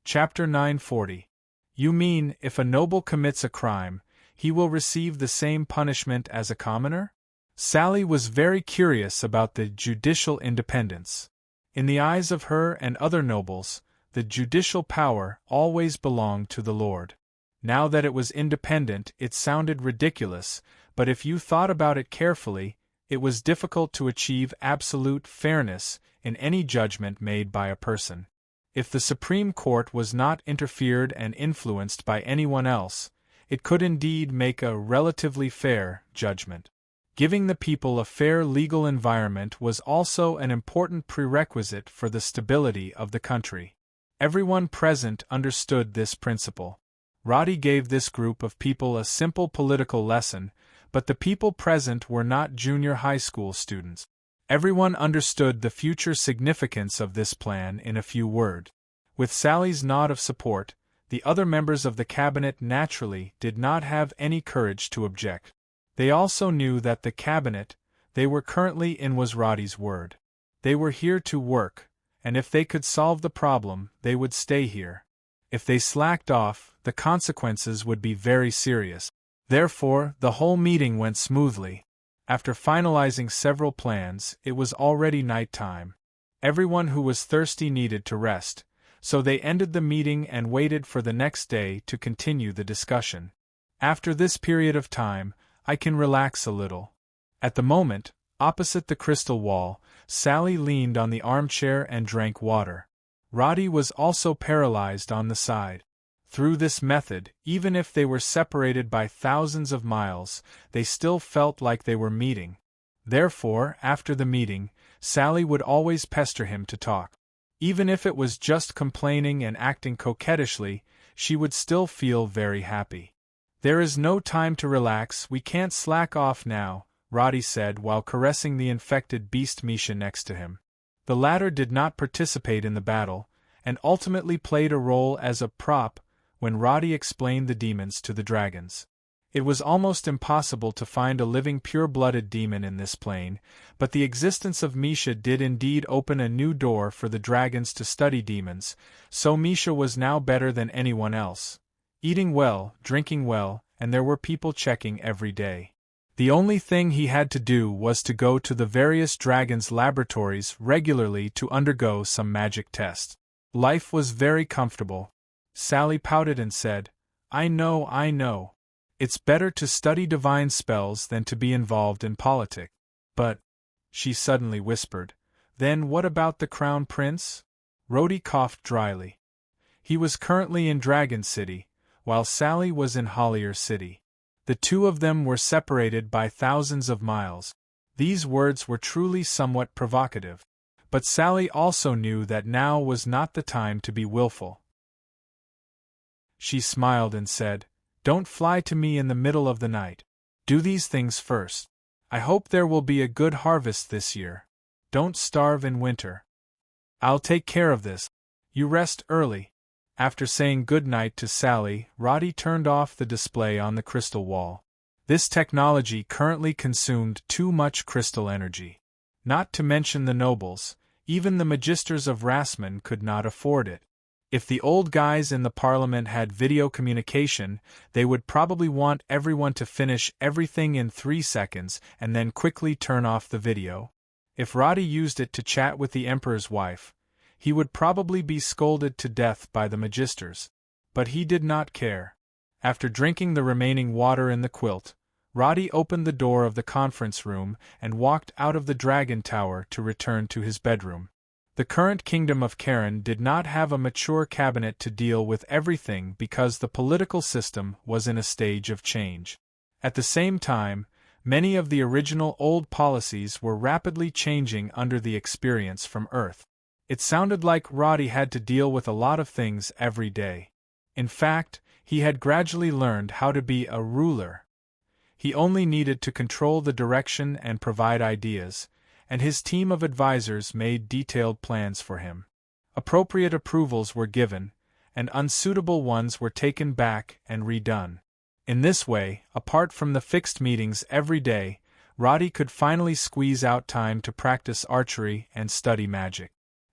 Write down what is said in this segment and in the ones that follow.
Chapter 940. You mean, if a noble commits a crime, he will receive the same punishment as a commoner? Sally was very curious about the judicial independence. In the eyes of her and other nobles, the judicial power always belonged to the Lord. Now that it was independent, it sounded ridiculous, but if you thought about it carefully, it was difficult to achieve absolute fairness in any judgment made by a person. If the Supreme Court was not interfered and influenced by anyone else, it could indeed make a relatively fair judgment. Giving the people a fair legal environment was also an important prerequisite for the stability of the country. Everyone present understood this principle. Roddy gave this group of people a simple political lesson, but the people present were not junior high school students. Everyone understood the future significance of this plan in a few words. With Sally's nod of support, the other members of the cabinet naturally did not have any courage to object. They also knew that the cabinet they were currently in was Roddy's word. They were here to work, and if they could solve the problem, they would stay here. If they slacked off, the consequences would be very serious. Therefore, the whole meeting went smoothly. After finalizing several plans, it was already night time. Everyone who was thirsty needed to rest, so they ended the meeting and waited for the next day to continue the discussion. After this period of time, I can relax a little. At the moment, opposite the crystal wall, Sally leaned on the armchair and drank water. Roddy was also paralyzed on the side. Through this method, even if they were separated by thousands of miles, they still felt like they were meeting. Therefore, after the meeting, Sally would always pester him to talk. Even if it was just complaining and acting coquettishly, she would still feel very happy. There is no time to relax, we can't slack off now, Roddy said while caressing the infected beast Misha next to him. The latter did not participate in the battle, and ultimately played a role as a prop when Roddy explained the demons to the dragons. It was almost impossible to find a living pure-blooded demon in this plane, but the existence of Misha did indeed open a new door for the dragons to study demons, so Misha was now better than anyone else. Eating well, drinking well, and there were people checking every day. The only thing he had to do was to go to the various dragons' laboratories regularly to undergo some magic tests. Life was very comfortable. Sally pouted and said, I know. It's better to study divine spells than to be involved in politics. But, she suddenly whispered, then what about the Crown Prince? Roddy coughed dryly. He was currently in Dragon City, while Sally was in Hollier City. The two of them were separated by thousands of miles. These words were truly somewhat provocative. But Sally also knew that now was not the time to be willful. She smiled and said, Don't fly to me in the middle of the night. Do these things first. I hope there will be a good harvest this year. Don't starve in winter. I'll take care of this. You rest early. After saying good night to Sally, Roddy turned off the display on the crystal wall. This technology currently consumed too much crystal energy. Not to mention the nobles, even the magisters of Rasman could not afford it. If the old guys in the parliament had video communication, they would probably want everyone to finish everything in 3 seconds and then quickly turn off the video. If Roddy used it to chat with the emperor's wife, he would probably be scolded to death by the magisters. But he did not care. After drinking the remaining water in the quilt, Roddy opened the door of the conference room and walked out of the dragon tower to return to his bedroom. The current kingdom of Karen did not have a mature cabinet to deal with everything because the political system was in a stage of change. At the same time, many of the original old policies were rapidly changing under the experience from Earth. It sounded like Roddy had to deal with a lot of things every day. In fact, he had gradually learned how to be a ruler. He only needed to control the direction and provide ideas, and his team of advisors made detailed plans for him. Appropriate approvals were given, and unsuitable ones were taken back and redone. In this way, apart from the fixed meetings every day, Roddy could finally squeeze out time to practice archery and study magic.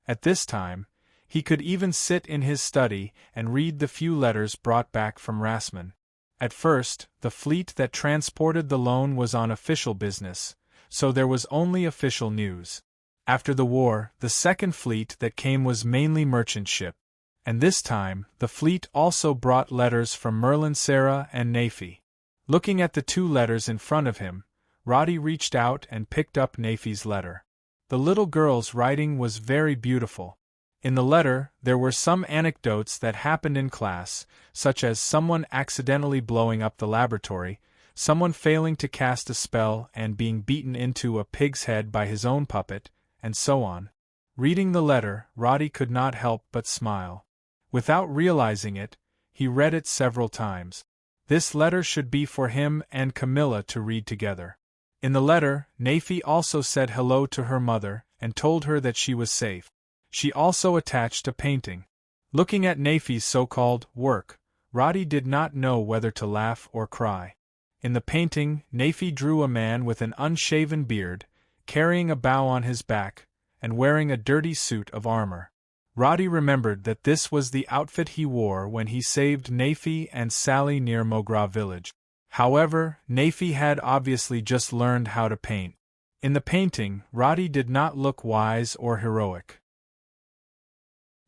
At this time, He could even sit in his study and read the few letters brought back from Rasman. At first, the fleet that transported the loan was on official business, so there was only official news. After the war, the second fleet that came was mainly merchant ship. And this time, the fleet also brought letters from Merlin Sarah and Nafi. Looking at the two letters in front of him, Roddy reached out and picked up Nafi's letter. The little girl's writing was very beautiful. In the letter, there were some anecdotes that happened in class, such as someone accidentally blowing up the laboratory, someone failing to cast a spell and being beaten into a pig's head by his own puppet, and so on. Reading the letter, Roddy could not help but smile. Without realizing it, he read it several times. This letter should be for him and Camilla to read together. In the letter, Nafi also said hello to her mother and told her that she was safe. She also attached a painting. Looking at Nafi's so-called work, Roddy did not know whether to laugh or cry. In the painting, Nafi drew a man with an unshaven beard, carrying a bow on his back, and wearing a dirty suit of armor. Roddy remembered that this was the outfit he wore when he saved Nafi and Sally near Mogra village. However, Nafi had obviously just learned how to paint. In the painting, Roddy did not look wise or heroic.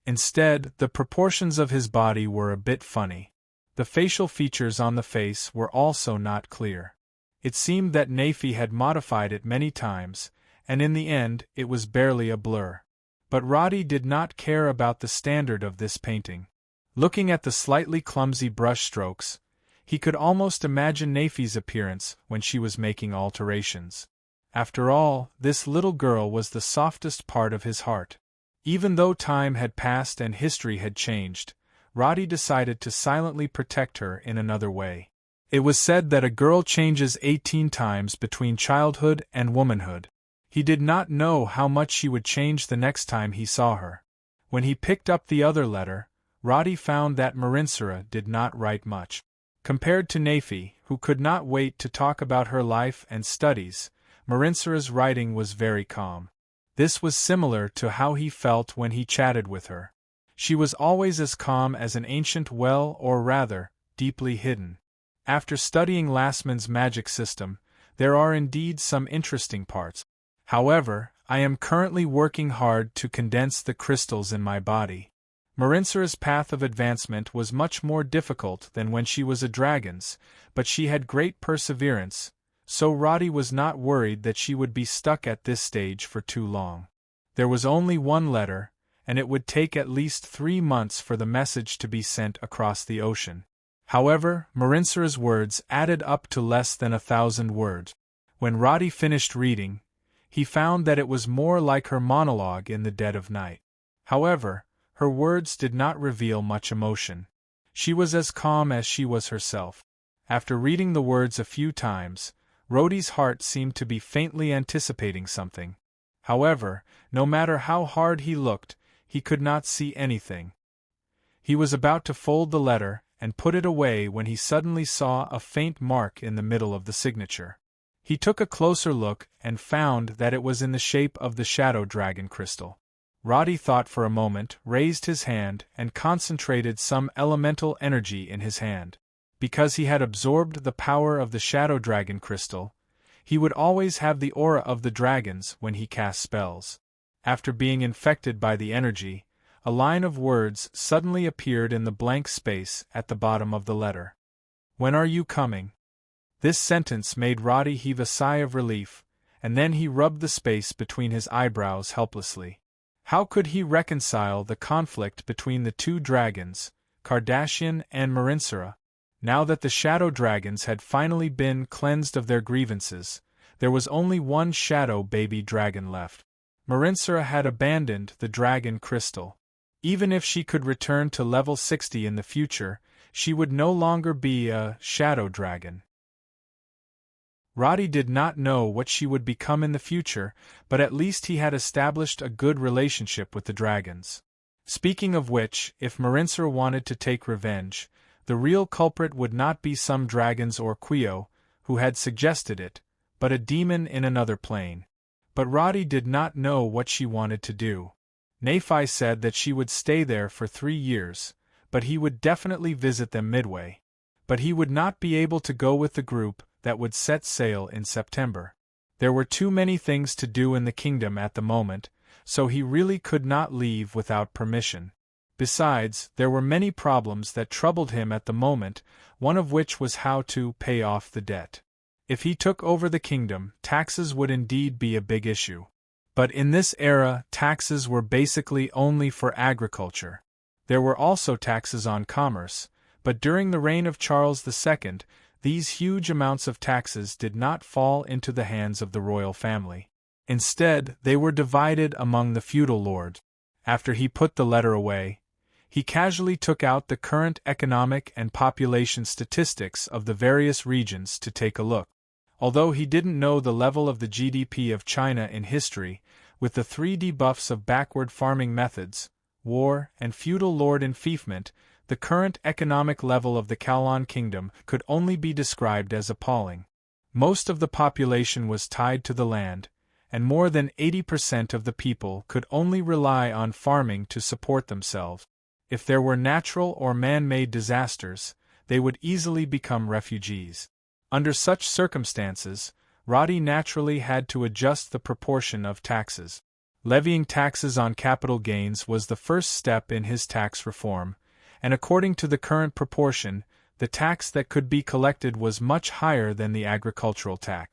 Instead, the proportions of his body were a bit funny. The facial features on the face were also not clear. It seemed that Nafi had modified it many times, and in the end, it was barely a blur. But Roddy did not care about the standard of this painting. Looking at the slightly clumsy brush strokes, he could almost imagine Nafi's appearance when she was making alterations. After all, this little girl was the softest part of his heart. Even though time had passed and history had changed, Roddy decided to silently protect her in another way. It was said that a girl changes 18 times between childhood and womanhood. He did not know how much she would change the next time he saw her. When he picked up the other letter, Roddy found that Marinsura did not write much. Compared to Nafi, who could not wait to talk about her life and studies, Marinsura's writing was very calm. This was similar to how he felt when he chatted with her. She was always as calm as an ancient well, or rather, deeply hidden. After studying Lassman's magic system, there are indeed some interesting parts. However, I am currently working hard to condense the crystals in my body. Marinsura's path of advancement was much more difficult than when she was a dragon's, but she had great perseverance, so Roddy was not worried that she would be stuck at this stage for too long. There was only one letter, and it would take at least 3 months for the message to be sent across the ocean. However, Marinsura's words added up to less than 1,000 words. When Roddy finished reading, he found that it was more like her monologue in the dead of night. However, her words did not reveal much emotion. She was as calm as she was herself. After reading the words a few times, Roddy's heart seemed to be faintly anticipating something. However, no matter how hard he looked, he could not see anything. He was about to fold the letter and put it away when he suddenly saw a faint mark in the middle of the signature. He took a closer look and found that it was in the shape of the shadow dragon crystal. Roddy thought for a moment, raised his hand, and concentrated some elemental energy in his hand. Because he had absorbed the power of the shadow dragon crystal, he would always have the aura of the dragons when he cast spells. After being infected by the energy, a line of words suddenly appeared in the blank space at the bottom of the letter. "When are you coming?" This sentence made Roddy heave a sigh of relief, and then he rubbed the space between his eyebrows helplessly. How could he reconcile the conflict between the two dragons, Kardashian and Marinsura? Now that the shadow dragons had finally been cleansed of their grievances, there was only one shadow baby dragon left. Marinsura had abandoned the dragon crystal. Even if she could return to level 60 in the future, she would no longer be a shadow dragon. Roddy did not know what she would become in the future, but at least he had established a good relationship with the dragons. Speaking of which, if Marinsura wanted to take revenge, the real culprit would not be some dragons or Quio, who had suggested it, but a demon in another plane. But Roddy did not know what she wanted to do. Nephi said that she would stay there for 3 years, but he would definitely visit them midway. But he would not be able to go with the group that would set sail in September. There were too many things to do in the kingdom at the moment, so he really could not leave without permission. Besides, there were many problems that troubled him at the moment, one of which was how to pay off the debt. If he took over the kingdom, taxes would indeed be a big issue. But in this era, taxes were basically only for agriculture. There were also taxes on commerce, but during the reign of Charles II, these huge amounts of taxes did not fall into the hands of the royal family. Instead, they were divided among the feudal lords. After he put the letter away, he casually took out the current economic and population statistics of the various regions to take a look. Although he didn't know the level of the GDP of China in history, with the 3 debuffs of backward farming methods, war, and feudal lord enfeoffment, the current economic level of the Kowloon Kingdom could only be described as appalling. Most of the population was tied to the land, and more than 80% of the people could only rely on farming to support themselves. If there were natural or man-made disasters, they would easily become refugees. Under such circumstances, Roddy naturally had to adjust the proportion of taxes. Levying taxes on capital gains was the first step in his tax reform, and according to the current proportion, the tax that could be collected was much higher than the agricultural tax.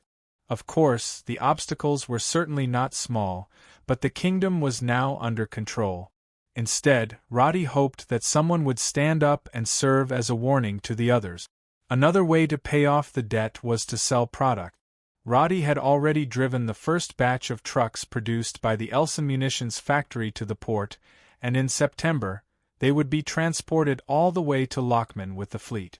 Of course, the obstacles were certainly not small, but the kingdom was now under control. Instead, Roddy hoped that someone would stand up and serve as a warning to the others. Another way to pay off the debt was to sell product. Roddy had already driven the first batch of trucks produced by the Elson Munitions factory to the port, and in September, they would be transported all the way to Lockman with the fleet.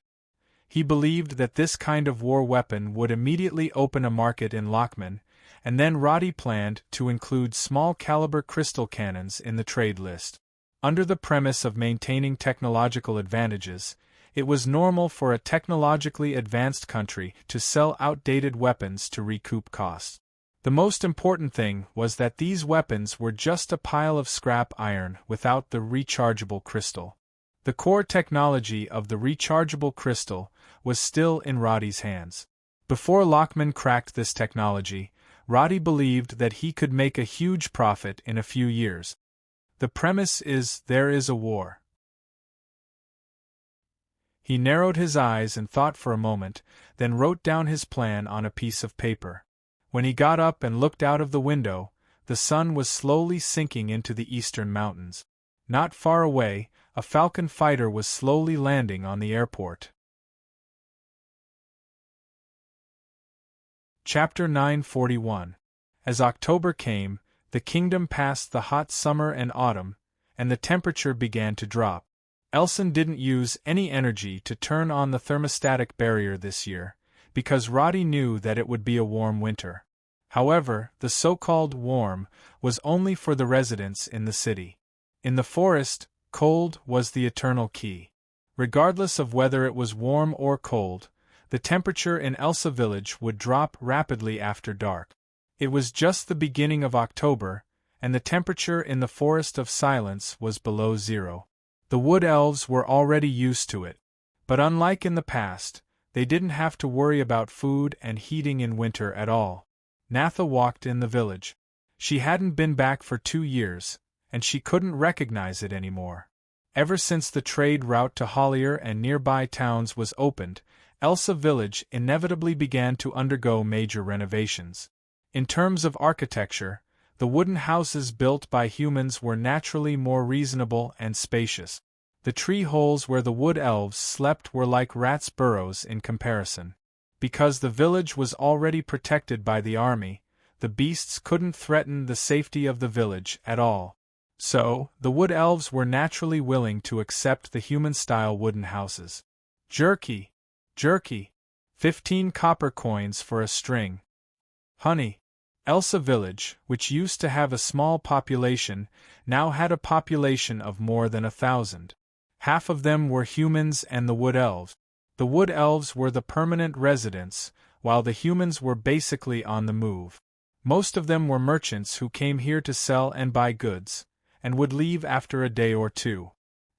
He believed that this kind of war weapon would immediately open a market in Lockman, and then Roddy planned to include small-caliber crystal cannons in the trade list. Under the premise of maintaining technological advantages, it was normal for a technologically advanced country to sell outdated weapons to recoup costs. The most important thing was that these weapons were just a pile of scrap iron without the rechargeable crystal. The core technology of the rechargeable crystal was still in Roddy's hands. Before Lockman cracked this technology, Roddy believed that he could make a huge profit in a few years. The premise is there is a war. He narrowed his eyes and thought for a moment, then wrote down his plan on a piece of paper. When he got up and looked out of the window, the sun was slowly sinking into the eastern mountains. Not far away, a Falcon fighter was slowly landing on the airport. Chapter 941. As October came, the kingdom passed the hot summer and autumn, and the temperature began to drop. Elson didn't use any energy to turn on the thermostatic barrier this year, because Roddy knew that it would be a warm winter. However, the so-called warm was only for the residents in the city. In the forest, cold was the eternal key. Regardless of whether it was warm or cold, the temperature in Elsa village would drop rapidly after dark. It was just the beginning of October, and the temperature in the Forest of Silence was below 0. The wood elves were already used to it. But unlike in the past, they didn't have to worry about food and heating in winter at all. Natha walked in the village. She hadn't been back for 2 years, and she couldn't recognize it anymore. Ever since the trade route to Hollier and nearby towns was opened, Elsa village inevitably began to undergo major renovations. In terms of architecture, the wooden houses built by humans were naturally more reasonable and spacious. The tree holes where the wood elves slept were like rats' burrows in comparison. Because the village was already protected by the army, the beasts couldn't threaten the safety of the village at all. So, the wood elves were naturally willing to accept the human-style wooden houses. Jerky. 15 copper coins for a string. Honey. Elsa village, which used to have a small population, now had a population of more than 1,000. Half of them were humans and the wood elves. The wood elves were the permanent residents, while the humans were basically on the move. Most of them were merchants who came here to sell and buy goods, and would leave after a day or two.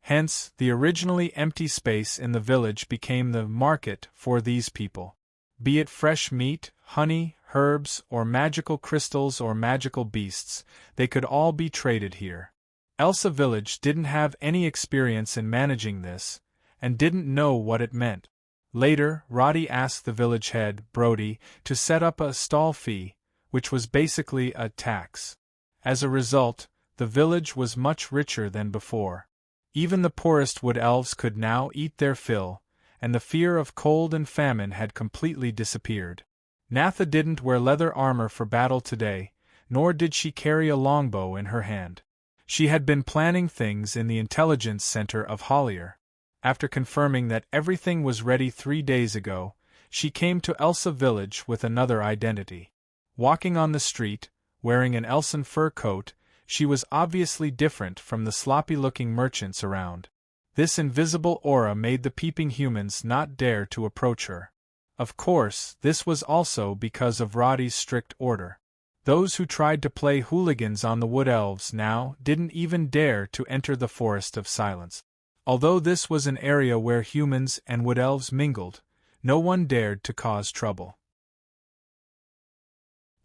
Hence, the originally empty space in the village became the market for these people. Be it fresh meat, honey, herbs, or magical crystals or magical beasts, they could all be traded here. Elsa Village didn't have any experience in managing this, and didn't know what it meant. Later, Roddy asked the village head, Brody, to set up a stall fee, which was basically a tax. As a result, the village was much richer than before. Even the poorest wood elves could now eat their fill, and the fear of cold and famine had completely disappeared. Natha didn't wear leather armor for battle today, nor did she carry a longbow in her hand. She had been planning things in the intelligence center of Hollier. After confirming that everything was ready 3 days ago, she came to Elsa Village with another identity. Walking on the street, wearing an Elsan fur coat, she was obviously different from the sloppy-looking merchants around. This invisible aura made the peeping humans not dare to approach her. Of course, this was also because of Roddy's strict order. Those who tried to play hooligans on the wood elves now didn't even dare to enter the Forest of Silence. Although this was an area where humans and wood elves mingled, no one dared to cause trouble.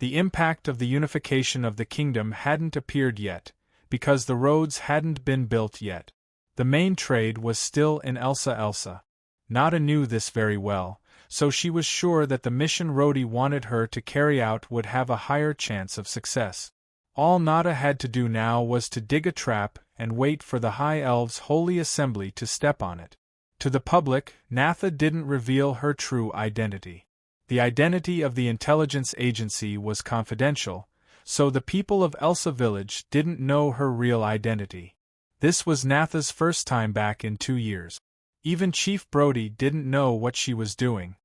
The impact of the unification of the kingdom hadn't appeared yet, because the roads hadn't been built yet. The main trade was still in Elsa. Nada knew this very well, so she was sure that the mission Rhodey wanted her to carry out would have a higher chance of success. All Nada had to do now was to dig a trap and wait for the High Elves' holy assembly to step on it. To the public, Natha didn't reveal her true identity. The identity of the intelligence agency was confidential, so the people of Elsa Village didn't know her real identity. This was Natha's first time back in 2 years. Even Chief Brody didn't know what she was doing.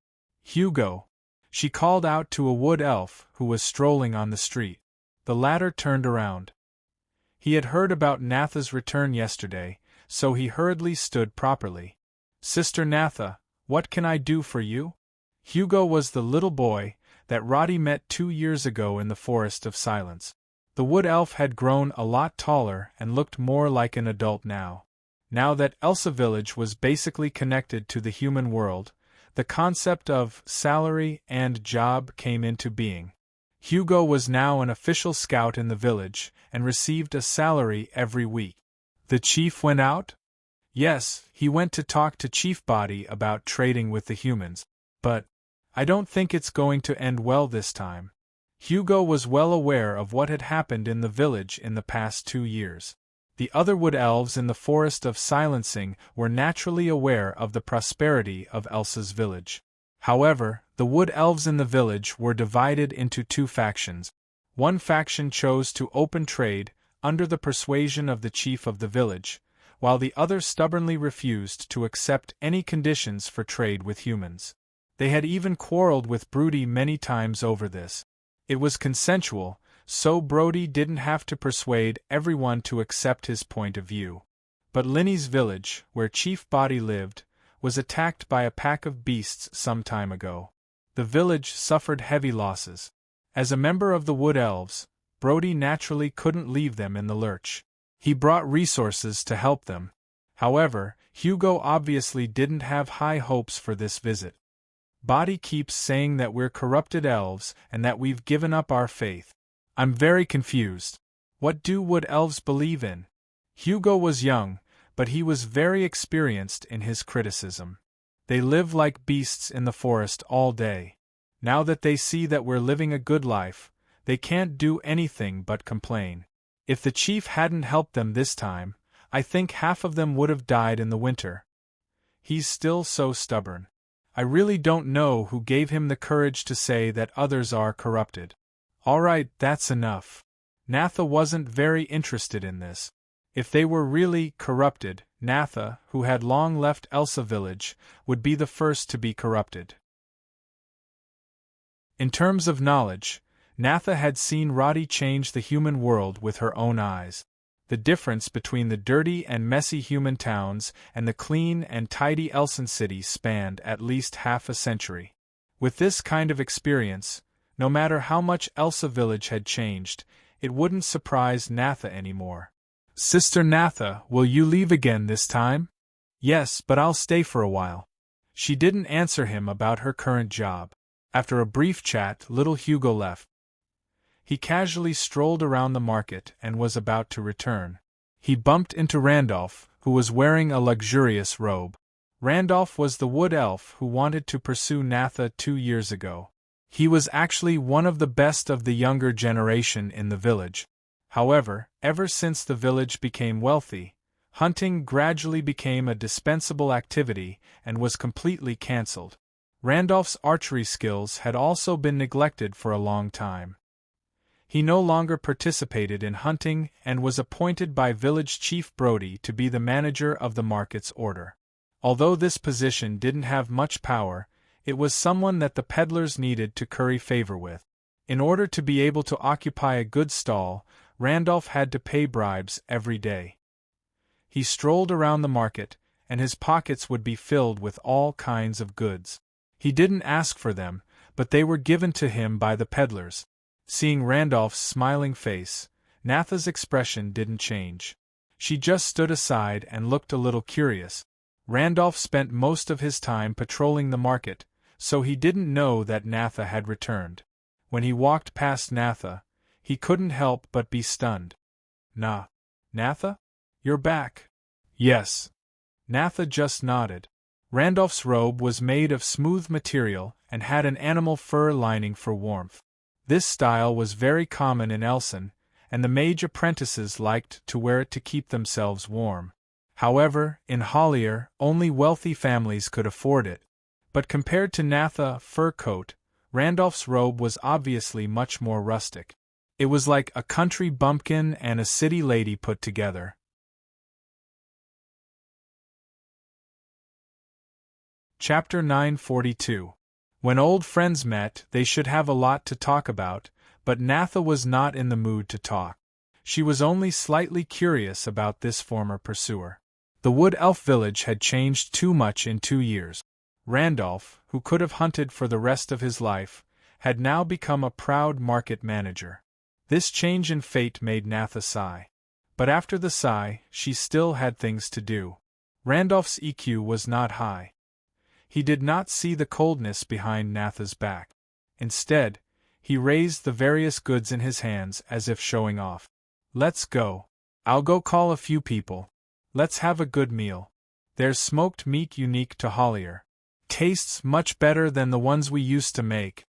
Hugo, she called out to a wood elf who was strolling on the street. The latter turned around. He had heard about Natha's return yesterday, so he hurriedly stood properly. Sister Natha, what can I do for you? Hugo was the little boy that Roddy met 2 years ago in the Forest of Silence. The wood elf had grown a lot taller and looked more like an adult now. Now that Elsa Village was basically connected to the human world, the concept of salary and job came into being. Hugo was now an official scout in the village and received a salary every week. The chief went out? Yes, he went to talk to Chief Body about trading with the humans, but I don't think it's going to end well this time. Hugo was well aware of what had happened in the village in the past 2 years. The other wood elves in the Forest of Silencing were naturally aware of the prosperity of Elsa's village. However, the wood elves in the village were divided into 2 factions. One faction chose to open trade under the persuasion of the chief of the village, while the other stubbornly refused to accept any conditions for trade with humans. They had even quarreled with Brody many times over this. It was consensual, so Brody didn't have to persuade everyone to accept his point of view. But Linny's village, where Chief Body lived, was attacked by a pack of beasts some time ago. The village suffered heavy losses. As a member of the Wood Elves, Brody naturally couldn't leave them in the lurch. He brought resources to help them. However, Hugo obviously didn't have high hopes for this visit. Body keeps saying that we're corrupted elves and that we've given up our faith. I'm very confused. What do Wood Elves believe in? Hugo was young, but he was very experienced in his criticism. They live like beasts in the forest all day. Now that they see that we're living a good life, they can't do anything but complain. If the chief hadn't helped them this time, I think half of them would have died in the winter. He's still so stubborn. I really don't know who gave him the courage to say that others are corrupted. All right, that's enough. Natha wasn't very interested in this. If they were really corrupted, Natha, who had long left Elsa Village, would be the first to be corrupted. In terms of knowledge, Natha had seen Roddy change the human world with her own eyes. The difference between the dirty and messy human towns and the clean and tidy Elsan city spanned at least half a century. With this kind of experience, no matter how much Elsa Village had changed, it wouldn't surprise Natha anymore. Sister Natha, will you leave again this time? Yes, but I'll stay for a while. She didn't answer him about her current job. After a brief chat, little Hugo left. He casually strolled around the market and was about to return. He bumped into Randolph, who was wearing a luxurious robe. Randolph was the wood elf who wanted to pursue Natha 2 years ago. He was actually one of the best of the younger generation in the village. However, ever since the village became wealthy, hunting gradually became a dispensable activity and was completely cancelled. Randolph's archery skills had also been neglected for a long time. He no longer participated in hunting and was appointed by village chief Brody to be the manager of the market's order. Although this position didn't have much power, it was someone that the peddlers needed to curry favor with. In order to be able to occupy a good stall, Randolph had to pay bribes every day. He strolled around the market, and his pockets would be filled with all kinds of goods. He didn't ask for them, but they were given to him by the peddlers. Seeing Randolph's smiling face, Natha's expression didn't change. She just stood aside and looked a little curious. Randolph spent most of his time patrolling the market, so he didn't know that Natha had returned. When he walked past Natha, he couldn't help but be stunned. Natha? You're back. Yes. Natha just nodded. Randolph's robe was made of smooth material and had an animal fur lining for warmth. This style was very common in Elson, and the mage apprentices liked to wear it to keep themselves warm. However, in Hollier, only wealthy families could afford it. But compared to Natha's fur coat, Randolph's robe was obviously much more rustic. It was like a country bumpkin and a city lady put together. Chapter 942. When old friends met, they should have a lot to talk about, but Natha was not in the mood to talk. She was only slightly curious about this former pursuer. The wood elf village had changed too much in 2 years. Randolph, who could have hunted for the rest of his life, had now become a proud market manager. This change in fate made Natha sigh. But after the sigh, she still had things to do. Randolph's EQ was not high. He did not see the coldness behind Natha's back. Instead, he raised the various goods in his hands as if showing off. Let's go. I'll go call a few people. Let's have a good meal. There's smoked meat unique to Hollier. Tastes much better than the ones we used to make.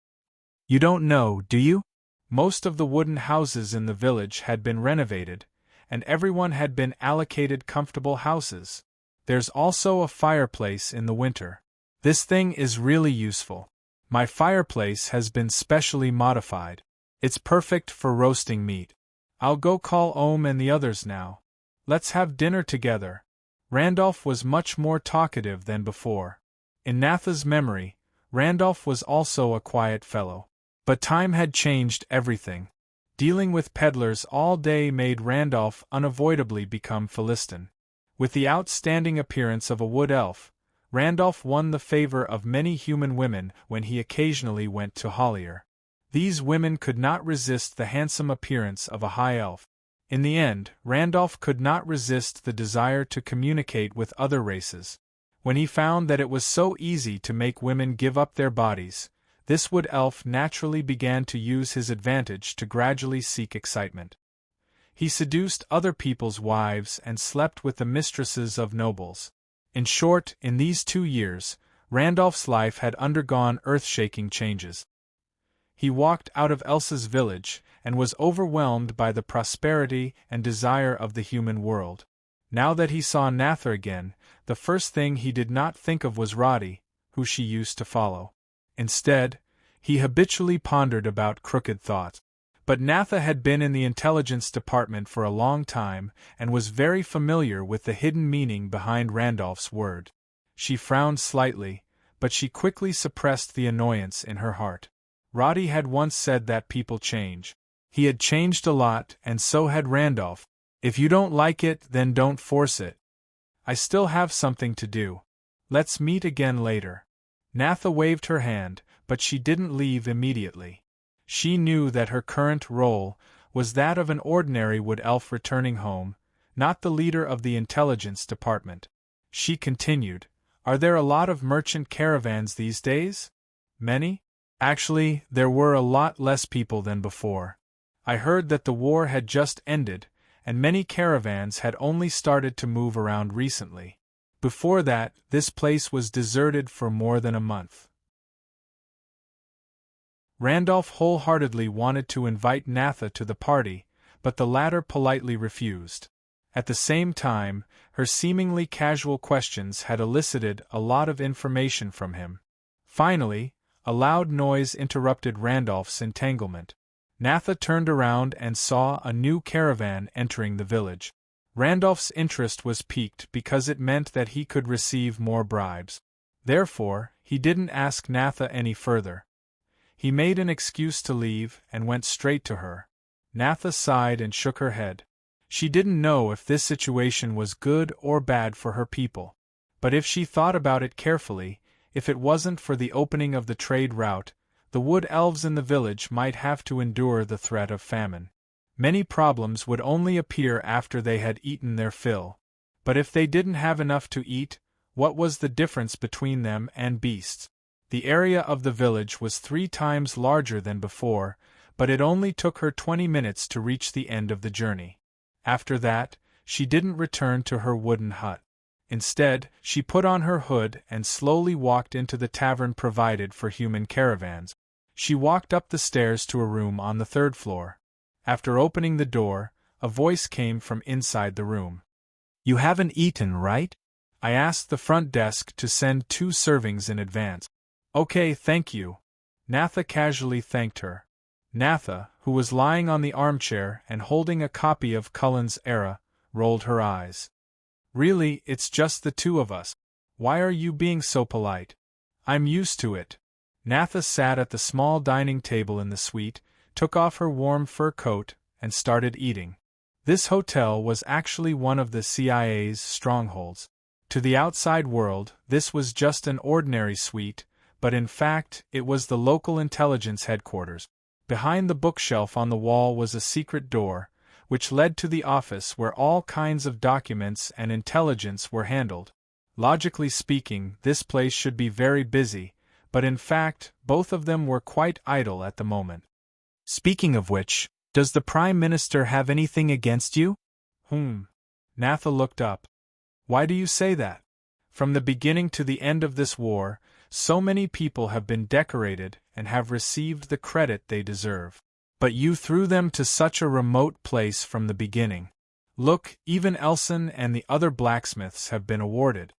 You don't know, do you? Most of the wooden houses in the village had been renovated, and everyone had been allocated comfortable houses. There's also a fireplace in the winter. This thing is really useful. My fireplace has been specially modified. It's perfect for roasting meat. I'll go call Ohm and the others now. Let's have dinner together. Randolph was much more talkative than before. In Natha's memory, Randolph was also a quiet fellow. But time had changed everything. Dealing with peddlers all day made Randolph unavoidably become Philistine. With the outstanding appearance of a wood elf, Randolph won the favor of many human women when he occasionally went to Hollier. These women could not resist the handsome appearance of a high elf. In the end, Randolph could not resist the desire to communicate with other races. When he found that it was so easy to make women give up their bodies, this wood elf naturally began to use his advantage to gradually seek excitement. He seduced other people's wives and slept with the mistresses of nobles. In short, in these 2 years, Randolph's life had undergone earth-shaking changes. He walked out of Elsa's village and was overwhelmed by the prosperity and desire of the human world. Now that he saw Natha again, the first thing he did not think of was Roddy, who she used to follow. Instead, he habitually pondered about crooked thoughts. But Natha had been in the intelligence department for a long time and was very familiar with the hidden meaning behind Randolph's word. She frowned slightly, but she quickly suppressed the annoyance in her heart. Roddy had once said that people change. He had changed a lot, and so had Randolph. If you don't like it, then don't force it. I still have something to do. Let's meet again later. Natha waved her hand, but she didn't leave immediately. She knew that her current role was that of an ordinary wood elf returning home, not the leader of the intelligence department. She continued, "Are there a lot of merchant caravans these days?" "Many? Actually, there were a lot less people than before. I heard that the war had just ended, and many caravans had only started to move around recently. Before that, this place was deserted for more than a month." Randolph wholeheartedly wanted to invite Natha to the party, but the latter politely refused. At the same time, her seemingly casual questions had elicited a lot of information from him. Finally, a loud noise interrupted Randolph's entanglement. Natha turned around and saw a new caravan entering the village. Randolph's interest was piqued because it meant that he could receive more bribes. Therefore, he didn't ask Natha any further. He made an excuse to leave and went straight to her. Natha sighed and shook her head. She didn't know if this situation was good or bad for her people. But if she thought about it carefully, if it wasn't for the opening of the trade route, the wood elves in the village might have to endure the threat of famine. Many problems would only appear after they had eaten their fill. But if they didn't have enough to eat, what was the difference between them and beasts? The area of the village was 3 times larger than before, but it only took her 20 minutes to reach the end of the journey. After that, she didn't return to her wooden hut. Instead, she put on her hood and slowly walked into the tavern provided for human caravans. She walked up the stairs to a room on the 3rd floor. After opening the door, a voice came from inside the room. "You haven't eaten, right? I asked the front desk to send 2 servings in advance." "Okay, thank you." Natha casually thanked her. Natha, who was lying on the armchair and holding a copy of Cullen's Era, rolled her eyes. "Really, it's just the 2 of us. Why are you being so polite?" "I'm used to it." Natha sat at the small dining table in the suite, took off her warm fur coat, and started eating. This hotel was actually one of the CIA's strongholds. To the outside world, this was just an ordinary suite, but in fact, it was the local intelligence headquarters. Behind the bookshelf on the wall was a secret door, which led to the office where all kinds of documents and intelligence were handled. Logically speaking, this place should be very busy, but in fact, both of them were quite idle at the moment. "Speaking of which, does the Prime Minister have anything against you?" Natha looked up. "Why do you say that? From the beginning to the end of this war, so many people have been decorated and have received the credit they deserve. But you threw them to such a remote place from the beginning. Look, even Elson and the other blacksmiths have been awarded."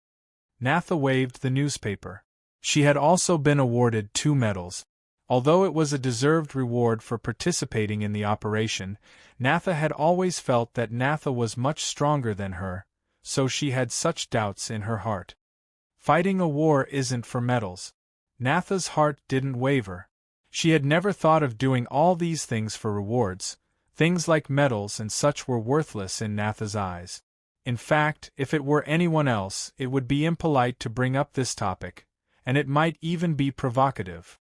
Natha waved the newspaper. She had also been awarded 2 medals. Although it was a deserved reward for participating in the operation, Natha had always felt that Natha was much stronger than her, so she had such doubts in her heart. Fighting a war isn't for medals. Natha's heart didn't waver. She had never thought of doing all these things for rewards. Things like medals and such were worthless in Natha's eyes. In fact, if it were anyone else, it would be impolite to bring up this topic, and it might even be provocative.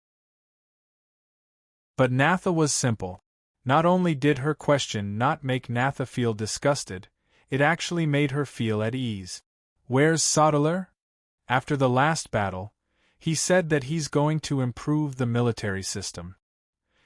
But Natha was simple. Not only did her question not make Natha feel disgusted, it actually made her feel at ease. "Where's Sodeler?" "After the last battle, he said that he's going to improve the military system.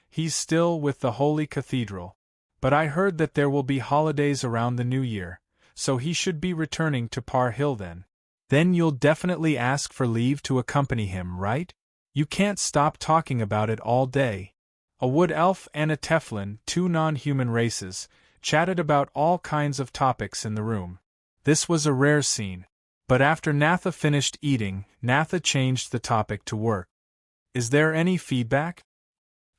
He's still with the Holy Cathedral, but I heard that there will be holidays around the New Year, so he should be returning to Par Hill then." "Then you'll definitely ask for leave to accompany him, right? You can't stop talking about it all day." A wood elf and a Teflon, 2 non-human races, chatted about all kinds of topics in the room. This was a rare scene. But after Natha finished eating, Natha changed the topic to work. "Is there any feedback?"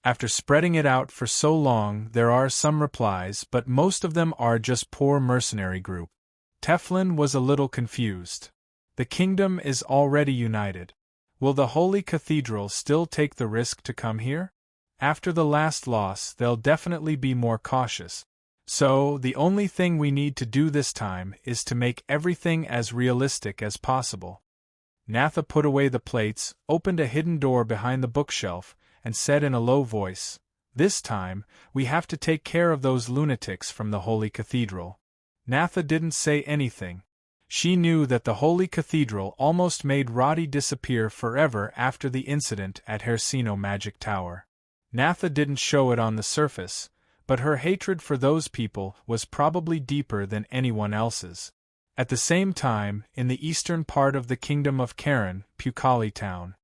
After spreading it out for so long, there are some replies, but most of them are just poor mercenary group. Teflon was a little confused. "The kingdom is already united. Will the Holy Cathedral still take the risk to come here? After the last loss, they'll definitely be more cautious. So, the only thing we need to do this time is to make everything as realistic as possible." Natha put away the plates, opened a hidden door behind the bookshelf, and said in a low voice, "This time, we have to take care of those lunatics from the Holy Cathedral. Natha didn't say anything. She knew that the Holy Cathedral almost made Roddy disappear forever after the incident at Hersino Magic Tower. Natha didn't show it on the surface, but her hatred for those people was probably deeper than anyone else's. At the same time, in the eastern part of the Kingdom of Karen, Pukali Town,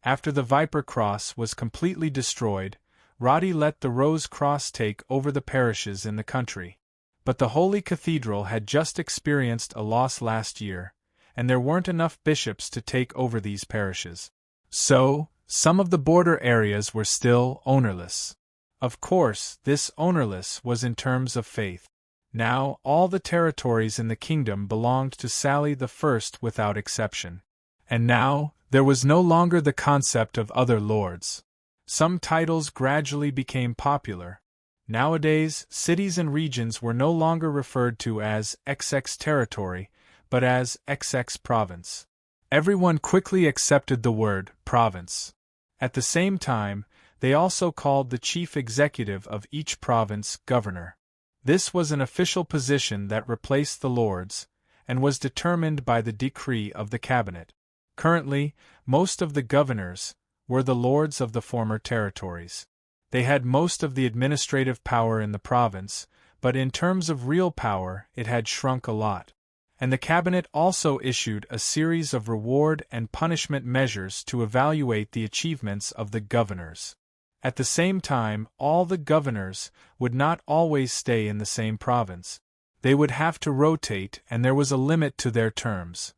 after the Viper Cross was completely destroyed, Roddy let the Rose Cross take over the parishes in the country. But the Holy Cathedral had just experienced a loss last year, and there weren't enough bishops to take over these parishes. So, some of the border areas were still ownerless. Of course, this ownerless was in terms of faith. Now, all the territories in the kingdom belonged to Sally the First without exception. And now, there was no longer the concept of other lords. Some titles gradually became popular. Nowadays, cities and regions were no longer referred to as XX territory, but as XX province. Everyone quickly accepted the word province. At the same time, they also called the chief executive of each province governor. This was an official position that replaced the lords, and was determined by the decree of the cabinet. Currently, most of the governors were the lords of the former territories. They had most of the administrative power in the province, but in terms of real power it had shrunk a lot. And the cabinet also issued a series of reward and punishment measures to evaluate the achievements of the governors. At the same time, all the governors would not always stay in the same province. They would have to rotate, and there was a limit to their terms.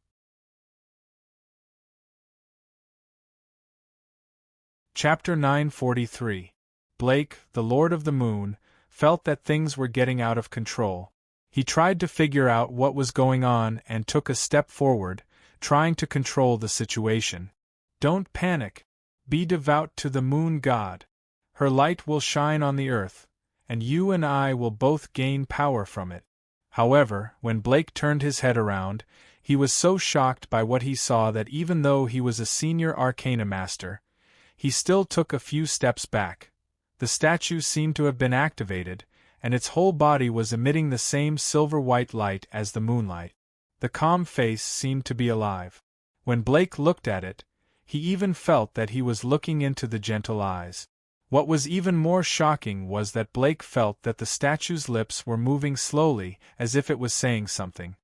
Chapter 943. Blake, the Lord of the Moon, felt that things were getting out of control. He tried to figure out what was going on and took a step forward, trying to control the situation. Don't panic. Be devout to the moon god. Her light will shine on the earth, and you and I will both gain power from it. However, when Blake turned his head around, he was so shocked by what he saw that even though he was a senior arcana master, he still took a few steps back. The statue seemed to have been activated, and its whole body was emitting the same silver-white light as the moonlight. The calm face seemed to be alive. When Blake looked at it, he even felt that he was looking into the gentle eyes. What was even more shocking was that Blake felt that the statue's lips were moving slowly, as if it was saying something.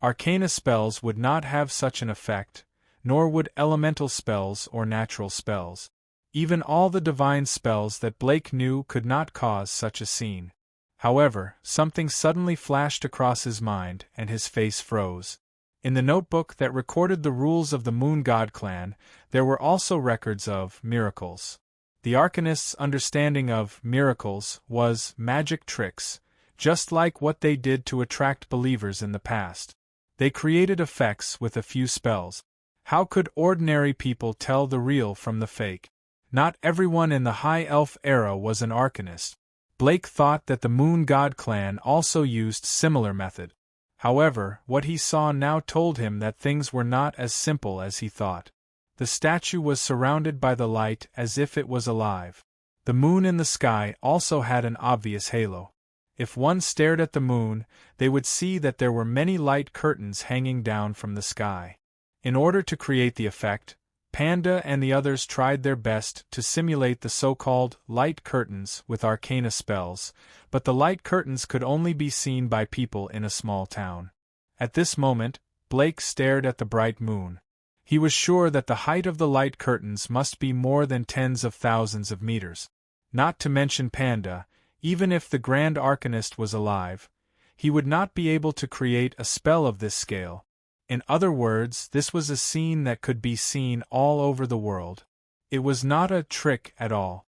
Arcana spells would not have such an effect, nor would elemental spells or natural spells. Even all the divine spells that Blake knew could not cause such a scene. However, something suddenly flashed across his mind, and his face froze. In the notebook that recorded the rules of the Moon God clan, there were also records of miracles. The Arcanist's understanding of miracles was magic tricks, just like what they did to attract believers in the past. They created effects with a few spells. How could ordinary people tell the real from the fake? Not everyone in the High Elf era was an Arcanist. Blake thought that the Moon God clan also used similar method. However, what he saw now told him that things were not as simple as he thought. The statue was surrounded by the light as if it was alive. The moon in the sky also had an obvious halo. If one stared at the moon, they would see that there were many light curtains hanging down from the sky. In order to create the effect, Panda and the others tried their best to simulate the so-called light curtains with arcana spells, but the light curtains could only be seen by people in a small town. At this moment, Blake stared at the bright moon. He was sure that the height of the light curtains must be more than tens of thousands of meters. Not to mention Panda, even if the Grand Arcanist was alive, he would not be able to create a spell of this scale. In other words, this was a scene that could be seen all over the world. It was not a trick at all.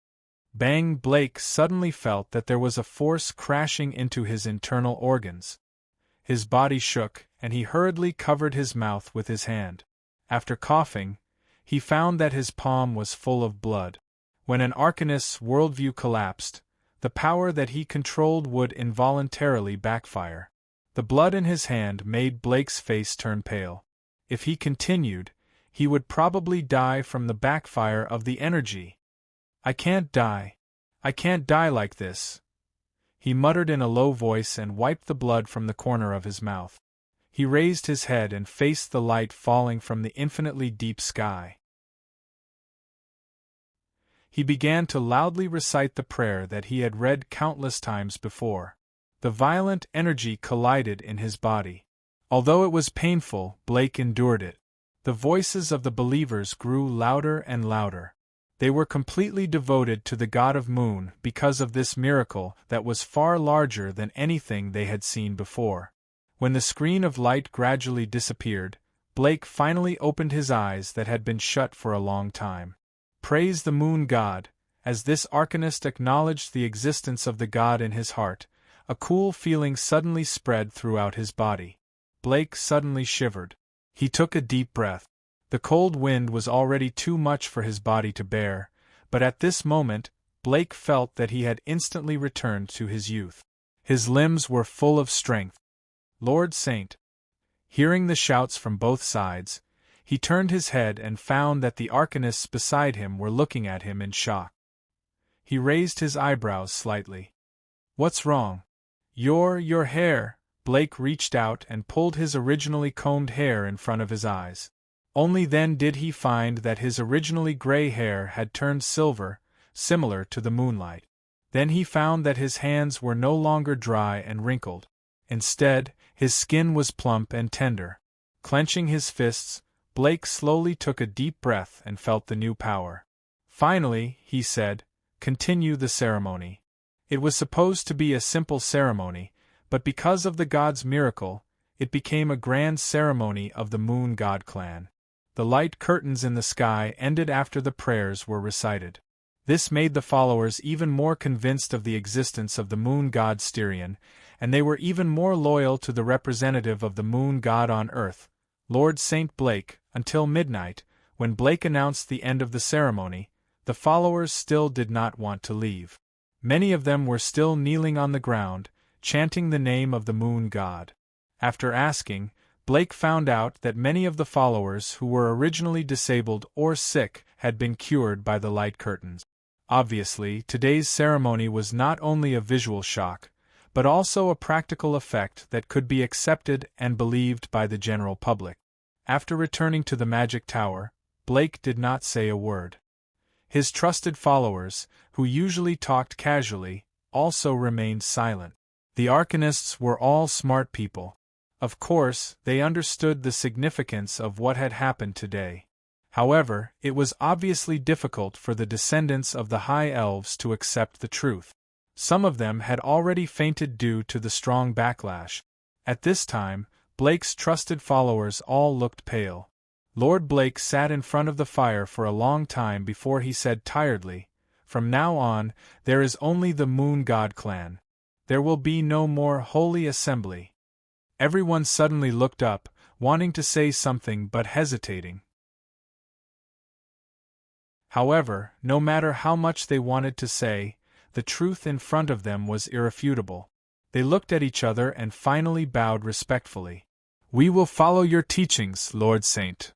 Bang! Blake suddenly felt that there was a force crashing into his internal organs. His body shook, and he hurriedly covered his mouth with his hand. After coughing, he found that his palm was full of blood. When an Arcanist's worldview collapsed, the power that he controlled would involuntarily backfire. The blood in his hand made Blake's face turn pale. If he continued, he would probably die from the backfire of the energy. I can't die. I can't die like this. he muttered in a low voice and wiped the blood from the corner of his mouth. He raised his head and faced the light falling from the infinitely deep sky. He began to loudly recite the prayer that he had read countless times before. The violent energy collided in his body. Although it was painful, Blake endured it. The voices of the believers grew louder and louder. They were completely devoted to the god of moon because of this miracle that was far larger than anything they had seen before. When the screen of light gradually disappeared, Blake finally opened his eyes that had been shut for a long time. Praise the moon god! As this arcanist acknowledged the existence of the god in his heart, a cool feeling suddenly spread throughout his body. Blake suddenly shivered. He took a deep breath. The cold wind was already too much for his body to bear, but at this moment, Blake felt that he had instantly returned to his youth. His limbs were full of strength. Lord Saint! Hearing the shouts from both sides, he turned his head and found that the arcanists beside him were looking at him in shock. He raised his eyebrows slightly. "What's wrong?" Your hair." Blake reached out and pulled his originally combed hair in front of his eyes. Only then did he find that his originally gray hair had turned silver, similar to the moonlight. Then he found that his hands were no longer dry and wrinkled. Instead, his skin was plump and tender. Clenching his fists, Blake slowly took a deep breath and felt the new power. Finally, he said, "Continue the ceremony." It was supposed to be a simple ceremony, but because of the god's miracle, it became a grand ceremony of the Moon God clan. The light curtains in the sky ended after the prayers were recited. This made the followers even more convinced of the existence of the moon god Styrian, and they were even more loyal to the representative of the moon god on Earth, Lord Saint Blake, until midnight, when Blake announced the end of the ceremony. The followers still did not want to leave. Many of them were still kneeling on the ground, chanting the name of the moon god. After asking, Blake found out that many of the followers who were originally disabled or sick had been cured by the light curtains. Obviously, today's ceremony was not only a visual shock, but also a practical effect that could be accepted and believed by the general public. After returning to the magic tower, Blake did not say a word. His trusted followers, who usually talked casually, also remained silent. The arcanists were all smart people. Of course, they understood the significance of what had happened today. However, it was obviously difficult for the descendants of the High Elves to accept the truth. Some of them had already fainted due to the strong backlash. At this time, Blake's trusted followers all looked pale. Lord Blake sat in front of the fire for a long time before he said tiredly, "From now on, there is only the Moon God clan. There will be no more Holy Assembly." Everyone suddenly looked up, wanting to say something but hesitating. However, no matter how much they wanted to say, the truth in front of them was irrefutable. They looked at each other and finally bowed respectfully. "We will follow your teachings, Lord Saint.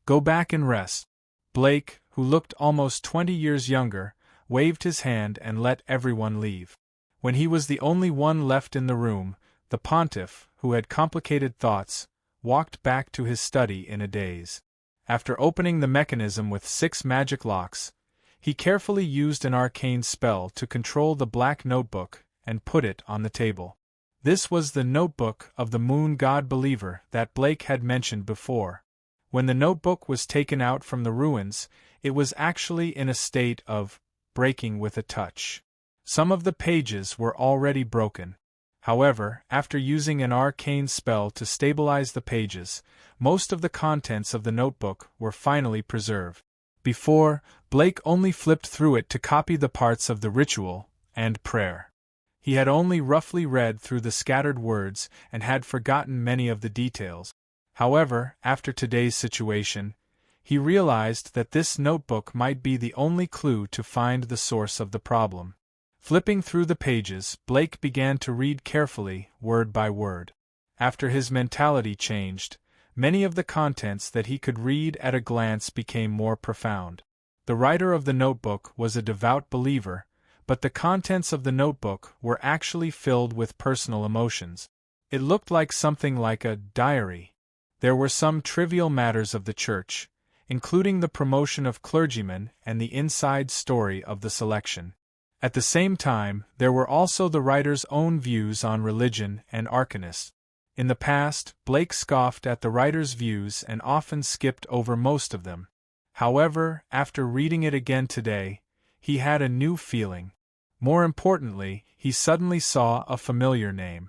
Go back and rest." Blake, who looked almost 20 years younger, waved his hand and let everyone leave. When he was the only one left in the room, the pontiff, who had complicated thoughts, walked back to his study in a daze. After opening the mechanism with 6 magic locks, he carefully used an arcane spell to control the black notebook and put it on the table. This was the notebook of the moon god believer that Blake had mentioned before. When the notebook was taken out from the ruins, it was actually in a state of breaking with a touch. Some of the pages were already broken. However, after using an arcane spell to stabilize the pages, most of the contents of the notebook were finally preserved. Before, Blake only flipped through it to copy the parts of the ritual and prayer. He had only roughly read through the scattered words and had forgotten many of the details. However, after today's situation, he realized that this notebook might be the only clue to find the source of the problem. Flipping through the pages, Blake began to read carefully, word by word. After his mentality changed, many of the contents that he could read at a glance became more profound. The writer of the notebook was a devout believer, but the contents of the notebook were actually filled with personal emotions. It looked like something like a diary. There were some trivial matters of the church, including the promotion of clergymen and the inside story of the selection. At the same time, there were also the writer's own views on religion and arcanists. In the past, Blake scoffed at the writer's views and often skipped over most of them. However, after reading it again today, he had a new feeling. More importantly, he suddenly saw a familiar name.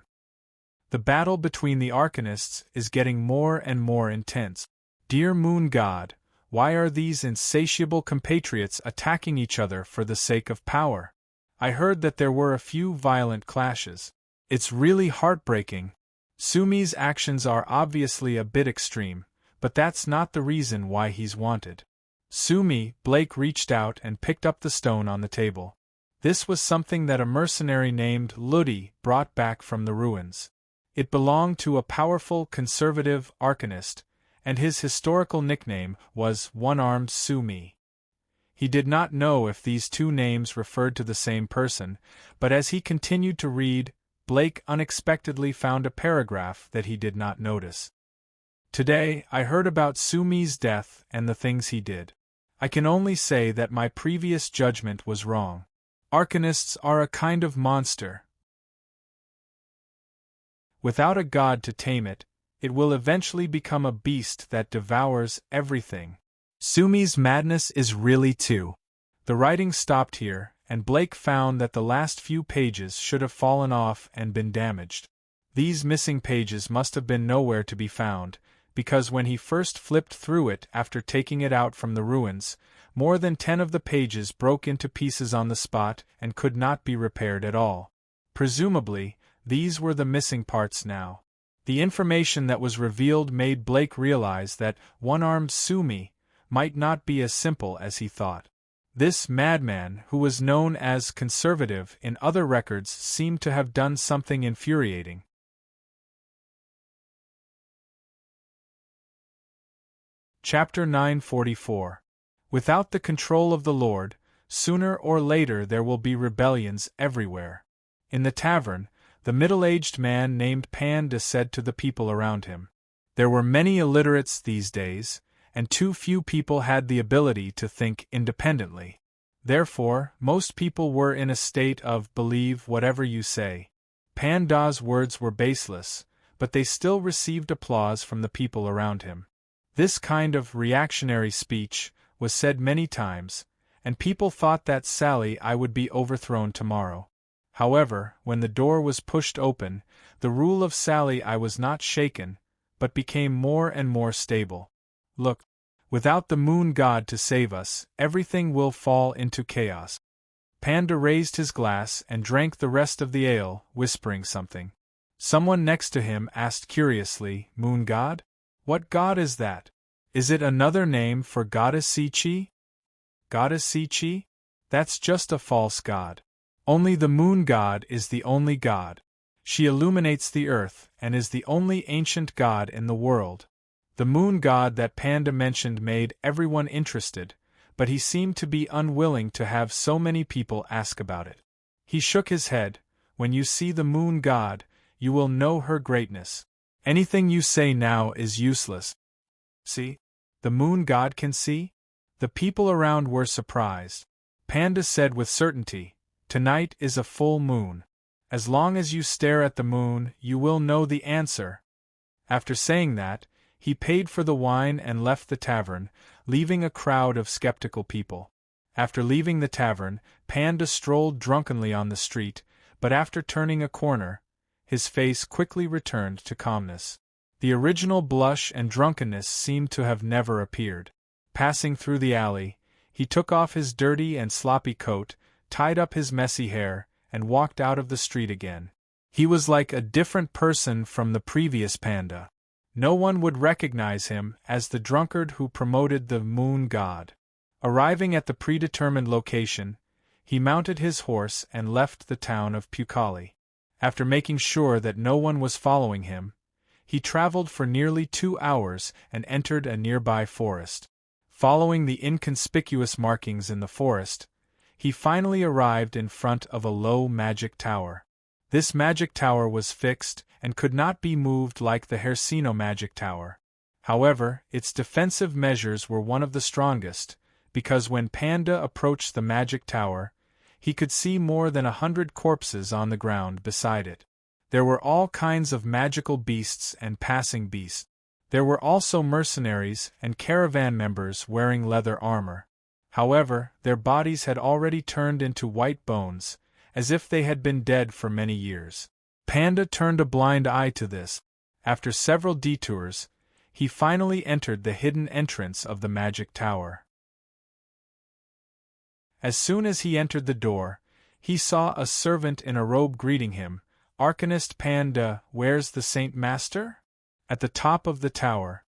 The battle between the arcanists is getting more and more intense. Dear Moon God, why are these insatiable compatriots attacking each other for the sake of power? I heard that there were a few violent clashes. It's really heartbreaking. Sumi's actions are obviously a bit extreme, but that's not the reason why he's wanted. Sumi, Blake reached out and picked up the stone on the table. This was something that a mercenary named Ludi brought back from the ruins. It belonged to a powerful conservative arcanist, and his historical nickname was One-Armed Sumi. He did not know if these two names referred to the same person, but as he continued to read, Blake unexpectedly found a paragraph that he did not notice. Today, I heard about Sumi's death and the things he did. I can only say that my previous judgment was wrong. Arcanists are a kind of monster. Without a god to tame it, it will eventually become a beast that devours everything. Sumi's madness is really too. The writing stopped here, and Blake found that the last few pages should have fallen off and been damaged. These missing pages must have been nowhere to be found, because when he first flipped through it after taking it out from the ruins, more than 10 of the pages broke into pieces on the spot and could not be repaired at all. Presumably, these were the missing parts now. The information that was revealed made Blake realize that One-Armed Sumi might not be as simple as he thought. This madman, who was known as conservative in other records, seemed to have done something infuriating. Chapter 944. Without the control of the Lord, sooner or later there will be rebellions everywhere. In the tavern, the middle-aged man named Panda said to the people around him. There were many illiterates these days, and too few people had the ability to think independently. Therefore, most people were in a state of believe whatever you say. Panda's words were baseless, but they still received applause from the people around him. This kind of reactionary speech was said many times, and people thought that Sally I would be overthrown tomorrow. However, when the door was pushed open, the rule of Sally I was not shaken, but became more and more stable. Look, without the moon god to save us, everything will fall into chaos. Panda raised his glass and drank the rest of the ale, whispering something. Someone next to him asked curiously, Moon god? What god is that? Is it another name for Goddess Sichi? Goddess Sichi? That's just a false god. Only the moon god is the only god. She illuminates the earth and is the only ancient god in the world. The moon god that Panda mentioned made everyone interested, but he seemed to be unwilling to have so many people ask about it. He shook his head. When you see the moon god, you will know her greatness. Anything you say now is useless. See? The moon god can see? The people around were surprised. Panda said with certainty, Tonight is a full moon. As long as you stare at the moon, you will know the answer. After saying that, he paid for the wine and left the tavern, leaving a crowd of skeptical people. After leaving the tavern, Panda strolled drunkenly on the street, but after turning a corner, his face quickly returned to calmness. The original blush and drunkenness seemed to have never appeared. Passing through the alley, he took off his dirty and sloppy coat, tied up his messy hair, and walked out of the street again. He was like a different person from the previous Panda. No one would recognize him as the drunkard who promoted the moon god. Arriving at the predetermined location, he mounted his horse and left the town of Pukali. After making sure that no one was following him, he traveled for nearly 2 hours and entered a nearby forest. Following the inconspicuous markings in the forest, he finally arrived in front of a low magic tower. This magic tower was fixed and could not be moved like the Hersino magic tower. However, its defensive measures were one of the strongest, because when Panda approached the magic tower, he could see more than 100 corpses on the ground beside it. There were all kinds of magical beasts and passing beasts. There were also mercenaries and caravan members wearing leather armor. However, their bodies had already turned into white bones, as if they had been dead for many years. Panda turned a blind eye to this. After several detours, he finally entered the hidden entrance of the magic tower. As soon as he entered the door, he saw a servant in a robe greeting him. "Arcanist Panda, where's the Saint Master?" At the top of the tower.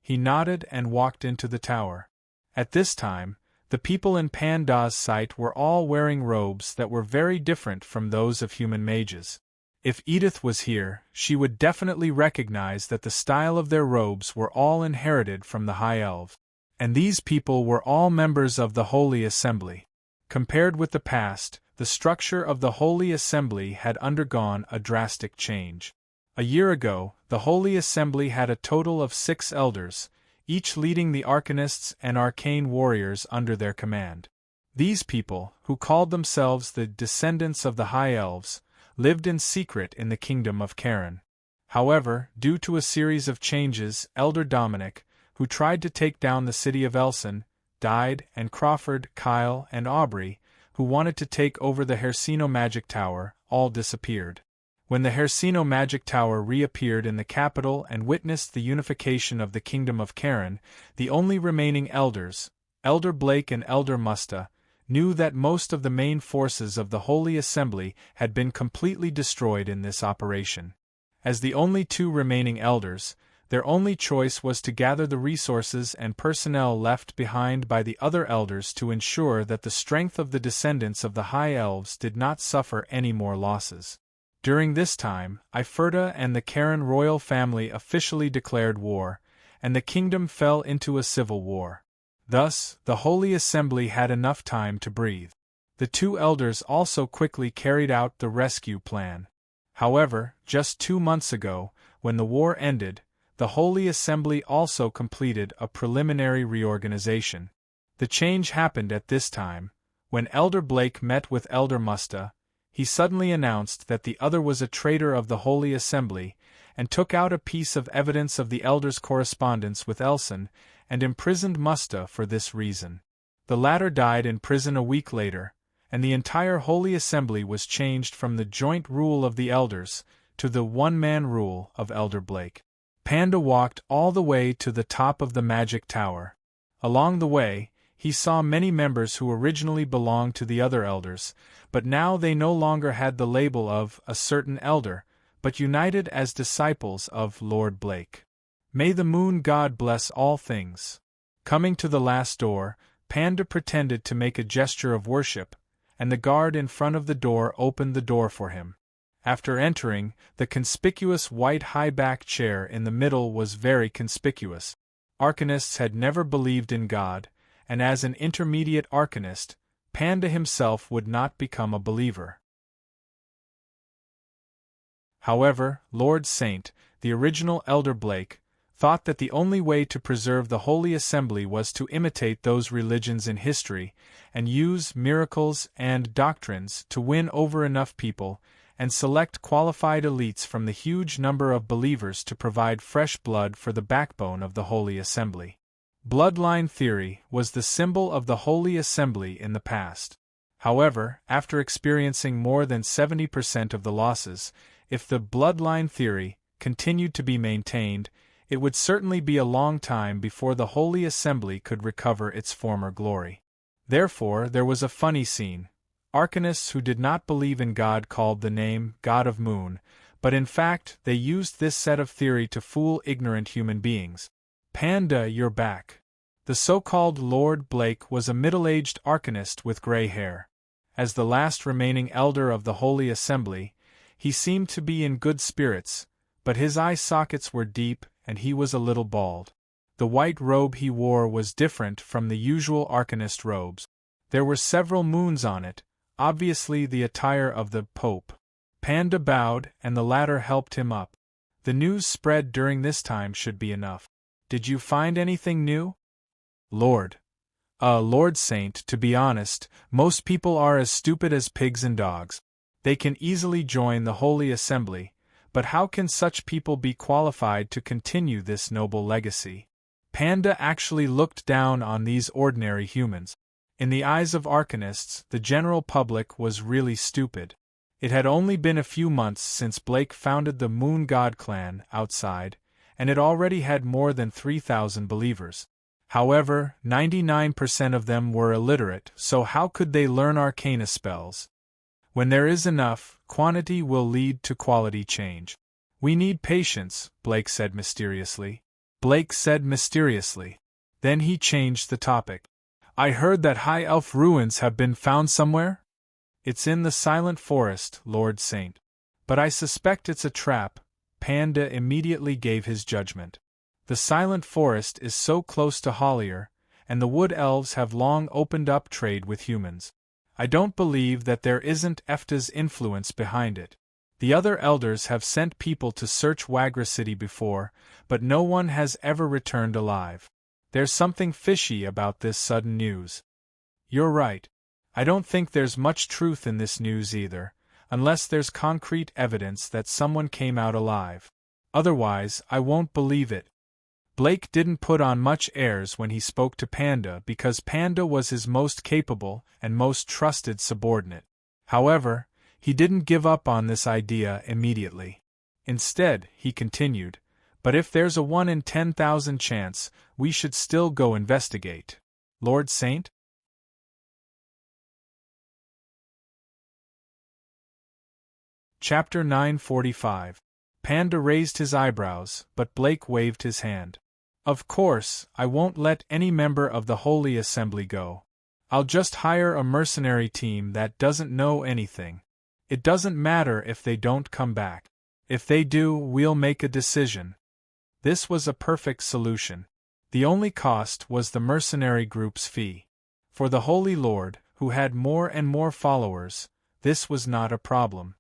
He nodded and walked into the tower. At this time, the people in Panda's sight were all wearing robes that were very different from those of human mages. If Edith was here, she would definitely recognize that the style of their robes were all inherited from the High Elves. And these people were all members of the Holy Assembly. Compared with the past, the structure of the Holy Assembly had undergone a drastic change. A year ago, the Holy Assembly had a total of 6 elders, each leading the arcanists and arcane warriors under their command. These people, who called themselves the descendants of the High Elves, lived in secret in the kingdom of Karen. However, due to a series of changes, Elder Dominic, who tried to take down the city of Elson, died, and Crawford, Kyle, and Aubrey, who wanted to take over the Hersino Magic Tower, all disappeared. When the Hersino Magic Tower reappeared in the capital and witnessed the unification of the Kingdom of Karen, the only remaining elders, Elder Blake and Elder Musta, knew that most of the main forces of the Holy Assembly had been completely destroyed in this operation. As the only 2 remaining elders, their only choice was to gather the resources and personnel left behind by the other elders to ensure that the strength of the descendants of the High Elves did not suffer any more losses. During this time, Iferta and the Karen royal family officially declared war, and the kingdom fell into a civil war. Thus, the Holy Assembly had enough time to breathe. The 2 elders also quickly carried out the rescue plan. However, just 2 months ago, when the war ended, the Holy Assembly also completed a preliminary reorganization. The change happened at this time. When Elder Blake met with Elder Musta, he suddenly announced that the other was a traitor of the Holy Assembly, and took out a piece of evidence of the elder's correspondence with Elson, and imprisoned Musta for this reason. The latter died in prison a week later, and the entire Holy Assembly was changed from the joint rule of the elders to the one-man rule of Elder Blake. Panda walked all the way to the top of the magic tower. Along the way, he saw many members who originally belonged to the other elders, but now they no longer had the label of a certain elder, but united as disciples of Lord Blake. May the moon god bless all things. Coming to the last door, Panda pretended to make a gesture of worship, and the guard in front of the door opened the door for him. After entering, the conspicuous white high-back chair in the middle was very conspicuous. Arcanists had never believed in God, and as an intermediate arcanist, Panda himself would not become a believer. However, Lord Saint, the original Elder Blake, thought that the only way to preserve the Holy Assembly was to imitate those religions in history, and use miracles and doctrines to win over enough people, and select qualified elites from the huge number of believers to provide fresh blood for the backbone of the Holy Assembly. Bloodline theory was the symbol of the Holy Assembly in the past. However, after experiencing more than 70% of the losses, if the bloodline theory continued to be maintained, it would certainly be a long time before the Holy Assembly could recover its former glory. Therefore, there was a funny scene. Arcanists who did not believe in God called the name God of Moon, but in fact they used this set of theory to fool ignorant human beings. Panda, you're back. The so-called Lord Blake was a middle-aged arcanist with gray hair. As the last remaining elder of the Holy Assembly, he seemed to be in good spirits, but his eye sockets were deep and he was a little bald. The white robe he wore was different from the usual arcanist robes. There were several moons on it, obviously the attire of the Pope. Panda bowed, and the latter helped him up. The news spread during this time should be enough. Did you find anything new? Lord Saint, to be honest, most people are as stupid as pigs and dogs. They can easily join the Holy Assembly, but how can such people be qualified to continue this noble legacy? Panda actually looked down on these ordinary humans. In the eyes of arcanists, the general public was really stupid. It had only been a few months since Blake founded the Moon God clan outside, and it already had more than 3,000 believers. However, 99% of them were illiterate, so how could they learn arcana spells? When there is enough, quantity will lead to quality change. We need patience, Blake said mysteriously. Then he changed the topic. I heard that high elf ruins have been found somewhere? It's in the Silent Forest, Lord Saint. But I suspect it's a trap. Panda immediately gave his judgment. The Silent Forest is so close to Hollier, and the Wood Elves have long opened up trade with humans. I don't believe that there isn't Efta's influence behind it. The other elders have sent people to search Wagra City before, but no one has ever returned alive. There's something fishy about this sudden news. You're right. I don't think there's much truth in this news either, unless there's concrete evidence that someone came out alive. Otherwise, I won't believe it. Blake didn't put on much airs when he spoke to Panda because Panda was his most capable and most trusted subordinate. However, he didn't give up on this idea immediately. Instead, he continued, but if there's a 1 in 10,000 chance, we should still go investigate. Lord Saint? Chapter 945. Panda raised his eyebrows, but Blake waved his hand. Of course, I won't let any member of the Holy Assembly go. I'll just hire a mercenary team that doesn't know anything. It doesn't matter if they don't come back. If they do, we'll make a decision. This was a perfect solution. The only cost was the mercenary group's fee. For the Holy Lord, who had more and more followers, this was not a problem.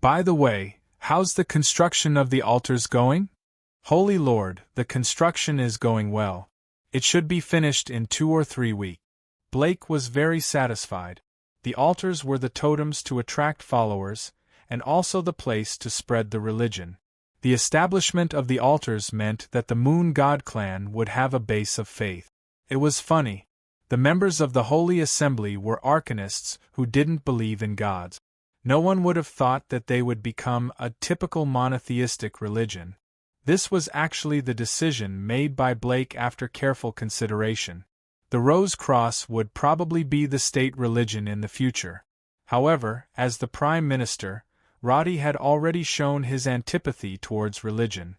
By the way, how's the construction of the altars going? Holy Lord, the construction is going well. It should be finished in 2 or 3 weeks. Blake was very satisfied. The altars were the totems to attract followers, and also the place to spread the religion. The establishment of the altars meant that the Moon God clan would have a base of faith. It was funny. The members of the Holy Assembly were arcanists who didn't believe in gods. No one would have thought that they would become a typical monotheistic religion. This was actually the decision made by Blake after careful consideration. The Rose Cross would probably be the state religion in the future. However, as the Prime Minister, Roddy had already shown his antipathy towards religion.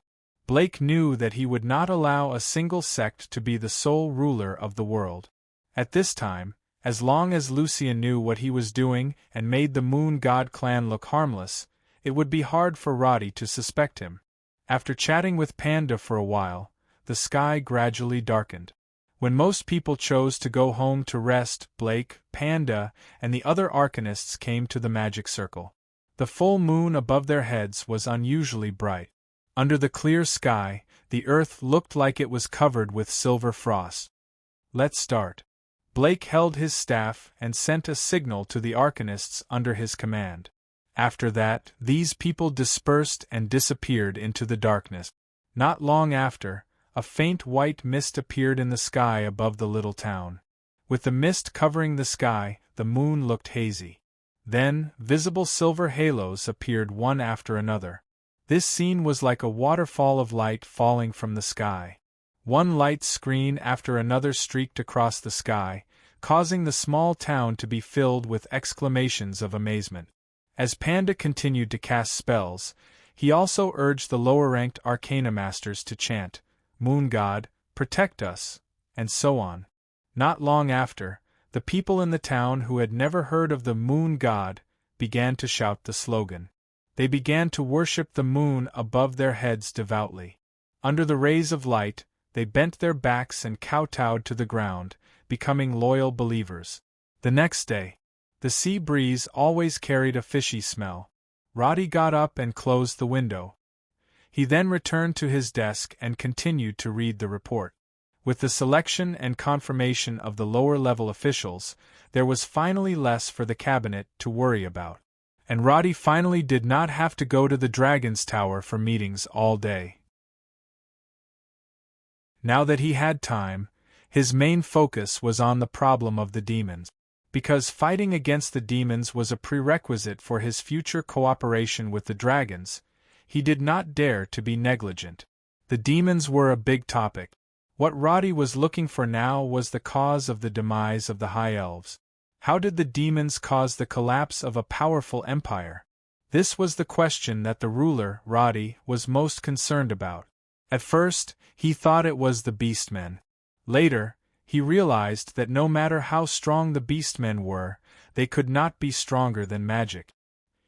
Blake knew that he would not allow a single sect to be the sole ruler of the world. At this time, as long as Lucian knew what he was doing and made the Moon God clan look harmless, it would be hard for Roddy to suspect him. After chatting with Panda for a while, the sky gradually darkened. When most people chose to go home to rest, Blake, Panda, and the other arcanists came to the magic circle. The full moon above their heads was unusually bright. Under the clear sky, the earth looked like it was covered with silver frost. Let's start. Blake held his staff and sent a signal to the arcanists under his command. After that, these people dispersed and disappeared into the darkness. Not long after, a faint white mist appeared in the sky above the little town. With the mist covering the sky, the moon looked hazy. Then, visible silver halos appeared one after another. This scene was like a waterfall of light falling from the sky. One light screen after another streaked across the sky, causing the small town to be filled with exclamations of amazement. As Panda continued to cast spells, he also urged the lower-ranked arcana masters to chant, "Moon God, protect us," and so on. Not long after, the people in the town who had never heard of the Moon God began to shout the slogan. They began to worship the moon above their heads devoutly. Under the rays of light, they bent their backs and kowtowed to the ground, becoming loyal believers. The next day, the sea breeze always carried a fishy smell. Roddy got up and closed the window. He then returned to his desk and continued to read the report. With the selection and confirmation of the lower-level officials, there was finally less for the cabinet to worry about. And Roddy finally did not have to go to the Dragon's Tower for meetings all day. Now that he had time, his main focus was on the problem of the demons. Because fighting against the demons was a prerequisite for his future cooperation with the dragons, he did not dare to be negligent. The demons were a big topic. What Roddy was looking for now was the cause of the demise of the High Elves. How did the demons cause the collapse of a powerful empire? This was the question that the ruler, Roddy, was most concerned about. At first, he thought it was the Beastmen. Later, he realized that no matter how strong the Beastmen were, they could not be stronger than magic.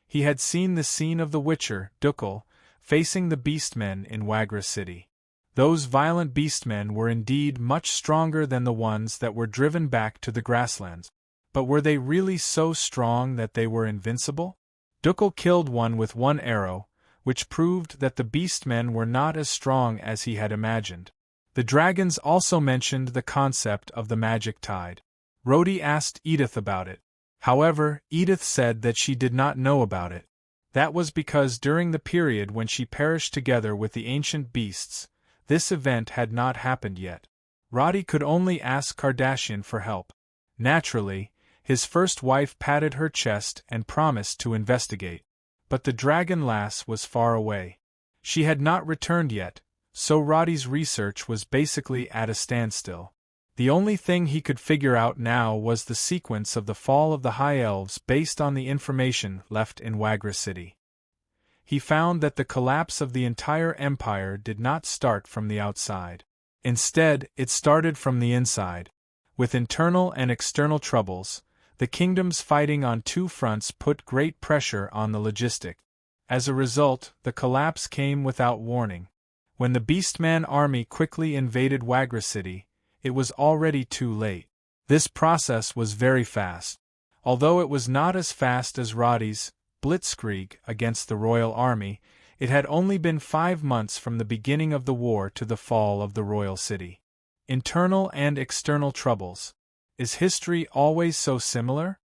He had seen the scene of the Witcher, Dukel, facing the Beastmen in Wagra City. Those violent Beastmen were indeed much stronger than the ones that were driven back to the grasslands. But were they really so strong that they were invincible? Dukel killed one with one arrow, which proved that the Beastmen were not as strong as he had imagined. The dragons also mentioned the concept of the magic tide. Roddy asked Edith about it. However, Edith said that she did not know about it. That was because during the period when she perished together with the ancient beasts, this event had not happened yet. Roddy could only ask Kardashian for help. Naturally, his first wife patted her chest and promised to investigate. But the dragon lass was far away. She had not returned yet, so Roddy's research was basically at a standstill. The only thing he could figure out now was the sequence of the fall of the High Elves based on the information left in Wagra City. He found that the collapse of the entire empire did not start from the outside. Instead, it started from the inside. With internal and external troubles, the kingdoms fighting on two fronts put great pressure on the logistic. As a result, the collapse came without warning. When the Beastman army quickly invaded Wagra City, it was already too late. This process was very fast. Although it was not as fast as Roddy's blitzkrieg against the royal army, it had only been 5 months from the beginning of the war to the fall of the royal city. Internal and external troubles. Is history always so similar?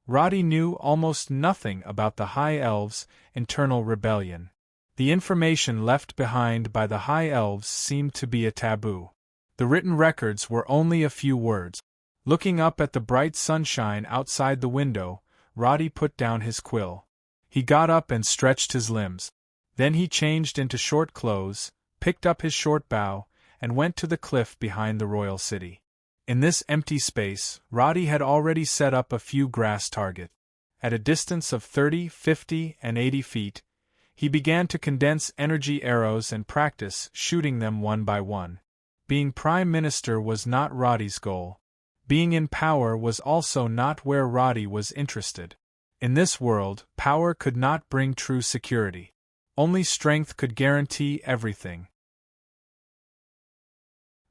Roddy knew almost nothing about the High Elves' internal rebellion. The information left behind by the High Elves seemed to be a taboo. The written records were only a few words. Looking up at the bright sunshine outside the window, Roddy put down his quill. He got up and stretched his limbs. Then he changed into short clothes, picked up his short bow, and went to the cliff behind the royal city. In this empty space, Roddy had already set up a few grass targets. At a distance of 30, 50, and 80 feet, he began to condense energy arrows and practice shooting them one by one. Being Prime Minister was not Roddy's goal. Being in power was also not where Roddy was interested. In this world, power could not bring true security. Only strength could guarantee everything.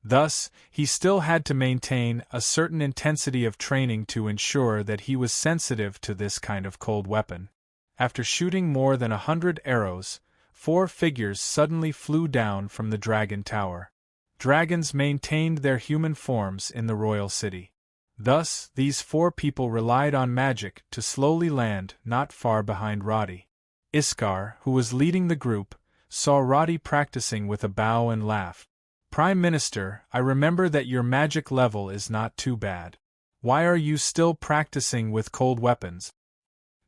Thus, he still had to maintain a certain intensity of training to ensure that he was sensitive to this kind of cold weapon. After shooting more than 100 arrows, 4 figures suddenly flew down from the dragon tower. Dragons maintained their human forms in the royal city. Thus, these 4 people relied on magic to slowly land not far behind Roddy. Iskar, who was leading the group, saw Roddy practicing with a bow and laughed. "Prime Minister, I remember that your magic level is not too bad. Why are you still practicing with cold weapons?"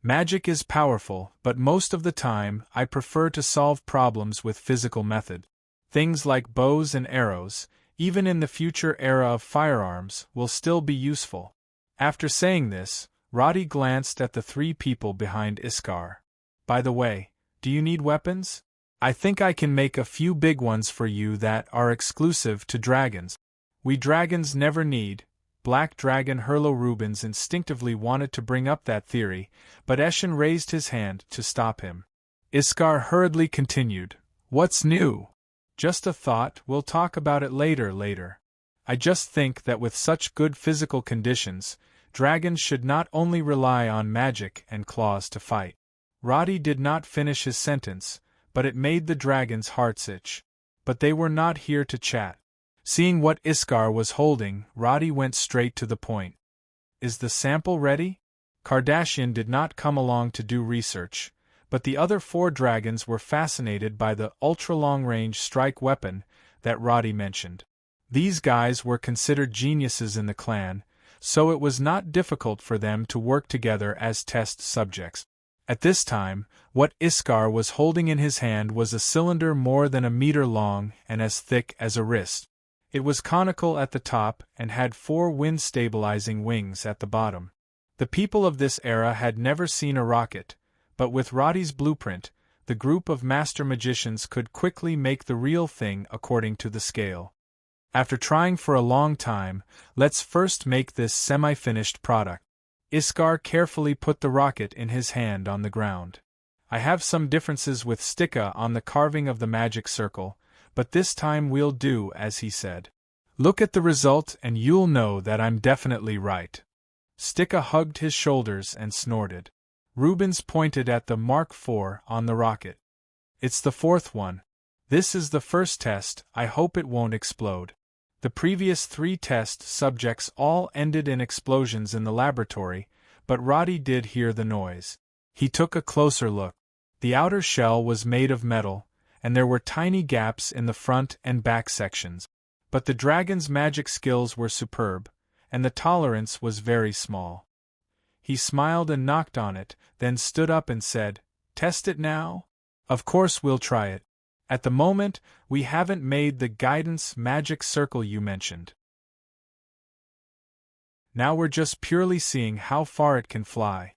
"Magic is powerful, but most of the time I prefer to solve problems with physical method. Things like bows and arrows, even in the future era of firearms, will still be useful." After saying this, Roddy glanced at the 3 people behind Iskar. "By the way, do you need weapons? I think I can make a few big ones for you that are exclusive to dragons." "We dragons never need." Black Dragon Herlo Rubens instinctively wanted to bring up that theory, but Eshin raised his hand to stop him. Iskar hurriedly continued, "What's new?" "Just a thought, we'll talk about it later. I just think that with such good physical conditions, Dragons should not only rely on magic and claws to fight. Roddy did not finish his sentence, but it made the dragon's hearts itch. But they were not here to chat. Seeing what Iskar was holding, Roddy went straight to the point. Is the sample ready? Kardashian did not come along to do research, but the other 4 dragons were fascinated by the ultra-long-range strike weapon that Roddy mentioned. These guys were considered geniuses in the clan, so it was not difficult for them to work together as test subjects. At this time, what Iskar was holding in his hand was a cylinder more than a meter long and as thick as a wrist. It was conical at the top and had 4 wind-stabilizing wings at the bottom. The people of this era had never seen a rocket, but with Roddy's blueprint, the group of master magicians could quickly make the real thing according to the scale. After trying for a long time, let's first make this semi-finished product. Iskar carefully put the rocket in his hand on the ground. I have some differences with Stika on the carving of the magic circle, but this time we'll do as he said. Look at the result and you'll know that I'm definitely right. Stika hugged his shoulders and snorted. Rubens pointed at the Mark IV on the rocket. It's the 4th one. This is the first test, I hope it won't explode. The previous 3 test subjects all ended in explosions in the laboratory, but Roddy did hear the noise. He took a closer look. The outer shell was made of metal, and there were tiny gaps in the front and back sections. But the dragon's magic skills were superb, and the tolerance was very small. He smiled and knocked on it, then stood up and said, "Test it now? Of course we'll try it. At the moment, we haven't made the guidance magic circle you mentioned. Now we're just purely seeing how far it can fly."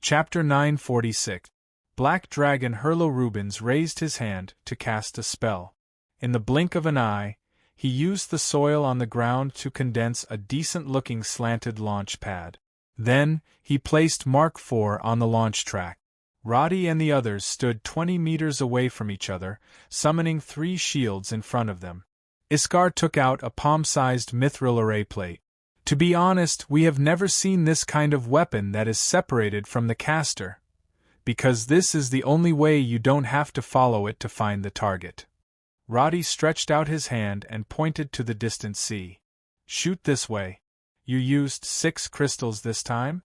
Chapter 946. Black Dragon Herlo Rubens raised his hand to cast a spell. In the blink of an eye, he used the soil on the ground to condense a decent-looking slanted launch pad. Then, he placed Mark IV on the launch track. Roddy and the others stood 20 meters away from each other, summoning 3 shields in front of them. Iskar took out a palm-sized mithril array plate. To be honest, we have never seen this kind of weapon that is separated from the caster, because this is the only way you don't have to follow it to find the target. Roddy stretched out his hand and pointed to the distant sea. Shoot this way. You used 6 crystals this time?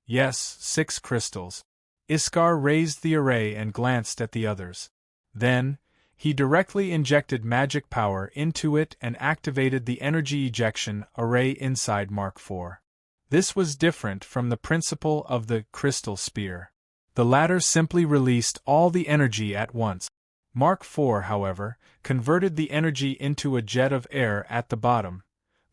Yes, 6 crystals. Iskar raised the array and glanced at the others. Then, he directly injected magic power into it and activated the energy ejection array inside Mark IV. This was different from the principle of the crystal spear. The latter simply released all the energy at once. Mark IV, however, converted the energy into a jet of air at the bottom.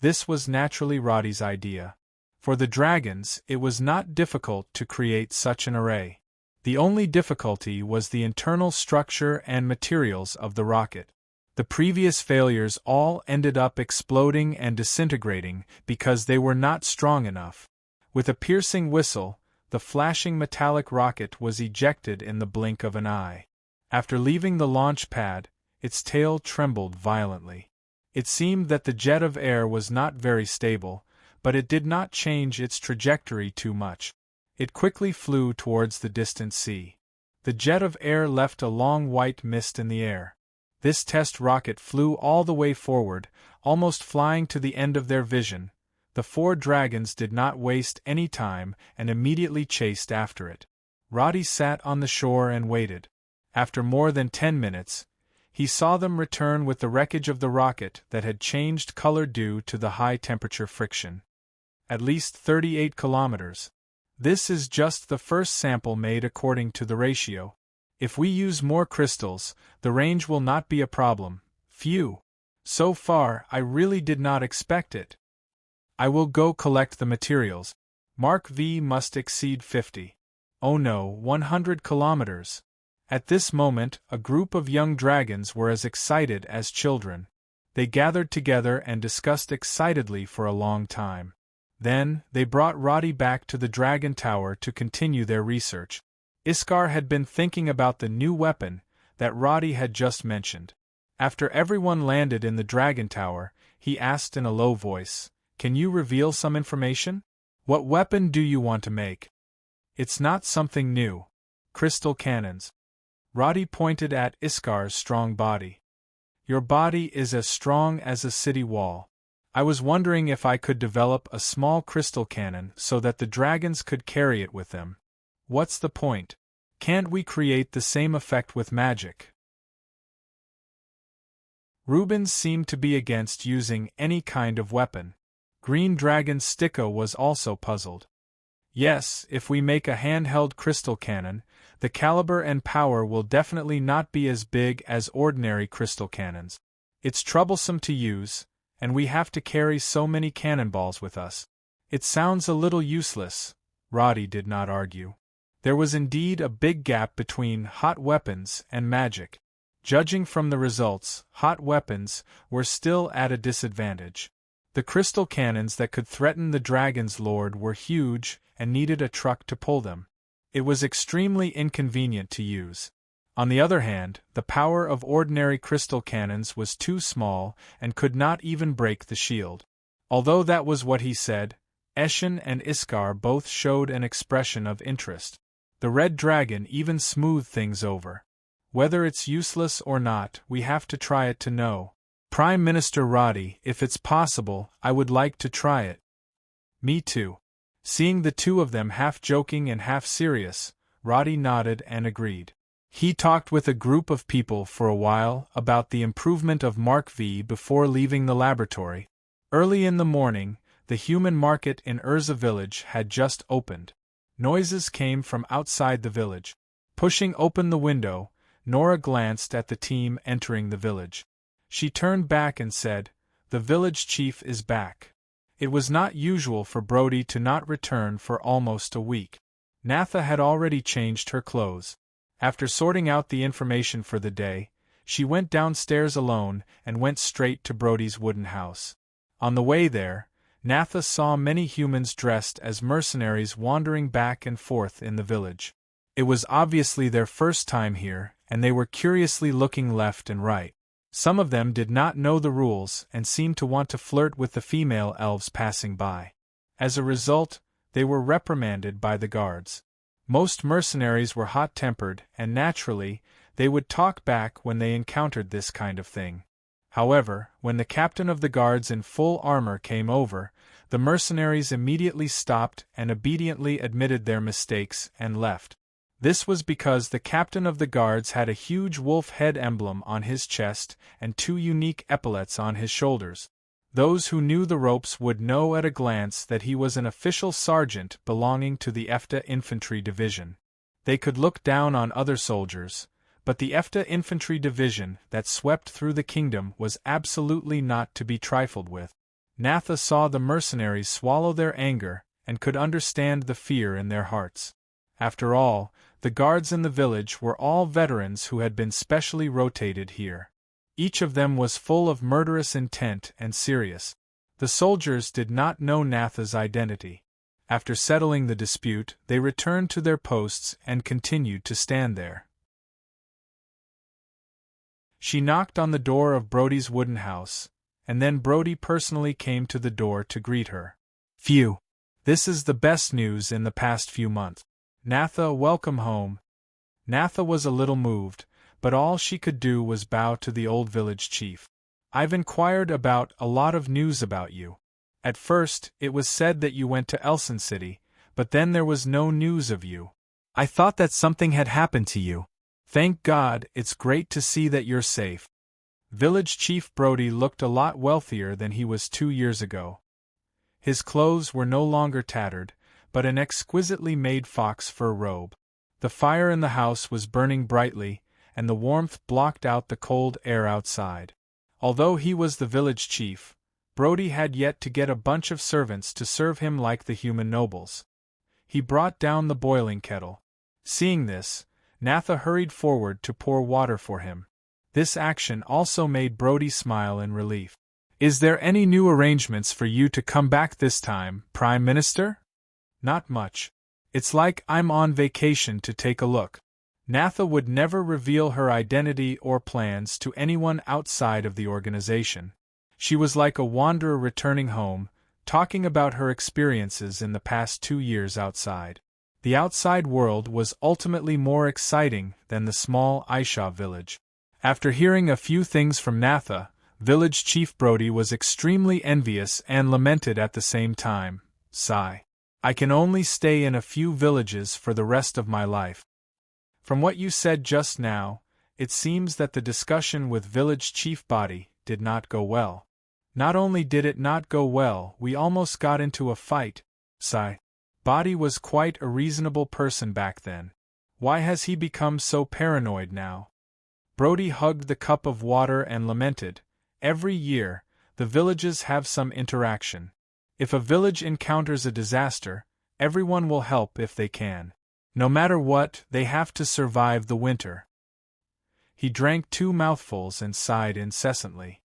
This was naturally Roddy's idea. For the dragons, it was not difficult to create such an array. The only difficulty was the internal structure and materials of the rocket. The previous failures all ended up exploding and disintegrating because they were not strong enough. With a piercing whistle, the flashing metallic rocket was ejected in the blink of an eye. After leaving the launch pad, its tail trembled violently. It seemed that the jet of air was not very stable, but it did not change its trajectory too much. It quickly flew towards the distant sea. The jet of air left a long white mist in the air. This test rocket flew all the way forward, almost flying to the end of their vision. The 4 dragons did not waste any time and immediately chased after it. Roddy sat on the shore and waited. After more than 10 minutes, he saw them return with the wreckage of the rocket that had changed color due to the high-temperature friction. At least 38 kilometers. This is just the first sample made according to the ratio. If we use more crystals, the range will not be a problem. Phew. So far, I really did not expect it. I will go collect the materials. Mark V must exceed 50. Oh no, 100 kilometers. At this moment, a group of young dragons were as excited as children. They gathered together and discussed excitedly for a long time. Then, they brought Roddy back to the Dragon Tower to continue their research. Iskar had been thinking about the new weapon that Roddy had just mentioned. After everyone landed in the Dragon Tower, he asked in a low voice, "Can you reveal some information? What weapon do you want to make?" "It's not something new. Crystal cannons." Roddy pointed at Iskar's strong body. "Your body is as strong as a city wall. I was wondering if I could develop a small crystal cannon so that the dragons could carry it with them. What's the point? Can't we create the same effect with magic?" Rubens seemed to be against using any kind of weapon. Green Dragon Sticko was also puzzled. "Yes, if we make a handheld crystal cannon, the caliber and power will definitely not be as big as ordinary crystal cannons. It's troublesome to use, and we have to carry so many cannonballs with us. It sounds a little useless." Roddy did not argue. There was indeed a big gap between hot weapons and magic. Judging from the results, hot weapons were still at a disadvantage. The crystal cannons that could threaten the dragon's lord were huge and needed a truck to pull them. It was extremely inconvenient to use. On the other hand, the power of ordinary crystal cannons was too small and could not even break the shield. Although that was what he said, Eshin and Iskar both showed an expression of interest. The red dragon even smoothed things over. "Whether it's useless or not, we have to try it to know. Prime Minister Roddy, if it's possible, I would like to try it." "Me too." Seeing the two of them half joking and half serious, Roddy nodded and agreed. He talked with a group of people for a while about the improvement of Mark V before leaving the laboratory. Early in the morning, the human market in Urza village had just opened. Noises came from outside the village. Pushing open the window, Nora glanced at the team entering the village. She turned back and said, "The village chief is back." It was not usual for Brody to not return for almost a week. Natha had already changed her clothes. After sorting out the information for the day, she went downstairs alone and went straight to Brody's wooden house. On the way there, Natha saw many humans dressed as mercenaries wandering back and forth in the village. It was obviously their first time here, and they were curiously looking left and right. Some of them did not know the rules and seemed to want to flirt with the female elves passing by. As a result, they were reprimanded by the guards. Most mercenaries were hot-tempered, and naturally, they would talk back when they encountered this kind of thing. However, when the captain of the guards in full armor came over, the mercenaries immediately stopped and obediently admitted their mistakes and left. This was because the captain of the guards had a huge wolf head emblem on his chest and two unique epaulets on his shoulders. Those who knew the ropes would know at a glance that he was an official sergeant belonging to the EFTA Infantry Division. They could look down on other soldiers, but the EFTA Infantry Division that swept through the kingdom was absolutely not to be trifled with. Natha saw the mercenaries swallow their anger and could understand the fear in their hearts. After all, the guards in the village were all veterans who had been specially rotated here. Each of them was full of murderous intent and serious. The soldiers did not know Natha's identity. After settling the dispute, they returned to their posts and continued to stand there. She knocked on the door of Brody's wooden house, and then Brody personally came to the door to greet her. "Phew! This is the best news in the past few months. Natha, welcome home." Natha was a little moved, but all she could do was bow to the old village chief. "I've inquired about a lot of news about you. At first, it was said that you went to Elson City, but then there was no news of you. I thought that something had happened to you. Thank God, it's great to see that you're safe." Village Chief Brody looked a lot wealthier than he was 2 years ago. His clothes were no longer tattered, but an exquisitely made fox fur robe. The fire in the house was burning brightly, and the warmth blocked out the cold air outside. Although he was the village chief, Brody had yet to get a bunch of servants to serve him like the human nobles. He brought down the boiling kettle. Seeing this, Natha hurried forward to pour water for him. This action also made Brody smile in relief. "Is there any new arrangements for you to come back this time, Prime Minister?" "Not much. It's like I'm on vacation to take a look." Natha would never reveal her identity or plans to anyone outside of the organization. She was like a wanderer returning home, talking about her experiences in the past 2 years outside. The outside world was ultimately more exciting than the small Aisha village. After hearing a few things from Natha, Village Chief Brody was extremely envious and lamented at the same time. Sigh. I can only stay in a few villages for the rest of my life. From what you said just now, it seems that the discussion with Village Chief Body did not go well. Not only did it not go well, we almost got into a fight. Sigh. Body was quite a reasonable person back then. Why has he become so paranoid now? Brody hugged the cup of water and lamented. Every year, the villages have some interaction. If a village encounters a disaster, everyone will help if they can. No matter what, they have to survive the winter. He drank 2 mouthfuls and sighed incessantly.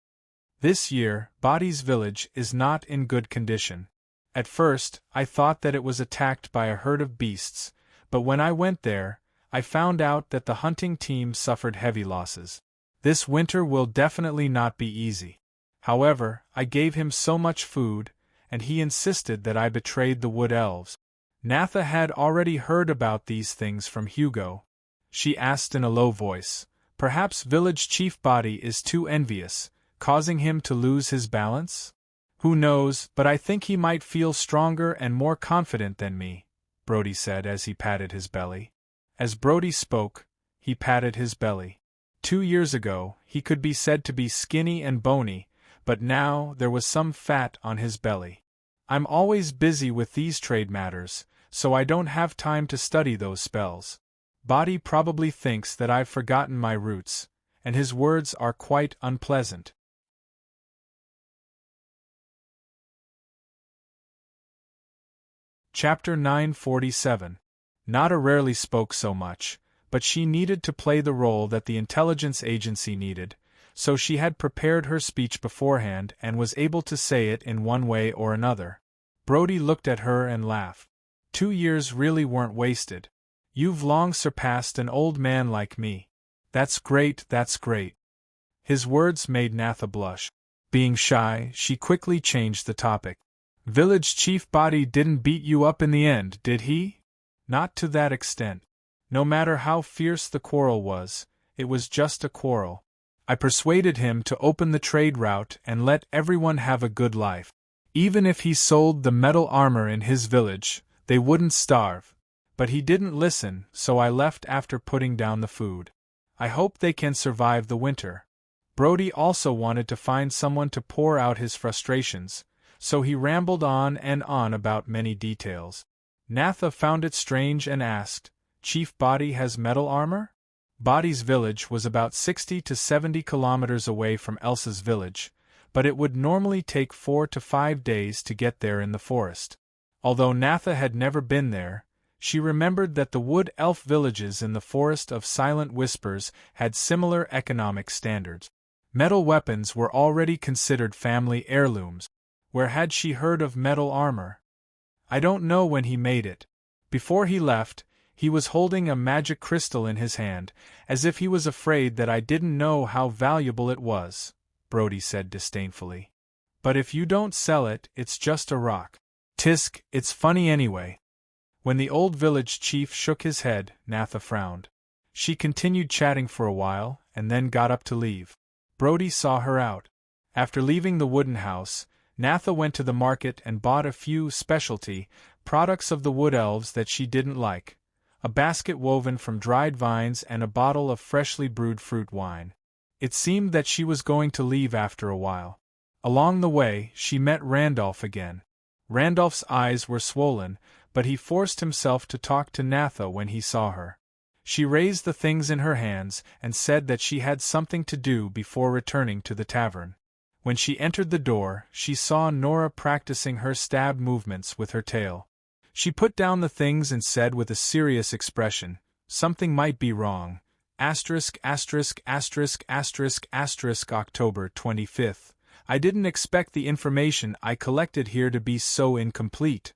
This year, Body's village is not in good condition. At first, I thought that it was attacked by a herd of beasts, but when I went there, I found out that the hunting team suffered heavy losses. This winter will definitely not be easy. However, I gave him so much food, and he insisted that I betrayed the wood elves. Natha had already heard about these things from Hugo. She asked in a low voice, perhaps Village Chief Body is too envious, causing him to lose his balance? Who knows, but I think he might feel stronger and more confident than me, Brody said as he patted his belly. As Brody spoke, he patted his belly. 2 years ago, he could be said to be skinny and bony, but now there was some fat on his belly. I'm always busy with these trade matters, so I don't have time to study those spells. Body probably thinks that I've forgotten my roots, and his words are quite unpleasant. Chapter 947. Nada rarely spoke so much, but she needed to play the role that the intelligence agency needed, so she had prepared her speech beforehand and was able to say it in one way or another. Brody looked at her and laughed. 2 years really weren't wasted. You've long surpassed an old man like me. That's great, that's great. His words made Natha blush. Being shy, she quickly changed the topic. Village Chief Body didn't beat you up in the end, did he? Not to that extent. No matter how fierce the quarrel was, it was just a quarrel. I persuaded him to open the trade route and let everyone have a good life. Even if he sold the metal armor in his village, they wouldn't starve. But he didn't listen, so I left after putting down the food. I hope they can survive the winter. Brody also wanted to find someone to pour out his frustrations, so he rambled on and on about many details. Natha found it strange and asked, Chief Body has metal armor? Body's village was about 60 to 70 kilometers away from Elsa's village, but it would normally take 4 to 5 days to get there in the forest. Although Natha had never been there, she remembered that the wood elf villages in the Forest of Silent Whispers had similar economic standards. Metal weapons were already considered family heirlooms. Where had she heard of metal armor? I don't know when he made it. Before he left, he was holding a magic crystal in his hand, as if he was afraid that I didn't know how valuable it was, Brody said disdainfully. But if you don't sell it, it's just a rock. Tisk, it's funny anyway. When the old village chief shook his head, Natha frowned. She continued chatting for a while, and then got up to leave. Brody saw her out. After leaving the wooden house, Natha went to the market and bought a few specialty products of the wood elves that she didn't like. A basket woven from dried vines and a bottle of freshly brewed fruit wine. It seemed that she was going to leave after a while. Along the way, she met Randolph again. Randolph's eyes were swollen, but he forced himself to talk to Natha when he saw her. She raised the things in her hands and said that she had something to do before returning to the tavern. When she entered the door, she saw Nora practicing her stab movements with her tail. She put down the things and said with a serious expression, something might be wrong. October 25th. I didn't expect the information I collected here to be so incomplete.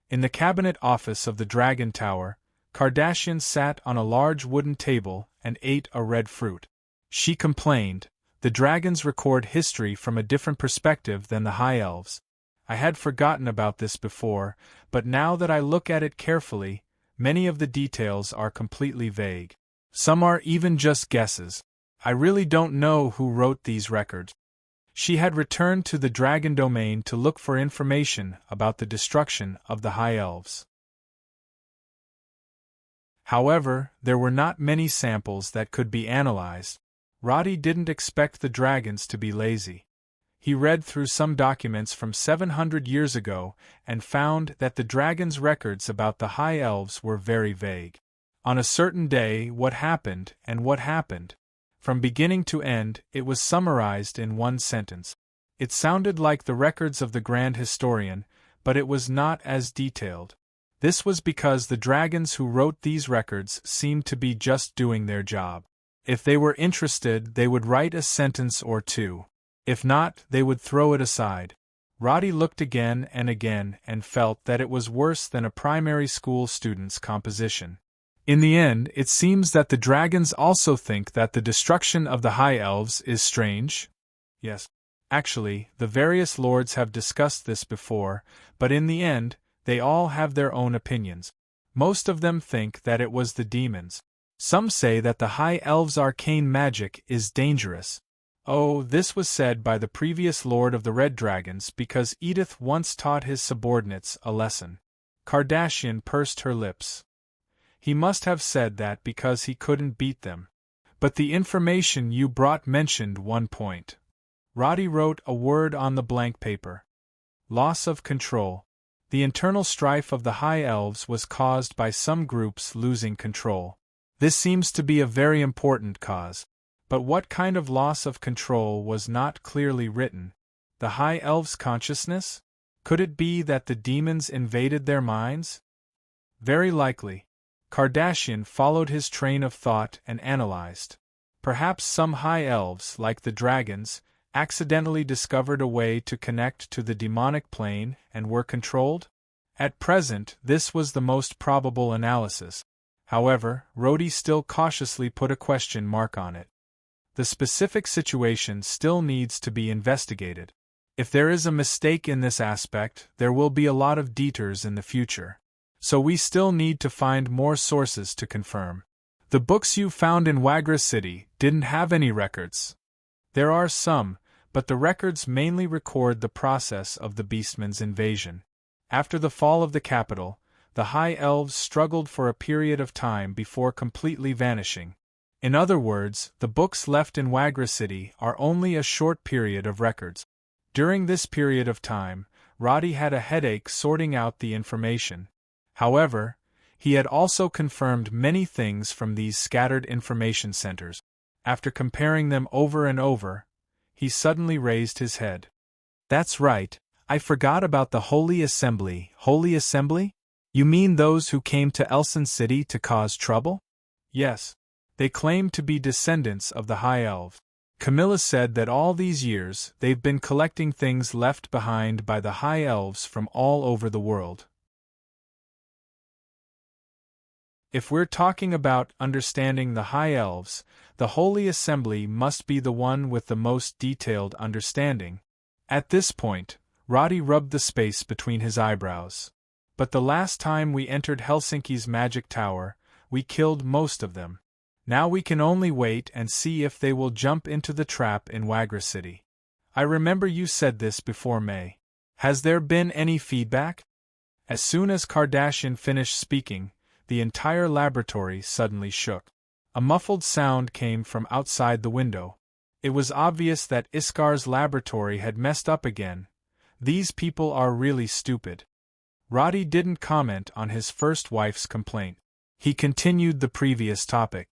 In the cabinet office of the Dragon Tower, Kardashian sat on a large wooden table and ate a red fruit. She complained, "The dragons record history from a different perspective than the High Elves. I had forgotten about this before, but now that I look at it carefully, many of the details are completely vague. Some are even just guesses. I really don't know who wrote these records." She had returned to the dragon domain to look for information about the destruction of the High Elves. However, there were not many samples that could be analyzed. Roddy didn't expect the dragons to be lazy. He read through some documents from 700 years ago and found that the dragons' records about the High Elves were very vague. On a certain day, what happened and what happened. From beginning to end, it was summarized in one sentence. It sounded like the records of the Grand Historian, but it was not as detailed. This was because the dragons who wrote these records seemed to be just doing their job. If they were interested, they would write a sentence or two. If not, they would throw it aside. Roddy looked again and felt that it was worse than a primary school student's composition. In the end, it seems that the dragons also think that the destruction of the High Elves is strange? Yes. Actually, the various lords have discussed this before, but in the end, they all have their own opinions. Most of them think that it was the demons. Some say that the High Elves' arcane magic is dangerous. Oh, this was said by the previous Lord of the Red Dragons because Edith once taught his subordinates a lesson. Kardashian pursed her lips. He must have said that because he couldn't beat them. But the information you brought mentioned one point. Roddy wrote a word on the blank paper. Loss of control. The internal strife of the High Elves was caused by some groups losing control. This seems to be a very important cause. But what kind of loss of control was not clearly written? The High Elves' consciousness? Could it be that the demons invaded their minds? Very likely. Kardashian followed his train of thought and analyzed. Perhaps some High Elves, like the dragons, accidentally discovered a way to connect to the demonic plane and were controlled? At present, this was the most probable analysis. However, Roddy still cautiously put a question mark on it. The specific situation still needs to be investigated. If there is a mistake in this aspect, there will be a lot of detours in the future. So we still need to find more sources to confirm. The books you found in Wagra City didn't have any records. There are some, but the records mainly record the process of the Beastman's invasion. After the fall of the capital, the High Elves struggled for a period of time before completely vanishing. In other words, the books left in Wagra City are only a short period of records. During this period of time, Roddy had a headache sorting out the information. However, he had also confirmed many things from these scattered information centers. After comparing them over and over, he suddenly raised his head. That's right, I forgot about the Holy Assembly. Holy Assembly? You mean those who came to Elson City to cause trouble? Yes. They claim to be descendants of the High Elves. Camilla said that all these years they've been collecting things left behind by the High Elves from all over the world. If we're talking about understanding the High Elves, the Holy Assembly must be the one with the most detailed understanding. At this point, Roddy rubbed the space between his eyebrows. But the last time we entered Helsinki's magic tower, we killed most of them. Now we can only wait and see if they will jump into the trap in Wagra City. I remember you said this before, May. Has there been any feedback? As soon as Kardashian finished speaking, the entire laboratory suddenly shook. A muffled sound came from outside the window. It was obvious that Iskar's laboratory had messed up again. These people are really stupid. Roddy didn't comment on his first wife's complaint. He continued the previous topic.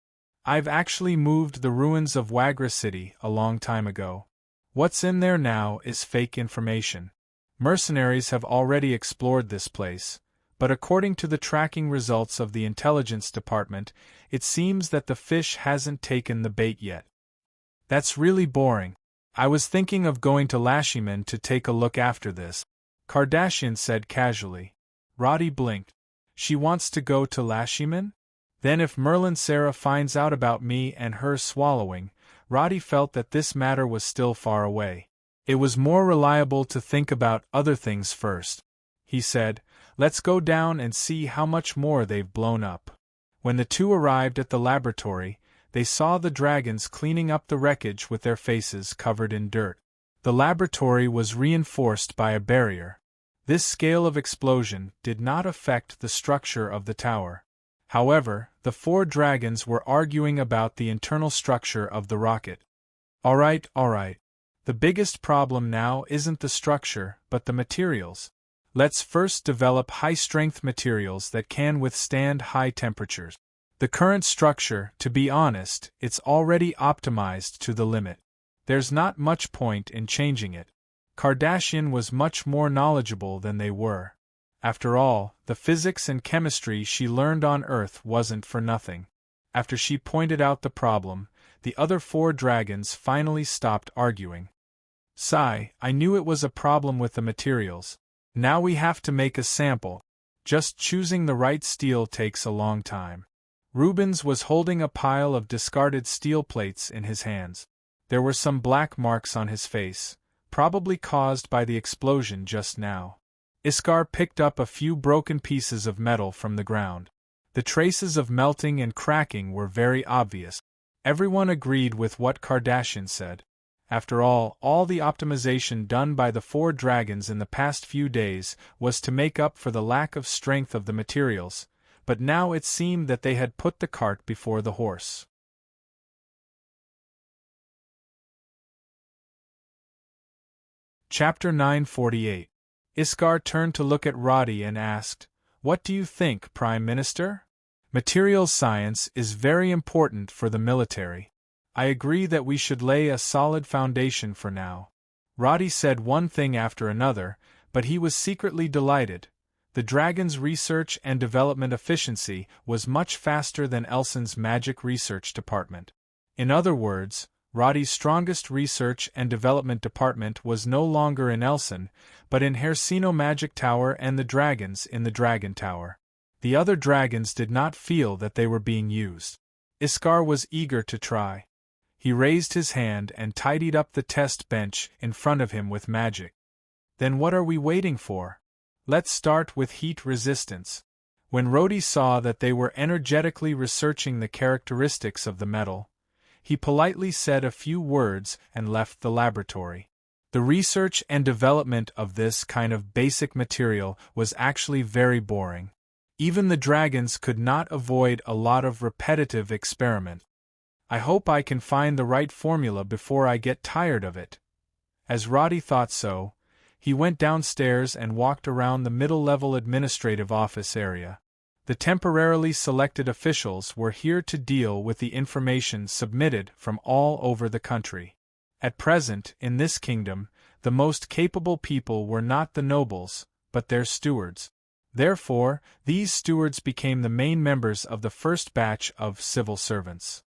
I've actually moved the ruins of Wagra City a long time ago. What's in there now is fake information. Mercenaries have already explored this place. But according to the tracking results of the intelligence department, it seems that the fish hasn't taken the bait yet. That's really boring. I was thinking of going to Lashiman to take a look after this, Kardashian said casually. Roddy blinked. She wants to go to Lashiman? Then if Merlin Sarah finds out about me and her swallowing, Roddy felt that this matter was still far away. It was more reliable to think about other things first. He said, "Let's go down and see how much more they've blown up." When the two arrived at the laboratory, they saw the dragons cleaning up the wreckage with their faces covered in dirt. The laboratory was reinforced by a barrier. This scale of explosion did not affect the structure of the tower. However, the four dragons were arguing about the internal structure of the rocket. All right. The biggest problem now isn't the structure, but the materials. Let's first develop high-strength materials that can withstand high temperatures. The current structure, to be honest, it's already optimized to the limit. There's not much point in changing it. Kardashian was much more knowledgeable than they were. After all, the physics and chemistry she learned on Earth wasn't for nothing. After she pointed out the problem, the other four dragons finally stopped arguing. "Sigh, I knew it was a problem with the materials. Now we have to make a sample. Just choosing the right steel takes a long time." Rubens was holding a pile of discarded steel plates in his hands. There were some black marks on his face, probably caused by the explosion just now. Iskar picked up a few broken pieces of metal from the ground. The traces of melting and cracking were very obvious. Everyone agreed with what Kardashian said. After all the optimization done by the four dragons in the past few days was to make up for the lack of strength of the materials, but now it seemed that they had put the cart before the horse. Chapter 948. Iskar turned to look at Roddy and asked, "What do you think, Prime Minister? Materials science is very important for the military. I agree that we should lay a solid foundation for now." Roddy said one thing after another, but he was secretly delighted. The dragon's research and development efficiency was much faster than Elson's magic research department. In other words, Roddy's strongest research and development department was no longer in Elson, but in Hersino Magic Tower and the dragons in the Dragon Tower. The other dragons did not feel that they were being used. Iskar was eager to try. He raised his hand and tidied up the test bench in front of him with magic. "Then what are we waiting for? Let's start with heat resistance." When Roddy saw that they were energetically researching the characteristics of the metal, he politely said a few words and left the laboratory. The research and development of this kind of basic material was actually very boring. Even the dragons could not avoid a lot of repetitive experiment. "I hope I can find the right formula before I get tired of it." As Roddy thought so, he went downstairs and walked around the middle-level administrative office area. The temporarily selected officials were here to deal with the information submitted from all over the country. At present, in this kingdom, the most capable people were not the nobles, but their stewards. Therefore, these stewards became the main members of the first batch of civil servants.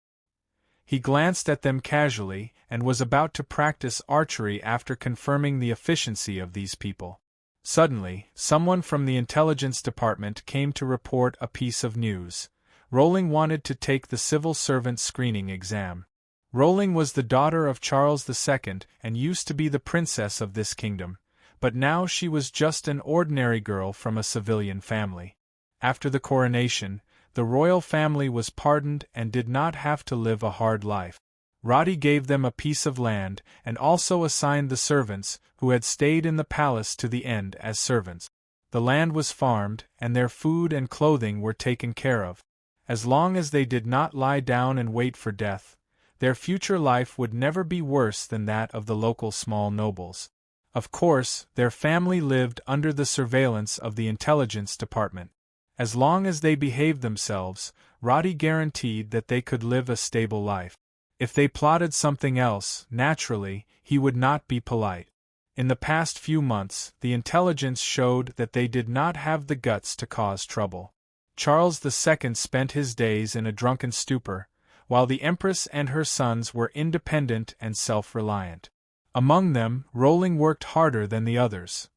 He glanced at them casually and was about to practice archery after confirming the efficiency of these people. Suddenly, someone from the intelligence department came to report a piece of news. Rowling wanted to take the civil servant screening exam. Rowling was the daughter of Charles II and used to be the princess of this kingdom, but now she was just an ordinary girl from a civilian family. After the coronation, the royal family was pardoned and did not have to live a hard life. Roddy gave them a piece of land and also assigned the servants who had stayed in the palace to the end as servants. The land was farmed, and their food and clothing were taken care of. As long as they did not lie down and wait for death, their future life would never be worse than that of the local small nobles. Of course, their family lived under the surveillance of the intelligence department. As long as they behaved themselves, Roddy guaranteed that they could live a stable life. If they plotted something else, naturally, he would not be polite. In the past few months, the intelligence showed that they did not have the guts to cause trouble. Charles II spent his days in a drunken stupor, while the Empress and her sons were independent and self-reliant. Among them, Rowling worked harder than the others.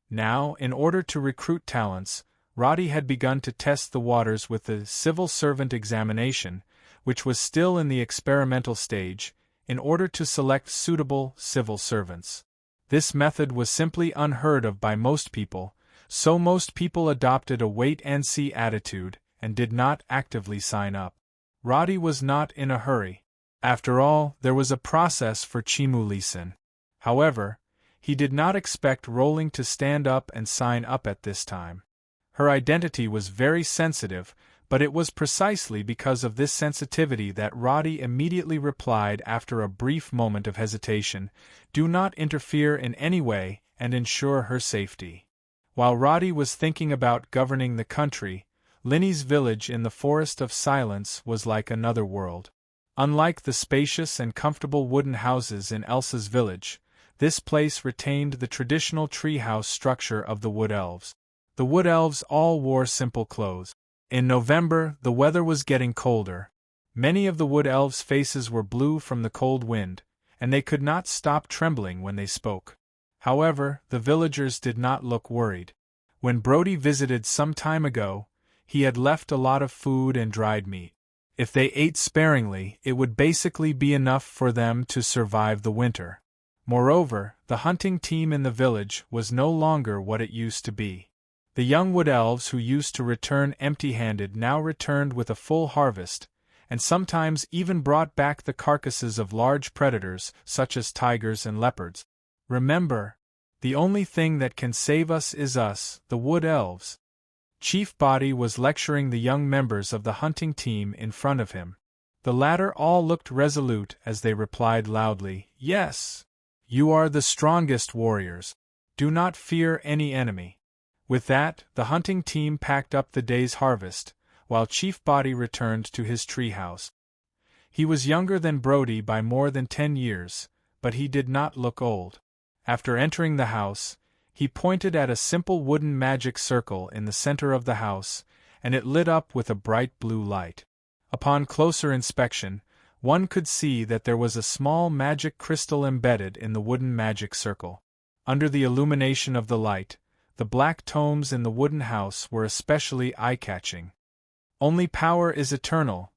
Now, in order to recruit talents, Roddy had begun to test the waters with the civil servant examination, which was still in the experimental stage, in order to select suitable civil servants. This method was simply unheard of by most people, so most people adopted a wait-and-see attitude and did not actively sign up. Roddy was not in a hurry. After all, there was a process for Chimu-Lee-san. However, he did not expect Rolling to stand up and sign up at this time. Her identity was very sensitive, but it was precisely because of this sensitivity that Roddy immediately replied after a brief moment of hesitation, "Do not interfere in any way and ensure her safety." While Roddy was thinking about governing the country, Linny's village in the Forest of Silence was like another world. Unlike the spacious and comfortable wooden houses in Elsa's village, this place retained the traditional treehouse structure of the Wood Elves. The Wood Elves all wore simple clothes. In November, the weather was getting colder. Many of the Wood Elves' faces were blue from the cold wind, and they could not stop trembling when they spoke. However, the villagers did not look worried. When Brody visited some time ago, he had left a lot of food and dried meat. If they ate sparingly, it would basically be enough for them to survive the winter. Moreover, the hunting team in the village was no longer what it used to be. The young Wood Elves who used to return empty-handed now returned with a full harvest, and sometimes even brought back the carcasses of large predators such as tigers and leopards. Remember, the only thing that can save us is us, the Wood Elves. Chief Body was lecturing the young members of the hunting team in front of him. The latter all looked resolute as they replied loudly, "Yes! You are the strongest warriors. Do not fear any enemy." With that, the hunting team packed up the day's harvest, while Chief Body returned to his treehouse. He was younger than Brody by more than 10 years, but he did not look old. After entering the house, he pointed at a simple wooden magic circle in the center of the house, and it lit up with a bright blue light. Upon closer inspection, one could see that there was a small magic crystal embedded in the wooden magic circle. Under the illumination of the light, the black tomes in the wooden house were especially eye-catching. "Only power is eternal,"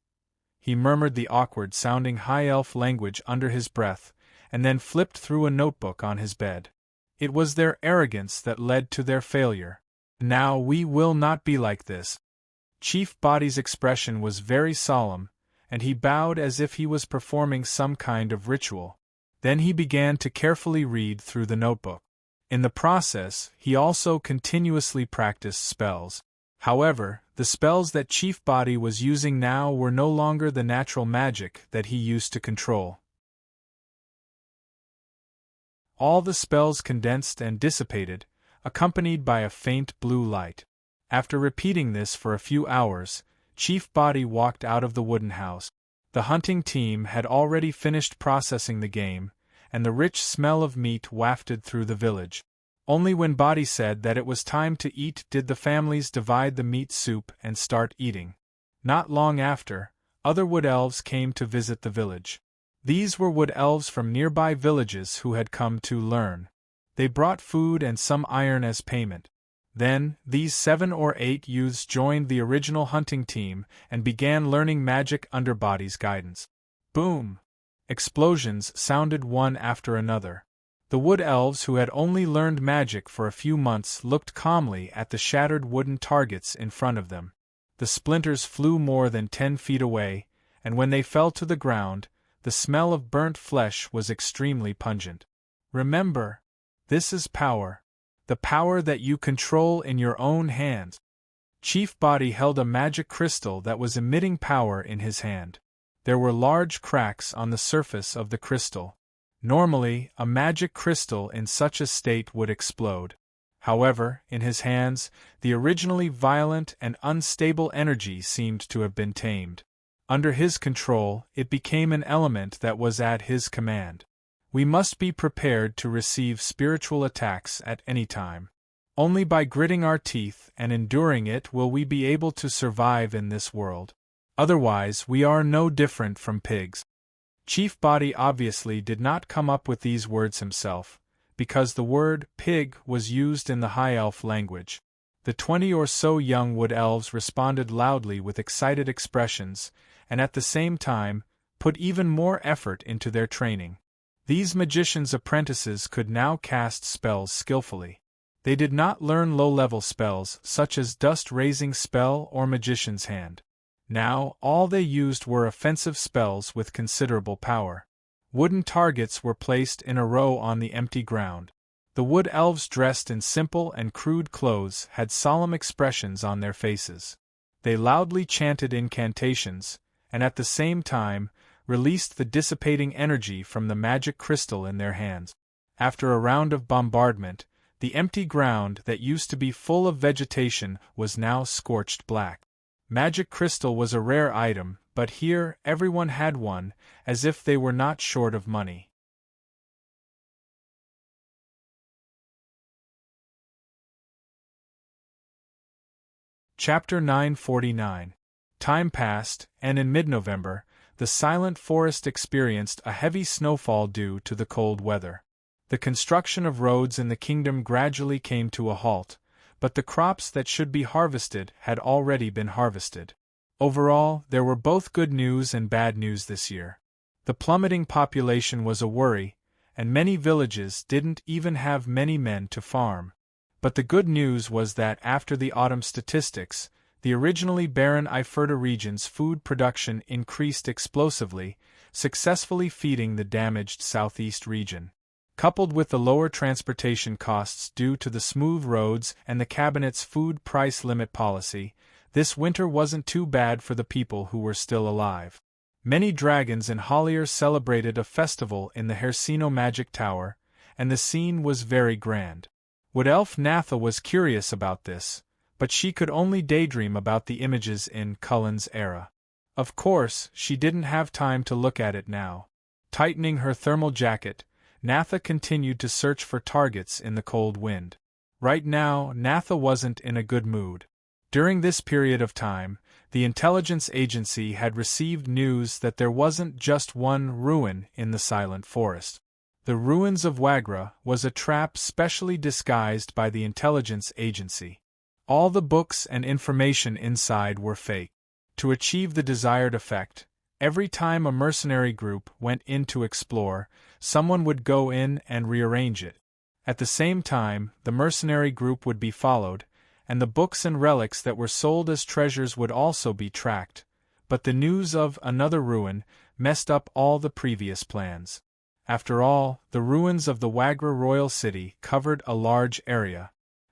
he murmured the awkward-sounding high-elf language under his breath, and then flipped through a notebook on his bed. It was their arrogance that led to their failure. Now we will not be like this. Chief Body's expression was very solemn, and he bowed as if he was performing some kind of ritual. Then he began to carefully read through the notebook. In the process, he also continuously practiced spells. However, the spells that Chief Body was using now were no longer the natural magic that he used to control. All the spells condensed and dissipated, accompanied by a faint blue light. After repeating this for a few hours, Chief Body walked out of the wooden house. The hunting team had already finished processing the game, and the rich smell of meat wafted through the village. Only when Body said that it was time to eat did the families divide the meat soup and start eating. Not long after, other Wood Elves came to visit the village. These were Wood Elves from nearby villages who had come to learn. They brought food and some iron as payment. Then, these 7 or 8 youths joined the original hunting team and began learning magic under Body's guidance. Boom! Explosions sounded one after another. The Wood Elves who had only learned magic for a few months looked calmly at the shattered wooden targets in front of them. The splinters flew more than 10 feet away, and when they fell to the ground, the smell of burnt flesh was extremely pungent. Remember, this is power. The power that you control in your own hands. Chief Body held a magic crystal that was emitting power in his hand. There were large cracks on the surface of the crystal. Normally, a magic crystal in such a state would explode. However, in his hands, the originally violent and unstable energy seemed to have been tamed. Under his control, it became an element that was at his command. We must be prepared to receive spiritual attacks at any time. Only by gritting our teeth and enduring it will we be able to survive in this world. Otherwise, we are no different from pigs. Chief Body obviously did not come up with these words himself, because the word pig was used in the High Elf language. The 20 or so young wood elves responded loudly with excited expressions, and at the same time, put even more effort into their training. These magicians' apprentices could now cast spells skillfully. They did not learn low-level spells such as dust-raising spell or magician's hand. Now, all they used were offensive spells with considerable power. Wooden targets were placed in a row on the empty ground. The wood elves dressed in simple and crude clothes had solemn expressions on their faces. They loudly chanted incantations, and at the same time, released the dissipating energy from the magic crystal in their hands. After a round of bombardment, the empty ground that used to be full of vegetation was now scorched black. Magic crystal was a rare item, but here everyone had one, as if they were not short of money. Chapter 949. Time passed, and in mid-November, the silent forest experienced a heavy snowfall due to the cold weather. The construction of roads in the kingdom gradually came to a halt, but the crops that should be harvested had already been harvested. Overall, there were both good news and bad news this year. The plummeting population was a worry, and many villages didn't even have many men to farm. But the good news was that after the autumn statistics, the originally barren Iferta region's food production increased explosively, successfully feeding the damaged southeast region. Coupled with the lower transportation costs due to the smooth roads and the cabinet's food price limit policy, this winter wasn't too bad for the people who were still alive. Many dragons and Holliers celebrated a festival in the Hersino Magic Tower, and the scene was very grand. Wood Elf Natha was curious about this, but she could only daydream about the images in Cullen's era. Of course, she didn't have time to look at it now. Tightening her thermal jacket, Natha continued to search for targets in the cold wind. Right now, Natha wasn't in a good mood. During this period of time, the intelligence agency had received news that there wasn't just one ruin in the Silent Forest. The ruins of Wagra was a trap specially disguised by the intelligence agency. All the books and information inside were fake. To achieve the desired effect, every time a mercenary group went in to explore, someone would go in and rearrange it. At the same time, the mercenary group would be followed, and the books and relics that were sold as treasures would also be tracked. But the news of another ruin messed up all the previous plans. After all, the ruins of the Wagra royal city covered a large area.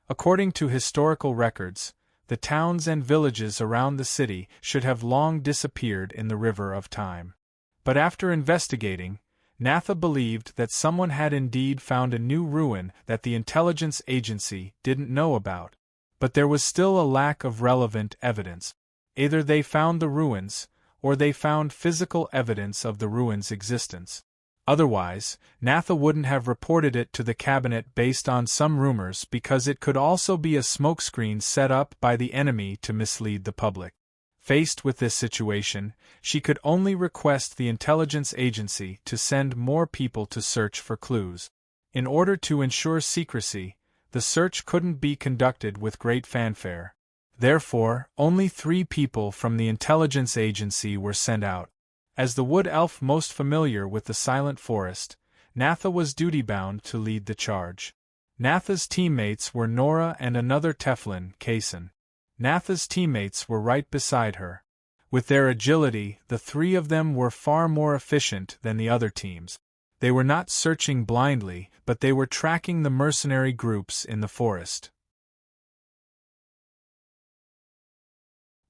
According to historical records, the towns and villages around the city should have long disappeared in the river of time. But after investigating, Natha believed that someone had indeed found a new ruin that the intelligence agency didn't know about. But there was still a lack of relevant evidence. Either they found the ruins, or they found physical evidence of the ruins' existence. Otherwise, Natha wouldn't have reported it to the cabinet based on some rumors because it could also be a smokescreen set up by the enemy to mislead the public. Faced with this situation, she could only request the intelligence agency to send more people to search for clues. In order to ensure secrecy, the search couldn't be conducted with great fanfare. Therefore, only 3 people from the intelligence agency were sent out. As the wood elf most familiar with the Silent Forest, Natha was duty-bound to lead the charge. Natha's teammates were Nora and another Teflon, Kaysen. Natha's teammates were right beside her. With their agility, the 3 of them were far more efficient than the other teams. They were not searching blindly, but they were tracking the mercenary groups in the forest.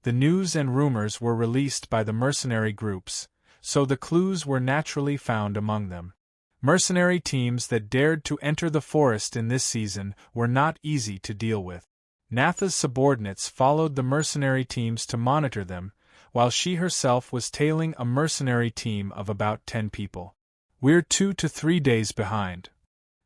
The news and rumors were released by the mercenary groups, so the clues were naturally found among them. Mercenary teams that dared to enter the forest in this season were not easy to deal with. Natha's subordinates followed the mercenary teams to monitor them, while she herself was tailing a mercenary team of about 10 people. "We're 2 to 3 days behind."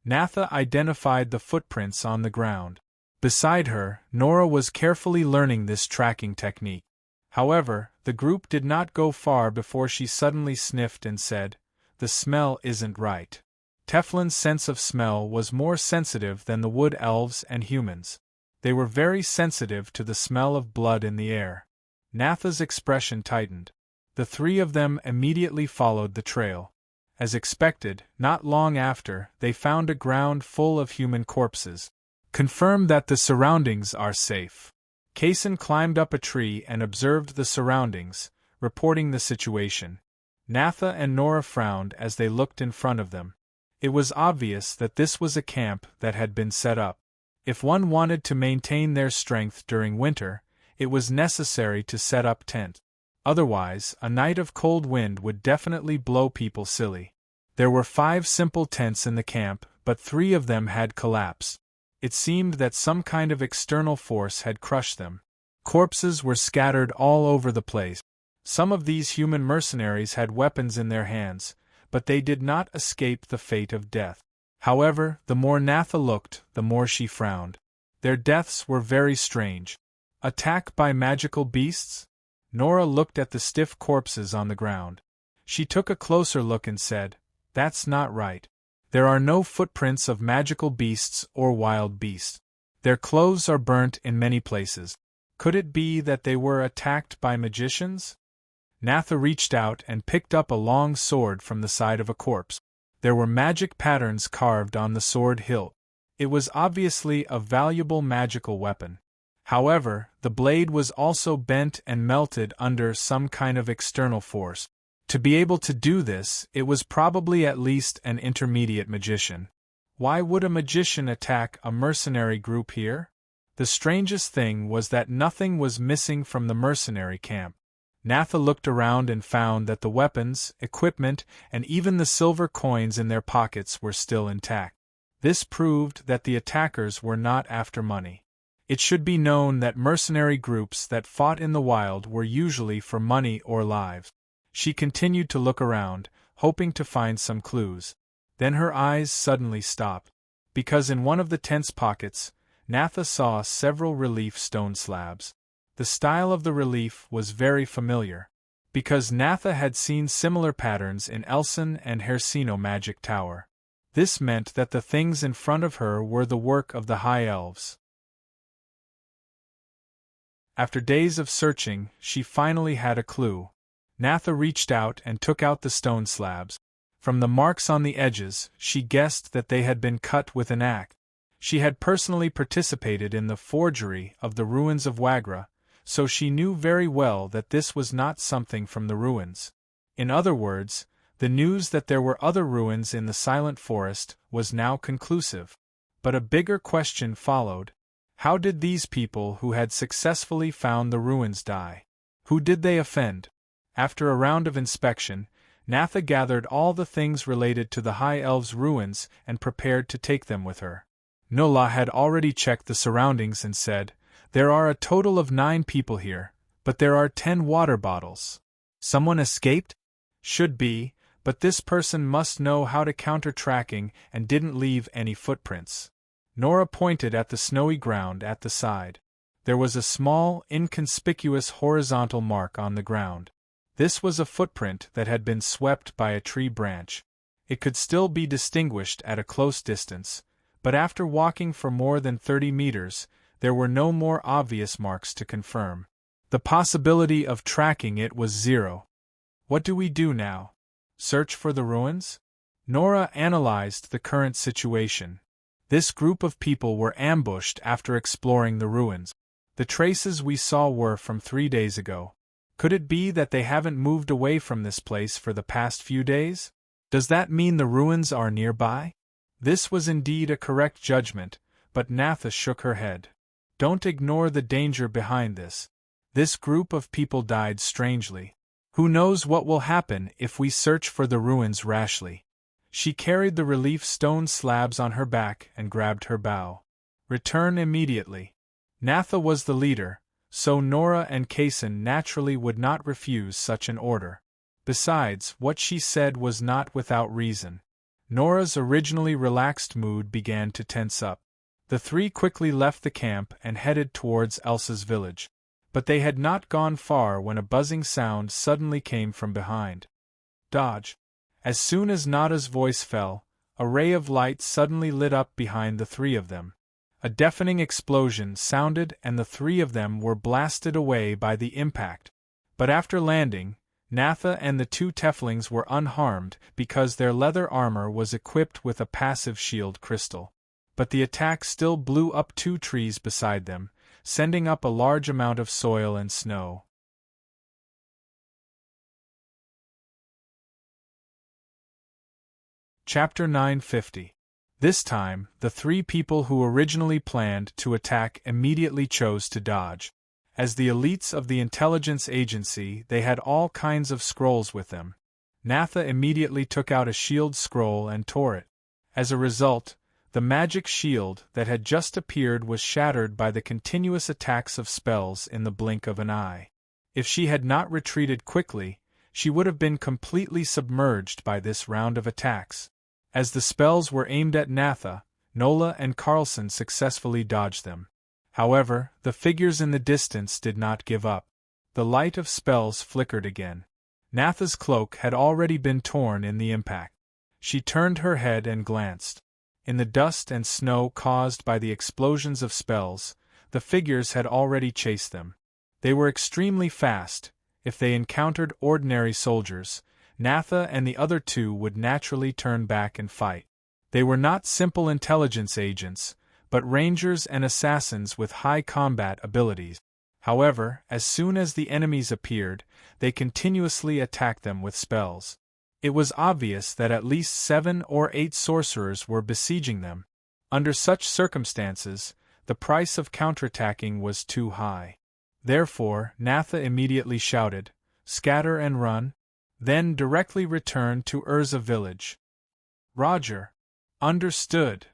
Natha identified the footprints on the ground. Beside her, Nora was carefully learning this tracking technique. However, the group did not go far before she suddenly sniffed and said, "The smell isn't right." Teflon's sense of smell was more sensitive than the wood elves and humans. They were very sensitive to the smell of blood in the air. Natha's expression tightened. The three of them immediately followed the trail. As expected, not long after, they found a ground full of human corpses. Confirm that the surroundings are safe. Kaysen climbed up a tree and observed the surroundings, reporting the situation. Natha and Nora frowned as they looked in front of them. It was obvious that this was a camp that had been set up. If one wanted to maintain their strength during winter, it was necessary to set up tents. Otherwise, a night of cold wind would definitely blow people silly. There were 5 simple tents in the camp, but 3 of them had collapsed. It seemed that some kind of external force had crushed them. Corpses were scattered all over the place. Some of these human mercenaries had weapons in their hands, but they did not escape the fate of death. However, the more Natha looked, the more she frowned. Their deaths were very strange. Attack by magical beasts? Nora looked at the stiff corpses on the ground. She took a closer look and said, "That's not right. There are no footprints of magical beasts or wild beasts. Their clothes are burnt in many places. Could it be that they were attacked by magicians?" Natha reached out and picked up a long sword from the side of a corpse. There were magic patterns carved on the sword hilt. It was obviously a valuable magical weapon. However, the blade was also bent and melted under some kind of external force. To be able to do this, it was probably at least an intermediate magician. Why would a magician attack a mercenary group here? The strangest thing was that nothing was missing from the mercenary camp. Natha looked around and found that the weapons, equipment, and even the silver coins in their pockets were still intact. This proved that the attackers were not after money. It should be known that mercenary groups that fought in the wild were usually for money or lives. She continued to look around, hoping to find some clues. Then her eyes suddenly stopped, because in one of the tent's pockets, Natha saw several relief stone slabs. The style of the relief was very familiar, because Natha had seen similar patterns in Elson and Hersino Magic Tower. This meant that the things in front of her were the work of the High Elves. After days of searching, she finally had a clue. Natha reached out and took out the stone slabs. From the marks on the edges, she guessed that they had been cut with an axe. She had personally participated in the forgery of the ruins of Wagra, so she knew very well that this was not something from the ruins. In other words, the news that there were other ruins in the Silent Forest was now conclusive. But a bigger question followed. How did these people who had successfully found the ruins die? Who did they offend? After a round of inspection, Natha gathered all the things related to the High Elves' ruins and prepared to take them with her. Nola had already checked the surroundings and said, "There are a total of 9 people here, but there are 10 water bottles. Someone escaped? Should be, but this person must know how to counter tracking and didn't leave any footprints." Nora pointed at the snowy ground at the side. There was a small, inconspicuous horizontal mark on the ground. This was a footprint that had been swept by a tree branch. It could still be distinguished at a close distance, but after walking for more than 30 meters, there were no more obvious marks to confirm. The possibility of tracking it was 0. What do we do now? Search for the ruins? Nora analyzed the current situation. This group of people were ambushed after exploring the ruins. The traces we saw were from 3 days ago. Could it be that they haven't moved away from this place for the past few days? Does that mean the ruins are nearby? This was indeed a correct judgment, but Natha shook her head. Don't ignore the danger behind this. This group of people died strangely. Who knows what will happen if we search for the ruins rashly? She carried the relief stone slabs on her back and grabbed her bow. Return immediately. Natha was the leader, so Nora and Kaysen naturally would not refuse such an order. Besides, what she said was not without reason. Nora's originally relaxed mood began to tense up. The 3 quickly left the camp and headed towards Elsa's village. But they had not gone far when a buzzing sound suddenly came from behind. Dodge! As soon as Nada's voice fell, a ray of light suddenly lit up behind the three of them. A deafening explosion sounded and the three of them were blasted away by the impact. But after landing, Natha and the two Teflings were unharmed because their leather armor was equipped with a passive shield crystal. But the attack still blew up two trees beside them, sending up a large amount of soil and snow. Chapter 950. This time, the three people who originally planned to attack immediately chose to dodge. As the elites of the intelligence agency, they had all kinds of scrolls with them. Natha immediately took out a shield scroll and tore it. As a result, the magic shield that had just appeared was shattered by the continuous attacks of spells in the blink of an eye. If she had not retreated quickly, she would have been completely submerged by this round of attacks. As the spells were aimed at Natha, Nola and Carlson successfully dodged them. However, the figures in the distance did not give up. The light of spells flickered again. Natha's cloak had already been torn in the impact. She turned her head and glanced. In the dust and snow caused by the explosions of spells, the figures had already chased them. They were extremely fast. If they encountered ordinary soldiers, Natha and the other two would naturally turn back and fight. They were not simple intelligence agents, but rangers and assassins with high combat abilities. However, as soon as the enemies appeared, they continuously attacked them with spells. It was obvious that at least 7 or 8 sorcerers were besieging them. Under such circumstances, the price of counterattacking was too high. Therefore, Natha immediately shouted, "Scatter and run," then directly returned to Urza village. Roger. Understood.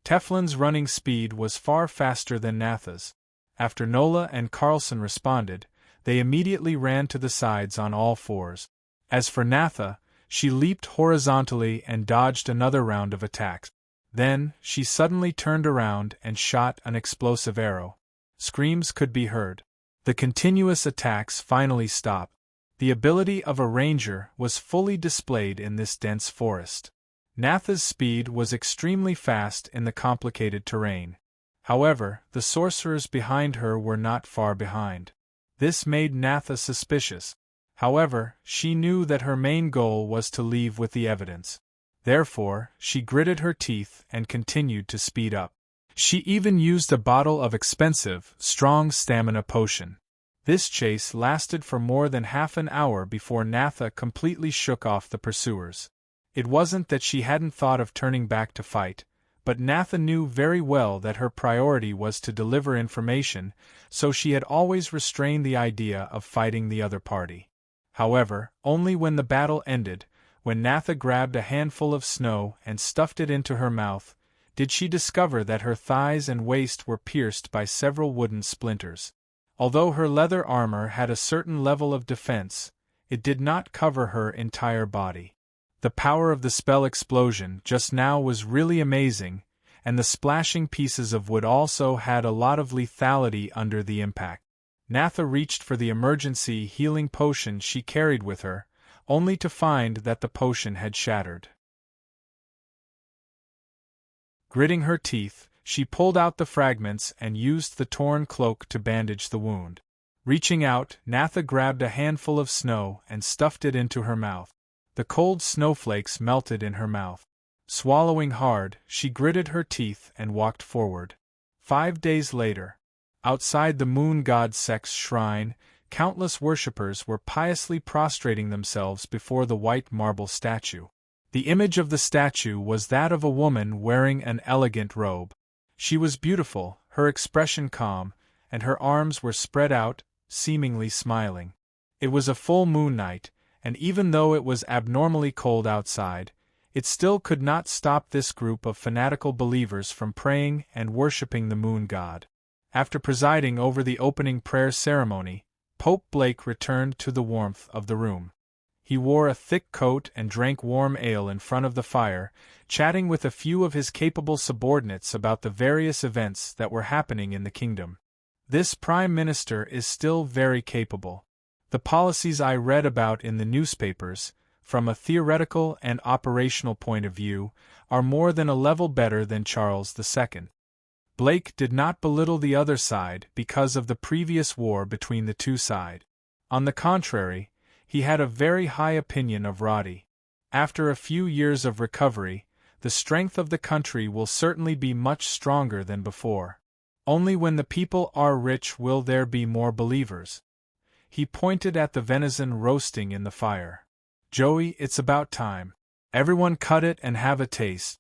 Teflin's running speed was far faster than Natha's. After Nola and Carlson responded, they immediately ran to the sides on all fours. As for Natha, she leaped horizontally and dodged another round of attacks. Then, she suddenly turned around and shot an explosive arrow. Screams could be heard. The continuous attacks finally stopped. The ability of a ranger was fully displayed in this dense forest. Natha's speed was extremely fast in the complicated terrain. However, the sorcerers behind her were not far behind. This made Natha suspicious. However, she knew that her main goal was to leave with the evidence. Therefore, she gritted her teeth and continued to speed up. She even used a bottle of expensive, strong stamina potion. This chase lasted for more than half an hour before Natha completely shook off the pursuers. It wasn't that she hadn't thought of turning back to fight, but Natha knew very well that her priority was to deliver information, so she had always restrained the idea of fighting the other party. However, only when the battle ended, when Natha grabbed a handful of snow and stuffed it into her mouth, did she discover that her thighs and waist were pierced by several wooden splinters. Although her leather armor had a certain level of defense, it did not cover her entire body. The power of the spell explosion just now was really amazing, and the splashing pieces of wood also had a lot of lethality under the impact. Natha reached for the emergency healing potion she carried with her, only to find that the potion had shattered. Gritting her teeth, she pulled out the fragments and used the torn cloak to bandage the wound. Reaching out, Natha grabbed a handful of snow and stuffed it into her mouth. The cold snowflakes melted in her mouth. Swallowing hard, she gritted her teeth and walked forward. 5 days later, outside the moon god Sek's shrine, countless worshippers were piously prostrating themselves before the white marble statue. The image of the statue was that of a woman wearing an elegant robe. She was beautiful, her expression calm, and her arms were spread out, seemingly smiling. It was a full moon night, and even though it was abnormally cold outside, it still could not stop this group of fanatical believers from praying and worshipping the moon god. After presiding over the opening prayer ceremony, Pope Blake returned to the warmth of the room. He wore a thick coat and drank warm ale in front of the fire, chatting with a few of his capable subordinates about the various events that were happening in the kingdom. This prime minister is still very capable. The policies I read about in the newspapers, from a theoretical and operational point of view, are more than a level better than Charles II. Blake did not belittle the other side because of the previous war between the two sides. On the contrary, he had a very high opinion of Roddy. After a few years of recovery, the strength of the country will certainly be much stronger than before. Only when the people are rich will there be more believers. He pointed at the venison roasting in the fire. Joey, it's about time. Everyone cut it and have a taste.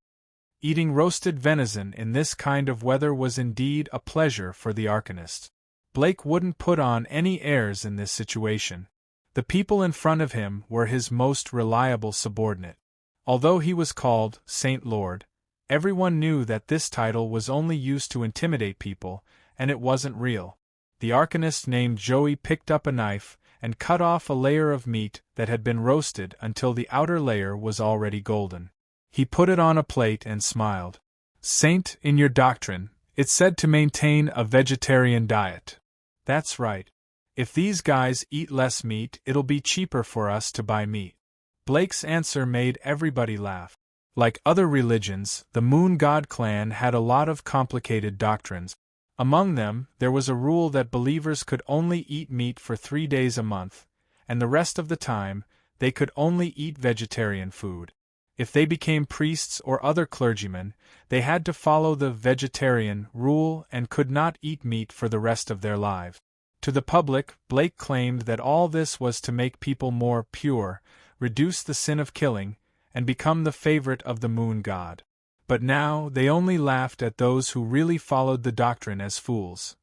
Eating roasted venison in this kind of weather was indeed a pleasure for the Arcanist. Blake wouldn't put on any airs in this situation. The people in front of him were his most reliable subordinate. Although he was called Saint Lord, everyone knew that this title was only used to intimidate people, and it wasn't real. The Arcanist named Joey picked up a knife and cut off a layer of meat that had been roasted until the outer layer was already golden. He put it on a plate and smiled. Saint, in your doctrine, it's said to maintain a vegetarian diet. That's right. If these guys eat less meat, it'll be cheaper for us to buy meat. Blake's answer made everybody laugh. Like other religions, the Moon God clan had a lot of complicated doctrines. Among them, there was a rule that believers could only eat meat for 3 days a month, and the rest of the time, they could only eat vegetarian food. If they became priests or other clergymen, they had to follow the vegetarian rule and could not eat meat for the rest of their lives. To the public, Blake claimed that all this was to make people more pure, reduce the sin of killing, and become the favorite of the Moon God. But now they only laughed at those who really followed the doctrine as fools.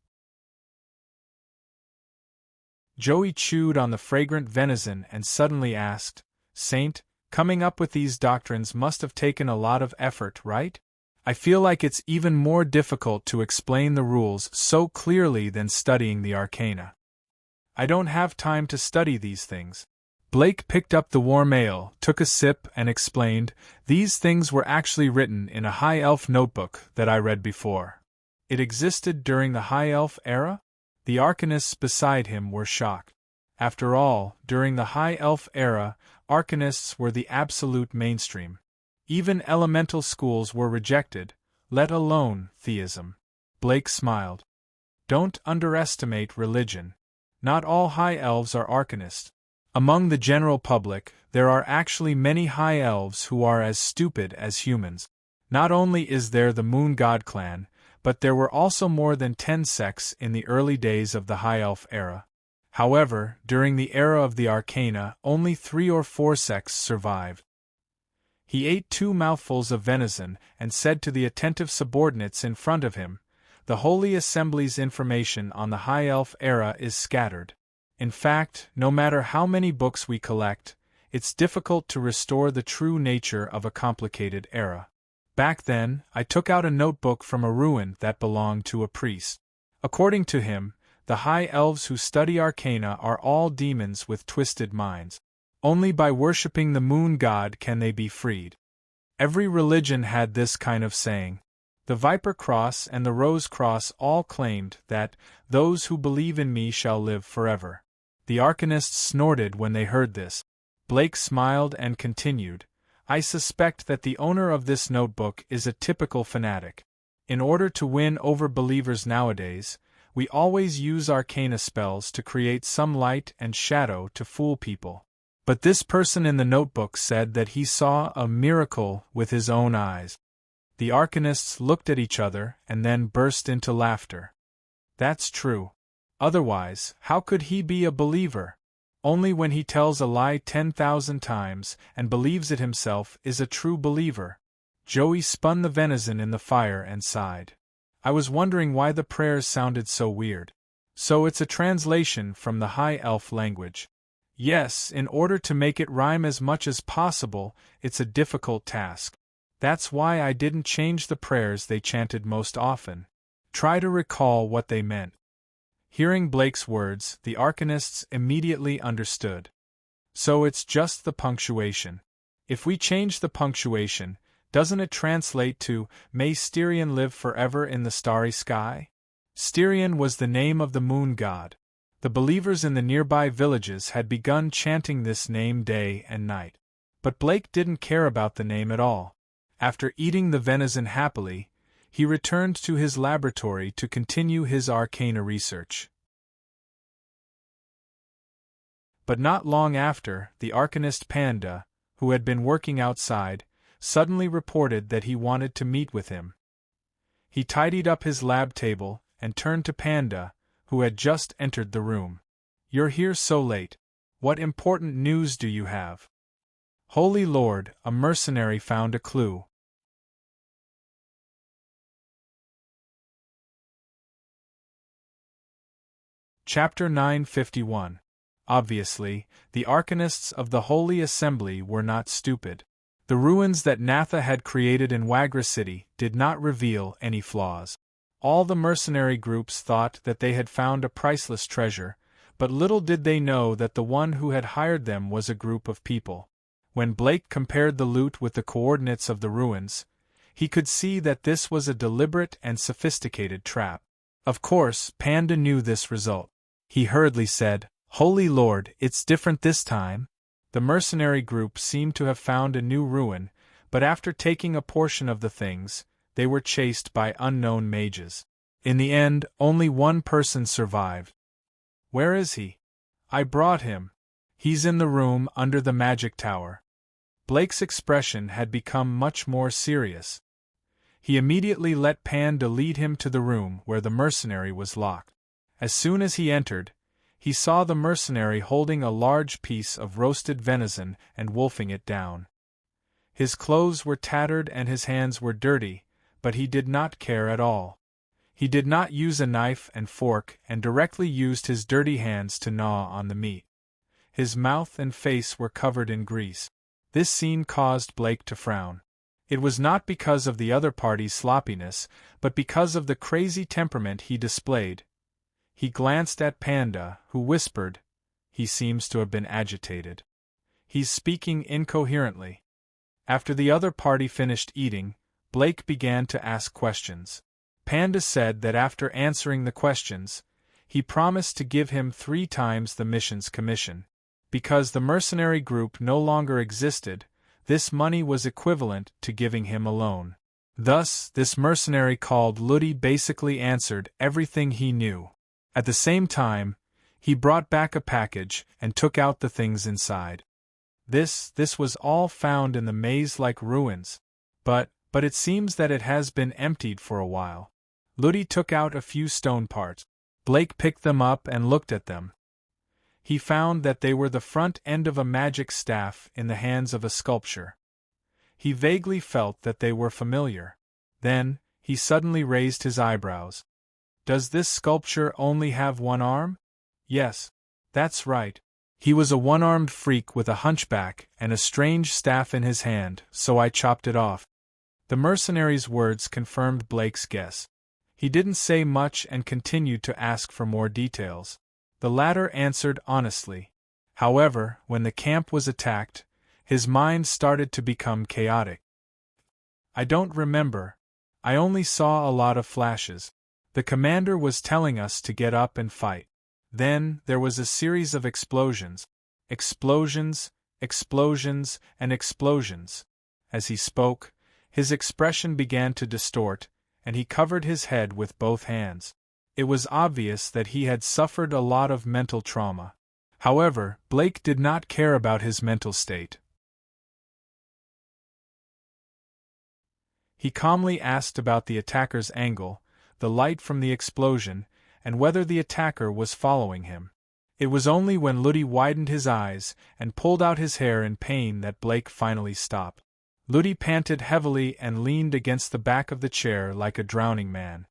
Joey chewed on the fragrant venison and suddenly asked, Saint, coming up with these doctrines must have taken a lot of effort, right? I feel like it's even more difficult to explain the rules so clearly than studying the arcana. I don't have time to study these things. Blake picked up the warm ale, took a sip, and explained, these things were actually written in a High Elf notebook that I read before. It existed during the High Elf era? The Arcanists beside him were shocked. After all, during the High Elf era, Arcanists were the absolute mainstream. Even elemental schools were rejected, let alone theism. Blake smiled. Don't underestimate religion. Not all High Elves are Arcanists. Among the general public, there are actually many High Elves who are as stupid as humans. Not only is there the Moon God clan, but there were also more than 10 sects in the early days of the High Elf era. However, during the era of the Arcana, only 3 or 4 sects survived. He ate 2 mouthfuls of venison and said to the attentive subordinates in front of him, the Holy Assembly's information on the High Elf era is scattered. In fact, no matter how many books we collect, it's difficult to restore the true nature of a complicated era. Back then, I took out a notebook from a ruin that belonged to a priest. According to him, the High Elves who study arcana are all demons with twisted minds. Only by worshipping the Moon God can they be freed. Every religion had this kind of saying. The Viper Cross and the Rose Cross all claimed that, those who believe in me shall live forever. The Arcanists snorted when they heard this. Blake smiled and continued, I suspect that the owner of this notebook is a typical fanatic. In order to win over believers nowadays, we always use arcana spells to create some light and shadow to fool people. But this person in the notebook said that he saw a miracle with his own eyes. The Arcanists looked at each other and then burst into laughter. That's true. Otherwise, how could he be a believer? Only when he tells a lie 10,000 times and believes it himself is a true believer. Joey spun the venison in the fire and sighed. I was wondering why the prayers sounded so weird. So it's a translation from the High Elf language. Yes, in order to make it rhyme as much as possible, it's a difficult task. That's why I didn't change the prayers they chanted most often. Try to recall what they meant. Hearing Blake's words, the Arcanists immediately understood. So it's just the punctuation. If we change the punctuation, doesn't it translate to, May Styrian live forever in the starry sky? Styrian was the name of the Moon God. The believers in the nearby villages had begun chanting this name day and night. But Blake didn't care about the name at all. After eating the venison happily, he returned to his laboratory to continue his arcana research. But not long after, the arcanist Panda, who had been working outside, suddenly reported that he wanted to meet with him. He tidied up his lab table and turned to Panda, who had just entered the room. "You're here so late. What important news do you have?" "Holy Lord, a mercenary found a clue." Chapter 951. Obviously, the arcanists of the Holy Assembly were not stupid. The ruins that Natha had created in Wagra City did not reveal any flaws. All the mercenary groups thought that they had found a priceless treasure, but little did they know that the one who had hired them was a group of people. When Blake compared the loot with the coordinates of the ruins, he could see that this was a deliberate and sophisticated trap. Of course, Panda knew this result. He hurriedly said, "Holy Lord, it's different this time." The mercenary group seemed to have found a new ruin, but after taking a portion of the things, they were chased by unknown mages. In the end, only one person survived. "Where is he?" "I brought him. He's in the room under the magic tower." Blake's expression had become much more serious. He immediately let Panda lead him to the room where the mercenary was locked. As soon as he entered, he saw the mercenary holding a large piece of roasted venison and wolfing it down. His clothes were tattered and his hands were dirty, but he did not care at all. He did not use a knife and fork and directly used his dirty hands to gnaw on the meat. His mouth and face were covered in grease. This scene caused Blake to frown. It was not because of the other party's sloppiness, but because of the crazy temperament he displayed. He glanced at Panda, who whispered, "He seems to have been agitated. He's speaking incoherently." After the other party finished eating, Blake began to ask questions. Panda said that after answering the questions, he promised to give him 3 times the mission's commission. Because the mercenary group no longer existed, this money was equivalent to giving him a loan. Thus, this mercenary called Ludi basically answered everything he knew. At the same time, he brought back a package and took out the things inside. This was all found in the maze-like ruins, but it seems that it has been emptied for a while. Ludi took out a few stone parts. Blake picked them up and looked at them. He found that they were the front end of a magic staff in the hands of a sculptor. He vaguely felt that they were familiar. Then, he suddenly raised his eyebrows. "Does this sculpture only have one arm?" "Yes, that's right. He was a one-armed freak with a hunchback and a strange staff in his hand, so I chopped it off." The mercenary's words confirmed Blake's guess. He didn't say much and continued to ask for more details. The latter answered honestly. However, when the camp was attacked, his mind started to become chaotic. "I don't remember. I only saw a lot of flashes. The commander was telling us to get up and fight. Then, there was a series of explosions. Explosions, explosions, and explosions." As he spoke, his expression began to distort, and he covered his head with both hands. It was obvious that he had suffered a lot of mental trauma. However, Blake did not care about his mental state. He calmly asked about the attacker's angle, the light from the explosion, and whether the attacker was following him. It was only when Ludi widened his eyes and pulled out his hair in pain that Blake finally stopped. Ludi panted heavily and leaned against the back of the chair like a drowning man.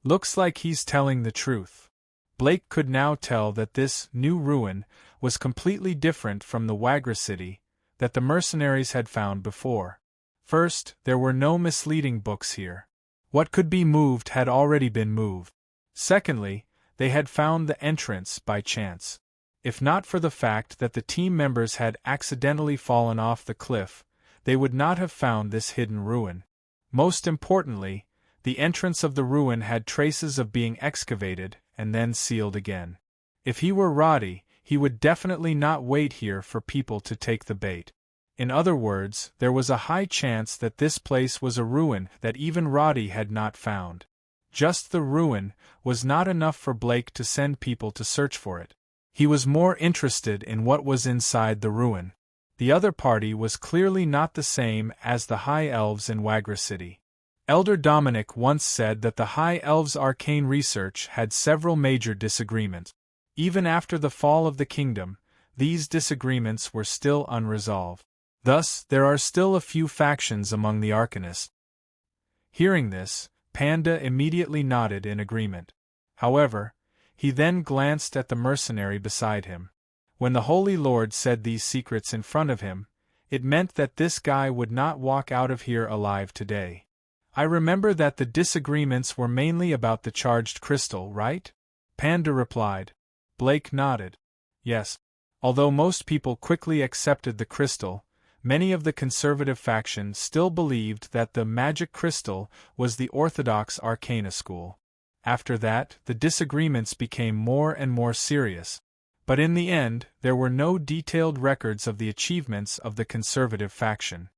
"Looks like he's telling the truth." Blake could now tell that this new ruin was completely different from the Wagra city that the mercenaries had found before. First, there were no misleading books here. What could be moved had already been moved. Secondly, they had found the entrance by chance. If not for the fact that the team members had accidentally fallen off the cliff, they would not have found this hidden ruin. Most importantly, the entrance of the ruin had traces of being excavated and then sealed again. If he were Roddy, he would definitely not wait here for people to take the bait. In other words, there was a high chance that this place was a ruin that even Roddy had not found. Just the ruin was not enough for Blake to send people to search for it. He was more interested in what was inside the ruin. The other party was clearly not the same as the High Elves in Wagra City. Elder Dominic once said that the High Elves' arcane research had several major disagreements. Even after the fall of the kingdom, these disagreements were still unresolved. Thus, there are still a few factions among the arcanists. Hearing this, Panda immediately nodded in agreement. However, he then glanced at the mercenary beside him. When the Holy Lord said these secrets in front of him, it meant that this guy would not walk out of here alive today. I remember that the disagreements were mainly about the charged crystal, right? Panda replied. Blake nodded. Yes. Although most people quickly accepted the crystal, many of the conservative faction still believed that the magic crystal was the orthodox arcana school. After that, the disagreements became more and more serious. But in the end, there were no detailed records of the achievements of the conservative faction.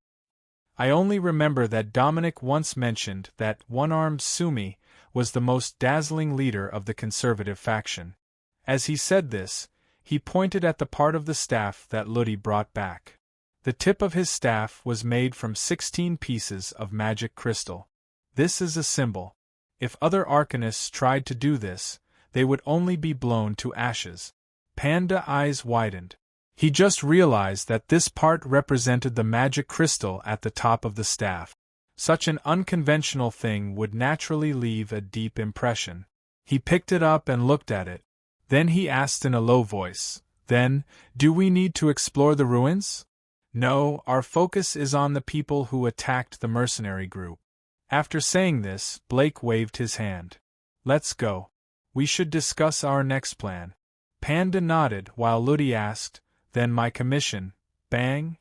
I only remember that Dominic once mentioned that one-armed Sumi was the most dazzling leader of the conservative faction. As he said this, he pointed at the part of the staff that Ludi brought back. The tip of his staff was made from 16 pieces of magic crystal. This is a symbol. If other arcanists tried to do this, they would only be blown to ashes. Panda eyes widened. He just realized that this part represented the magic crystal at the top of the staff. Such an unconventional thing would naturally leave a deep impression. He picked it up and looked at it. Then he asked in a low voice, "Then, do we need to explore the ruins?" "No, our focus is on the people who attacked the mercenary group." After saying this, Blake waved his hand. "Let's go. We should discuss our next plan." Panda nodded while Ludi asked, "Then my commission, bang?"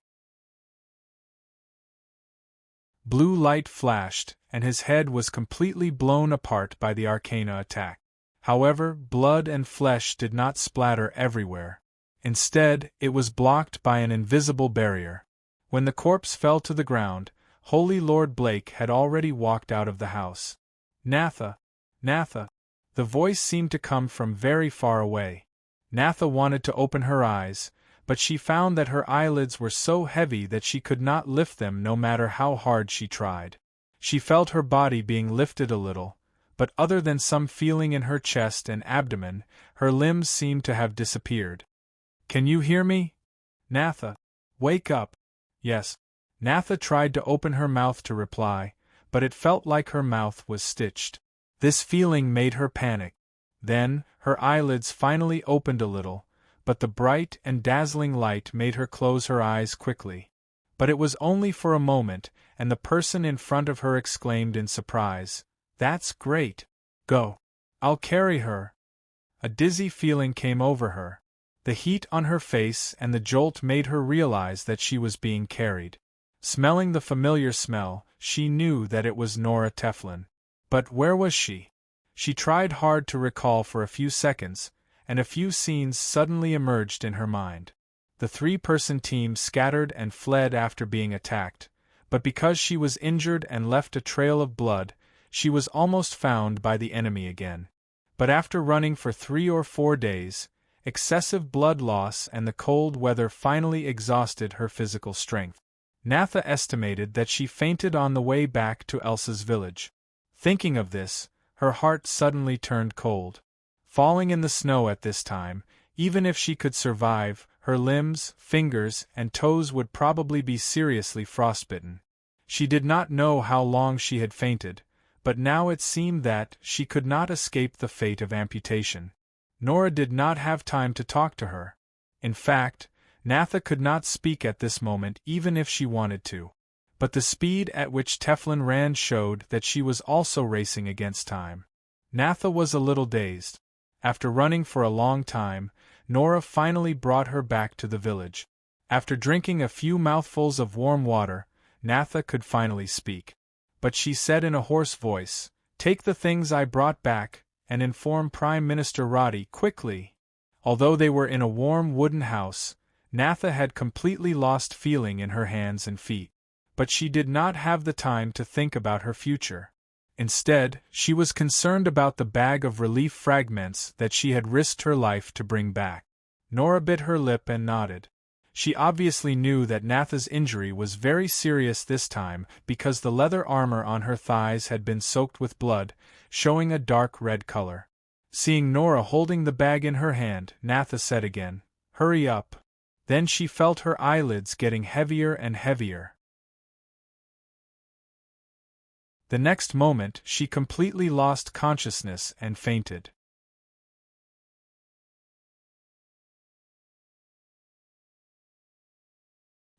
Blue light flashed, and his head was completely blown apart by the arcana attack. However, blood and flesh did not splatter everywhere. Instead, it was blocked by an invisible barrier. When the corpse fell to the ground, Holy Lord Blake had already walked out of the house. "Natha! Natha!" The voice seemed to come from very far away. Natha wanted to open her eyes, but she found that her eyelids were so heavy that she could not lift them no matter how hard she tried. She felt her body being lifted a little, but other than some feeling in her chest and abdomen, her limbs seemed to have disappeared. "Can you hear me? Natha, wake up." "Yes." Natha tried to open her mouth to reply, but it felt like her mouth was stitched. This feeling made her panic. Then, her eyelids finally opened a little, but the bright and dazzling light made her close her eyes quickly. But it was only for a moment, and the person in front of her exclaimed in surprise, "That's great! Go! I'll carry her!" A dizzy feeling came over her. The heat on her face and the jolt made her realize that she was being carried. Smelling the familiar smell, she knew that it was Nora Teflon. But where was she? She tried hard to recall for a few seconds, and a few scenes suddenly emerged in her mind. The three-person team scattered and fled after being attacked, but because she was injured and left a trail of blood, she was almost found by the enemy again. But after running for 3 or 4 days, excessive blood loss and the cold weather finally exhausted her physical strength. Natha estimated that she fainted on the way back to Elsa's village. Thinking of this, her heart suddenly turned cold. Falling in the snow at this time, even if she could survive, her limbs, fingers, and toes would probably be seriously frostbitten. She did not know how long she had fainted, but now it seemed that she could not escape the fate of amputation. Nora did not have time to talk to her. In fact, Natha could not speak at this moment even if she wanted to. But the speed at which Teflon ran showed that she was also racing against time. Natha was a little dazed. After running for a long time, Nora finally brought her back to the village. After drinking a few mouthfuls of warm water, Natha could finally speak. But she said in a hoarse voice, "Take the things I brought back, and inform Prime Minister Roddy quickly." Although they were in a warm wooden house, Natha had completely lost feeling in her hands and feet. But she did not have the time to think about her future. Instead, she was concerned about the bag of relief fragments that she had risked her life to bring back. Nora bit her lip and nodded. She obviously knew that Natha's injury was very serious this time because the leather armor on her thighs had been soaked with blood, showing a dark red color. Seeing Nora holding the bag in her hand, Natha said again, "Hurry up." Then she felt her eyelids getting heavier and heavier. The next moment she completely lost consciousness and fainted.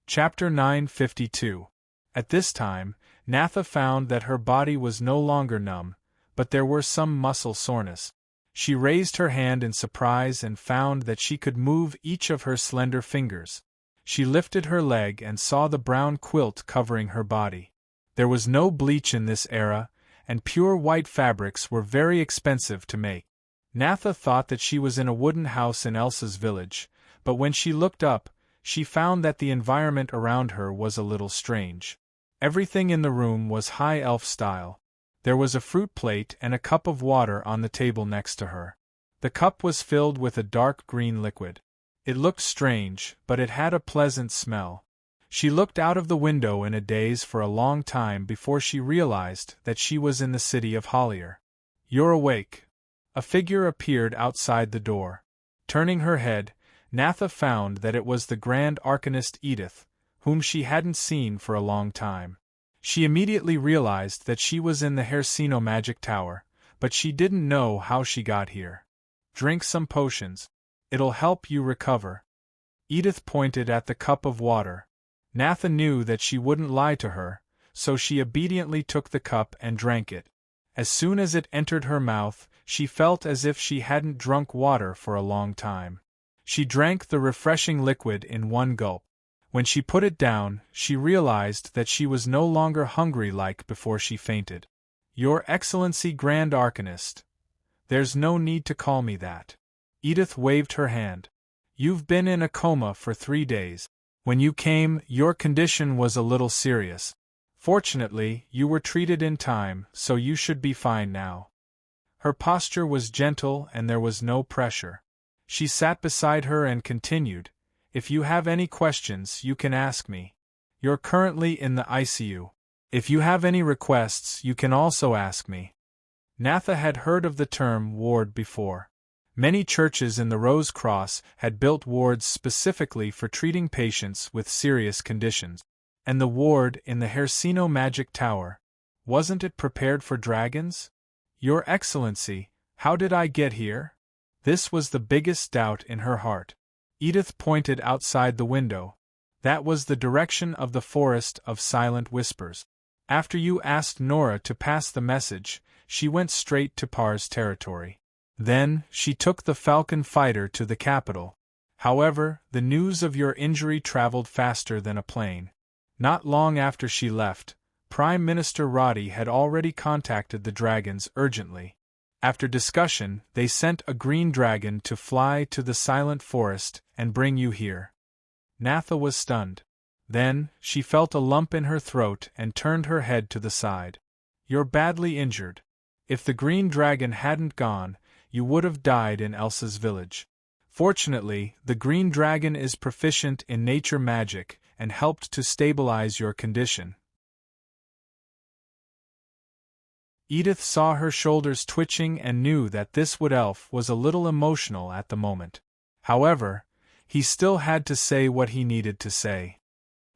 Chapter 952. At this time, Natha found that her body was no longer numb, but there were some muscle soreness. She raised her hand in surprise and found that she could move each of her slender fingers. She lifted her leg and saw the brown quilt covering her body. There was no bleach in this era, and pure white fabrics were very expensive to make. Natha thought that she was in a wooden house in Elsa's village, but when she looked up, she found that the environment around her was a little strange. Everything in the room was high elf style. There was a fruit plate and a cup of water on the table next to her. The cup was filled with a dark green liquid. It looked strange, but it had a pleasant smell. She looked out of the window in a daze for a long time before she realized that she was in the city of Hollier. "You're awake." A figure appeared outside the door. Turning her head, Natha found that it was the Grand Arcanist Edith, whom she hadn't seen for a long time. She immediately realized that she was in the Hersino Magic Tower, but she didn't know how she got here. "Drink some potions. It'll help you recover." Edith pointed at the cup of water. Natha knew that she wouldn't lie to her, so she obediently took the cup and drank it. As soon as it entered her mouth, she felt as if she hadn't drunk water for a long time. She drank the refreshing liquid in one gulp. When she put it down, she realized that she was no longer hungry like before she fainted. "Your Excellency Grand Arcanist." "There's no need to call me that." Edith waved her hand. "You've been in a coma for 3 days. When you came, your condition was a little serious. Fortunately, you were treated in time, so you should be fine now." Her posture was gentle and there was no pressure. She sat beside her and continued, "If you have any questions, you can ask me. You're currently in the ICU. If you have any requests, you can also ask me." Natha had heard of the term ward before. Many churches in the Rose Cross had built wards specifically for treating patients with serious conditions. And the ward in the Hersino Magic Tower, wasn't it prepared for dragons? "Your Excellency, how did I get here?" This was the biggest doubt in her heart. Edith pointed outside the window. That was the direction of the Forest of Silent Whispers. "After you asked Nora to pass the message, she went straight to Par's territory. Then, she took the Falcon fighter to the capital. However, the news of your injury traveled faster than a plane. Not long after she left, Prime Minister Roddy had already contacted the dragons urgently. After discussion, they sent a green dragon to fly to the Silent Forest and bring you here." Natha was stunned. Then, she felt a lump in her throat and turned her head to the side. "You're badly injured. If the green dragon hadn't gone, you would have died in Elsa's village. Fortunately, the green dragon is proficient in nature magic and helped to stabilize your condition." Edith saw her shoulders twitching and knew that this wood elf was a little emotional at the moment. However, he still had to say what he needed to say.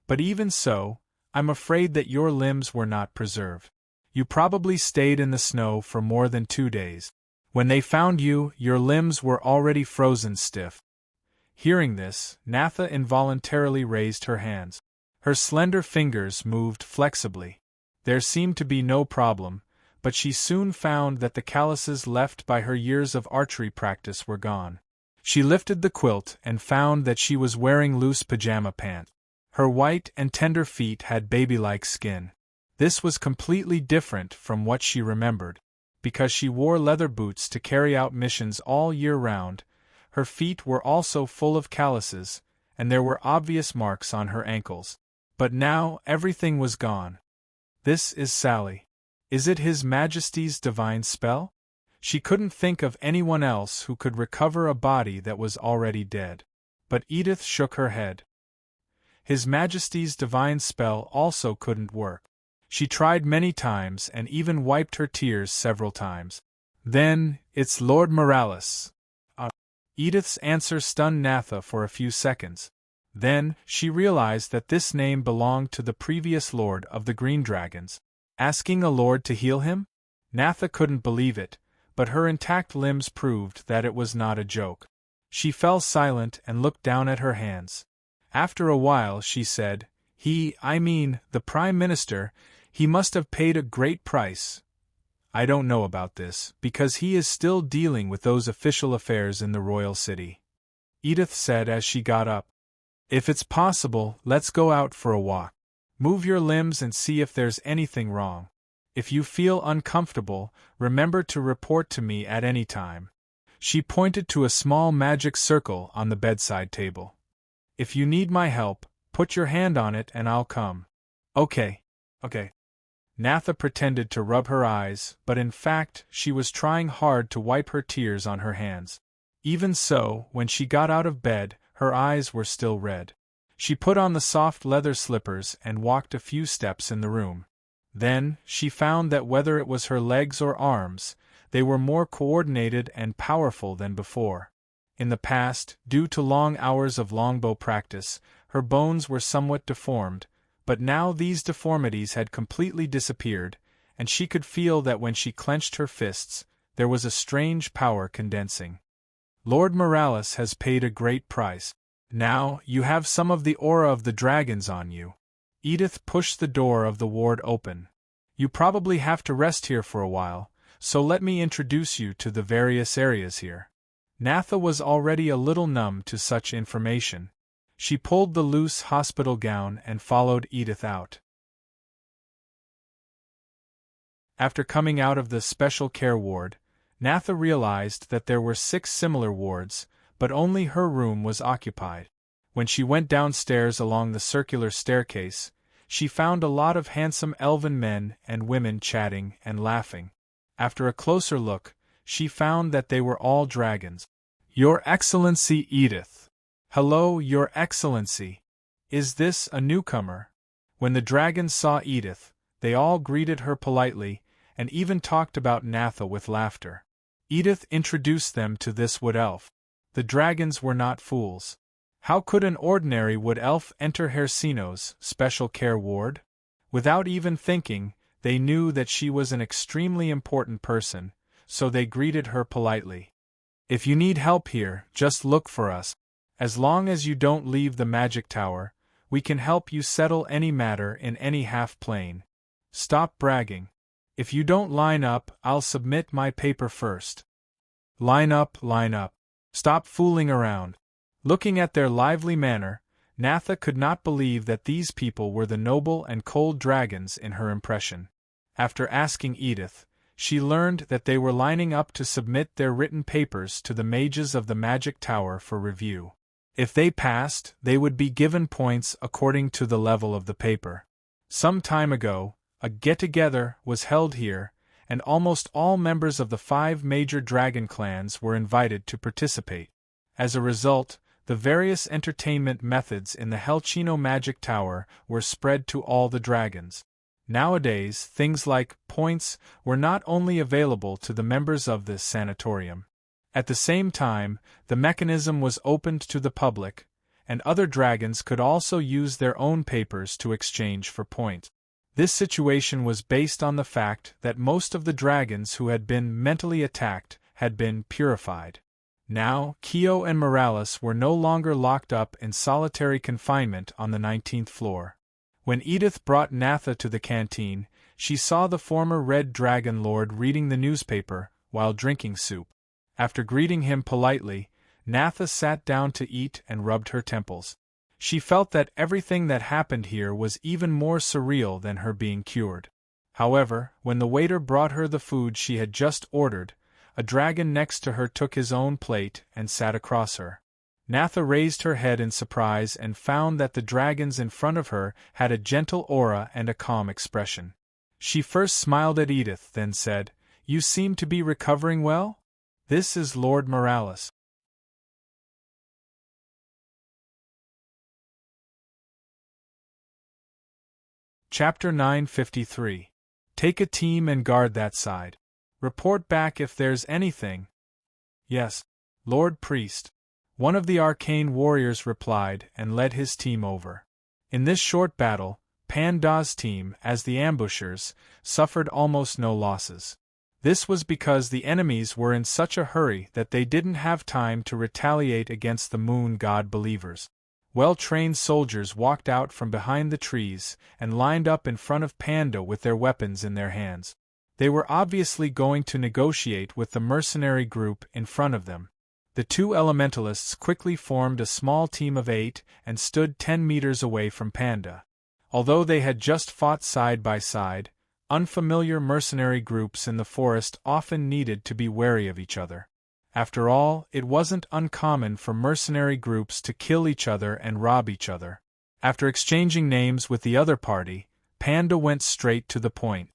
"But even so, I'm afraid that your limbs were not preserved. You probably stayed in the snow for more than 2 days. When they found you, your limbs were already frozen stiff." Hearing this, Natha involuntarily raised her hands. Her slender fingers moved flexibly. There seemed to be no problem, but she soon found that the calluses left by her years of archery practice were gone. She lifted the quilt and found that she was wearing loose pajama pants. Her white and tender feet had baby-like skin. This was completely different from what she remembered. Because she wore leather boots to carry out missions all year round, her feet were also full of calluses, and there were obvious marks on her ankles. But now everything was gone. This is Sally. Is it His Majesty's divine spell? She couldn't think of anyone else who could recover a body that was already dead. But Edith shook her head. His Majesty's divine spell also couldn't work. She tried many times and even wiped her tears several times. Then, it's Lord Morales. Edith's answer stunned Natha for a few seconds. Then, she realized that this name belonged to the previous Lord of the Green Dragons. Asking a lord to heal him? Natha couldn't believe it, but her intact limbs proved that it was not a joke. She fell silent and looked down at her hands. After a while she said, the Prime Minister, he must have paid a great price. I don't know about this, because he is still dealing with those official affairs in the royal city. Edith said as she got up. If it's possible, let's go out for a walk. Move your limbs and see if there's anything wrong. If you feel uncomfortable, remember to report to me at any time. She pointed to a small magic circle on the bedside table. If you need my help, put your hand on it and I'll come. Okay. Natha pretended to rub her eyes, but in fact she was trying hard to wipe her tears on her hands. Even so, when she got out of bed, her eyes were still red. She put on the soft leather slippers and walked a few steps in the room. Then, she found that whether it was her legs or arms, they were more coordinated and powerful than before. In the past, due to long hours of longbow practice, her bones were somewhat deformed, but now these deformities had completely disappeared, and she could feel that when she clenched her fists, there was a strange power condensing. Lord Morales has paid a great price. Now, you have some of the aura of the dragons on you. Edith pushed the door of the ward open. You probably have to rest here for a while, so let me introduce you to the various areas here. Natha was already a little numb to such information. She pulled the loose hospital gown and followed Edith out. After coming out of the special care ward, Natha realized that there were 6 similar wards, but only her room was occupied. When she went downstairs along the circular staircase, she found a lot of handsome elven men and women chatting and laughing. After a closer look, she found that they were all dragons. Your Excellency Edith. Hello, Your Excellency. Is this a newcomer? When the dragons saw Edith, they all greeted her politely, and even talked about Natha with laughter. Edith introduced them to this wood elf. The dragons were not fools. How could an ordinary wood elf enter Hersino's special care ward? Without even thinking, they knew that she was an extremely important person, so they greeted her politely. If you need help here, just look for us. As long as you don't leave the magic tower, we can help you settle any matter in any half-plane. Stop bragging. If you don't line up, I'll submit my paper first. Line up. Stop fooling around. Looking at their lively manner, Natha could not believe that these people were the noble and cold dragons in her impression. After asking Edith, she learned that they were lining up to submit their written papers to the mages of the magic tower for review. If they passed, they would be given points according to the level of the paper. Some time ago, a get-together was held here, and almost all members of the 5 major dragon clans were invited to participate. As a result, the various entertainment methods in the Helchino Magic Tower were spread to all the dragons. Nowadays, things like points were not only available to the members of the sanatorium. At the same time, the mechanism was opened to the public, and other dragons could also use their own papers to exchange for points. This situation was based on the fact that most of the dragons who had been mentally attacked had been purified. Now, Kyo and Morales were no longer locked up in solitary confinement on the 19th floor. When Edith brought Natha to the canteen, she saw the former Red Dragon Lord reading the newspaper while drinking soup. After greeting him politely, Natha sat down to eat and rubbed her temples. She felt that everything that happened here was even more surreal than her being cured. However, when the waiter brought her the food she had just ordered, a dragon next to her took his own plate and sat across her. Natha raised her head in surprise and found that the dragons in front of her had a gentle aura and a calm expression. She first smiled at Edith, then said, "You seem to be recovering well? This is Lord Morales." Chapter 953. Take a team and guard that side. Report back if there's anything. Yes, Lord Priest. One of the arcane warriors replied and led his team over. In this short battle, Panda's team, as the ambushers, suffered almost no losses. This was because the enemies were in such a hurry that they didn't have time to retaliate against the moon god believers. Well-trained soldiers walked out from behind the trees and lined up in front of Panda with their weapons in their hands. They were obviously going to negotiate with the mercenary group in front of them. The two elementalists quickly formed a small team of 8 and stood 10 meters away from Panda. Although they had just fought side by side, unfamiliar mercenary groups in the forest often needed to be wary of each other. After all, it wasn't uncommon for mercenary groups to kill each other and rob each other. After exchanging names with the other party, Panda went straight to the point.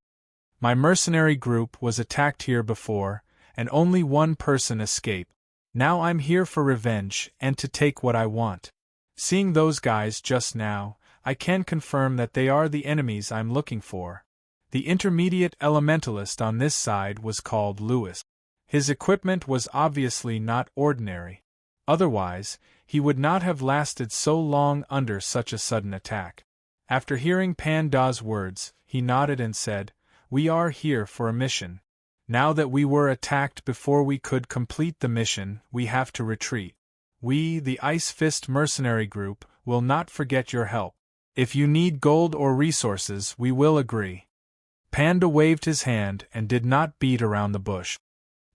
My mercenary group was attacked here before, and only one person escaped. Now I'm here for revenge and to take what I want. Seeing those guys just now, I can confirm that they are the enemies I'm looking for. The intermediate elementalist on this side was called Lewis. His equipment was obviously not ordinary. Otherwise, he would not have lasted so long under such a sudden attack. After hearing Panda's words, he nodded and said, "We are here for a mission. Now that we were attacked before we could complete the mission, we have to retreat. We, the Ice Fist mercenary group, will not forget your help. If you need gold or resources, we will agree." Panda waved his hand and did not beat around the bush.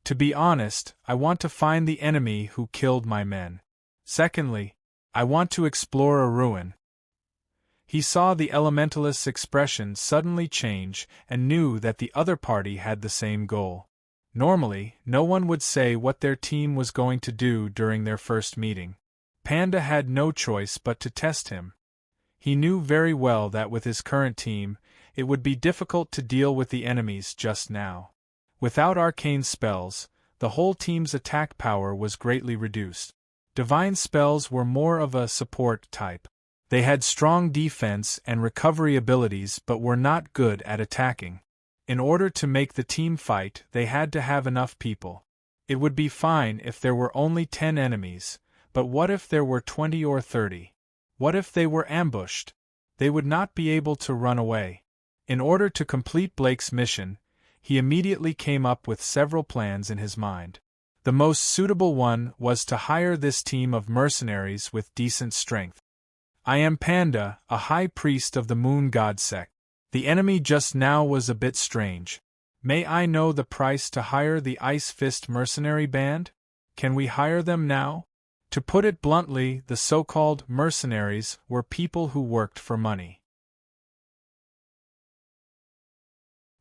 "To be honest, I want to find the enemy who killed my men. Secondly, I want to explore a ruin." He saw the elementalist's expression suddenly change and knew that the other party had the same goal. Normally, no one would say what their team was going to do during their first meeting. Panda had no choice but to test him. He knew very well that with his current team, it would be difficult to deal with the enemies just now. Without arcane spells, the whole team's attack power was greatly reduced. Divine spells were more of a support type. They had strong defense and recovery abilities but were not good at attacking. In order to make the team fight, they had to have enough people. It would be fine if there were only 10 enemies, but what if there were 20 or 30? What if they were ambushed? They would not be able to run away. In order to complete Blake's mission, he immediately came up with several plans in his mind. The most suitable one was to hire this team of mercenaries with decent strength. "I am Panda, a high priest of the moon god sect. The enemy just now was a bit strange. May I know the price to hire the Ice Fist mercenary band? Can we hire them now?" To put it bluntly, the so-called mercenaries were people who worked for money.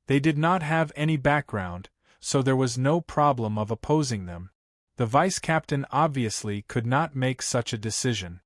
They did not have any background, so there was no problem of opposing them. The vice-captain obviously could not make such a decision.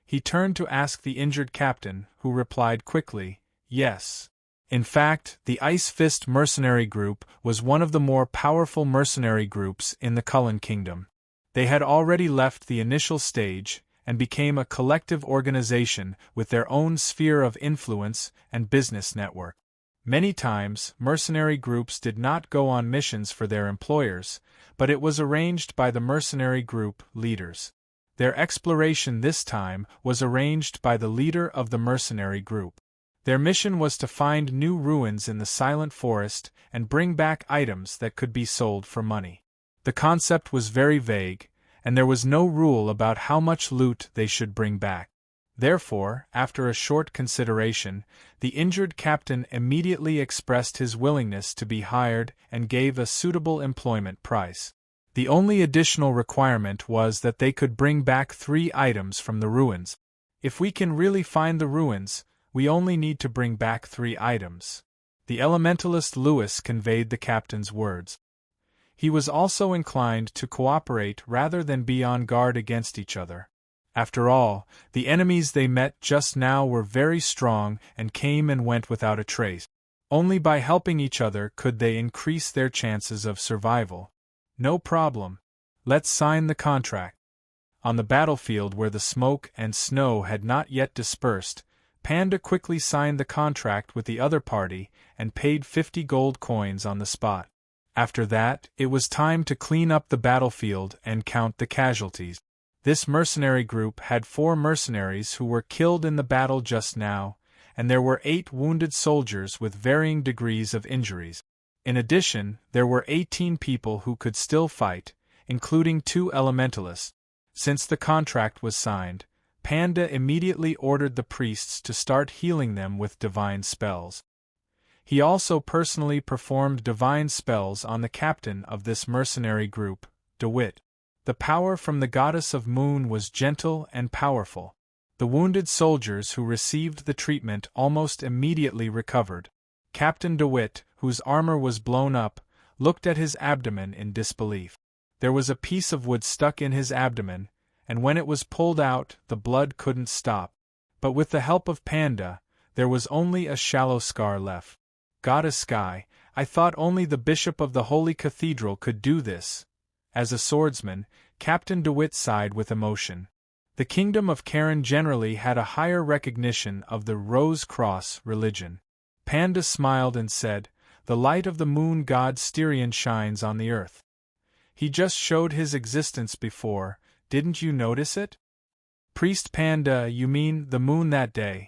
He turned to ask the injured captain, who replied quickly, "Yes." In fact, the Ice Fist mercenary group was one of the more powerful mercenary groups in the Cullen Kingdom. They had already left the initial stage and became a collective organization with their own sphere of influence and business network. Many times, mercenary groups did not go on missions for their employers, but it was arranged by the mercenary group leaders. Their exploration this time was arranged by the leader of the mercenary group. Their mission was to find new ruins in the Silent Forest and bring back items that could be sold for money. The concept was very vague, and there was no rule about how much loot they should bring back. Therefore, after a short consideration, the injured captain immediately expressed his willingness to be hired and gave a suitable employment price. The only additional requirement was that they could bring back 3 items from the ruins. If we can really find the ruins, we only need to bring back 3 items. The elementalist Lewis conveyed the captain's words. He was also inclined to cooperate rather than be on guard against each other. After all, the enemies they met just now were very strong and came and went without a trace. Only by helping each other could they increase their chances of survival. No problem. Let's sign the contract. On the battlefield where the smoke and snow had not yet dispersed, Panda quickly signed the contract with the other party and paid 50 gold coins on the spot. After that, it was time to clean up the battlefield and count the casualties. This mercenary group had 4 mercenaries who were killed in the battle just now, and there were 8 wounded soldiers with varying degrees of injuries. In addition, there were 18 people who could still fight, including 2 elementalists. Since the contract was signed, Panda immediately ordered the priests to start healing them with divine spells. He also personally performed divine spells on the captain of this mercenary group, DeWitt. The power from the goddess of moon was gentle and powerful. The wounded soldiers who received the treatment almost immediately recovered. Captain DeWitt, whose armor was blown up, looked at his abdomen in disbelief. There was a piece of wood stuck in his abdomen, and when it was pulled out, the blood couldn't stop. But with the help of Panda, there was only a shallow scar left. Goddess Sky, I thought only the bishop of the Holy Cathedral could do this. As a swordsman, Captain DeWitt sighed with emotion. The kingdom of Karen generally had a higher recognition of the Rose Cross religion. Panda smiled and said, "The light of the moon god Styrian shines on the earth. He just showed his existence before, didn't you notice it?" "Priest Panda, you mean the moon that day?"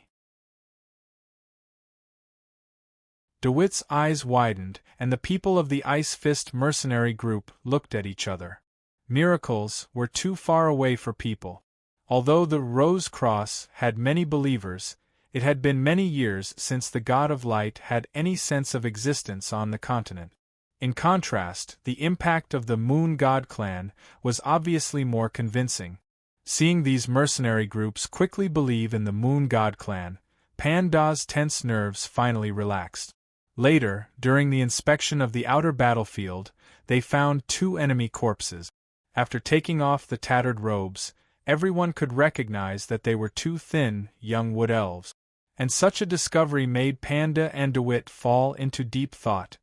DeWitt's eyes widened, and the people of the Ice Fist mercenary group looked at each other. Miracles were too far away for people. Although the Rose Cross had many believers, it had been many years since the God of Light had any sense of existence on the continent. In contrast, the impact of the Moon God clan was obviously more convincing. Seeing these mercenary groups quickly believe in the Moon God clan, Panda's tense nerves finally relaxed. Later, during the inspection of the outer battlefield, they found 2 enemy corpses. After taking off the tattered robes, everyone could recognize that they were 2 thin, young wood elves. And such a discovery made Panda and DeWitt fall into deep thought.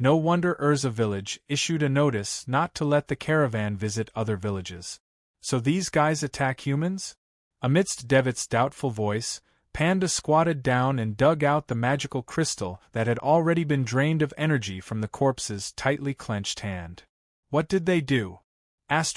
No wonder Urza village issued a notice not to let the caravan visit other villages. So these guys attack humans? Amidst Devitt's doubtful voice, Panda squatted down and dug out the magical crystal that had already been drained of energy from the corpse's tightly clenched hand. What did they do? About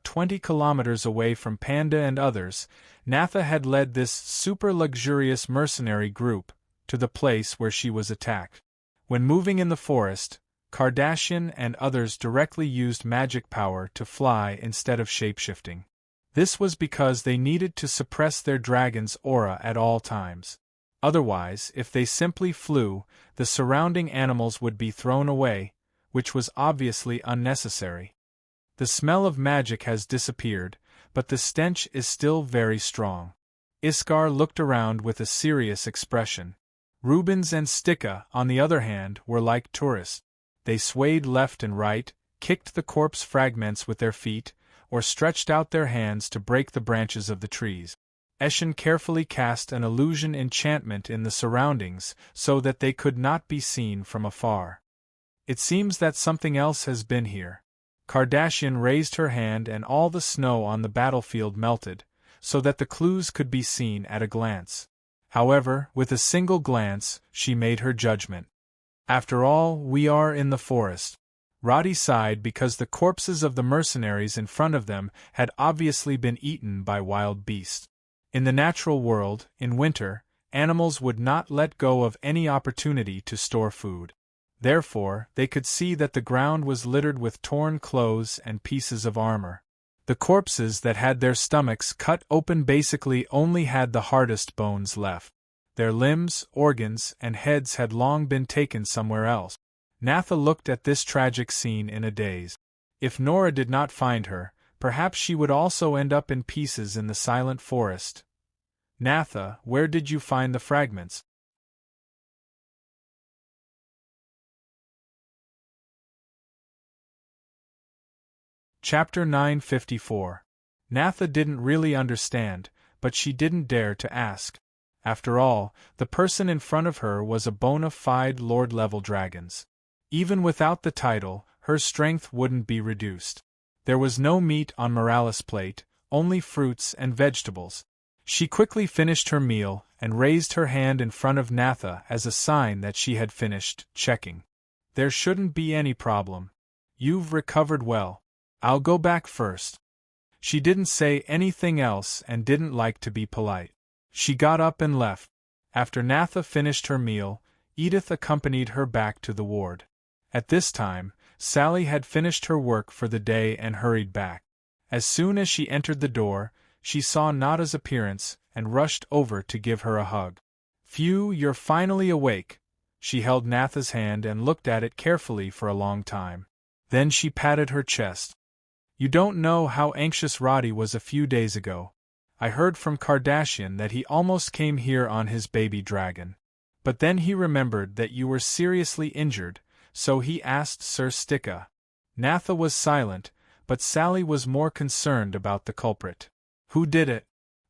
20 kilometers away from Panda and others, Natha had led this super-luxurious mercenary group to the place where she was attacked. When moving in the forest, Kardashian and others directly used magic power to fly instead of shapeshifting. This was because they needed to suppress their dragon's aura at all times. Otherwise, if they simply flew, the surrounding animals would be thrown away, which was obviously unnecessary. The smell of magic has disappeared, but the stench is still very strong. Iskar looked around with a serious expression. Rubens and Stika, on the other hand, were like tourists. They swayed left and right, kicked the corpse fragments with their feet, or stretched out their hands to break the branches of the trees. Eshin carefully cast an illusion enchantment in the surroundings so that they could not be seen from afar. It seems that something else has been here. Kardashian raised her hand and all the snow on the battlefield melted, so that the clues could be seen at a glance. However, with a single glance, she made her judgment. After all, we are in the forest. Roddy sighed because the corpses of the mercenaries in front of them had obviously been eaten by wild beasts. In the natural world, in winter, animals would not let go of any opportunity to store food. Therefore, they could see that the ground was littered with torn clothes and pieces of armor. The corpses that had their stomachs cut open basically only had the hardest bones left. Their limbs, organs, and heads had long been taken somewhere else. Natha looked at this tragic scene in a daze. If Nora did not find her, perhaps she would also end up in pieces in the silent forest. Natha, where did you find the fragments? Chapter 954. Natha didn't really understand, but she didn't dare to ask. After all, the person in front of her was a bona fide Lord-level dragon. Even without the title, her strength wouldn't be reduced. There was no meat on Morales' plate, only fruits and vegetables. She quickly finished her meal and raised her hand in front of Natha as a sign that she had finished checking. There shouldn't be any problem. You've recovered well. I'll go back first. She didn't say anything else and didn't like to be polite. She got up and left. After Natha finished her meal, Edith accompanied her back to the ward. At this time, Sally had finished her work for the day and hurried back. As soon as she entered the door, she saw Nada's appearance and rushed over to give her a hug. "Phew, you're finally awake." She held Natha's hand and looked at it carefully for a long time. Then she patted her chest. "You don't know how anxious Roddy was a few days ago. I heard from Kardashian that he almost came here on his baby dragon. But then he remembered that you were seriously injured, so he asked Sir Sticka." Natha was silent, but Sally was more concerned about the culprit. "Who did it?"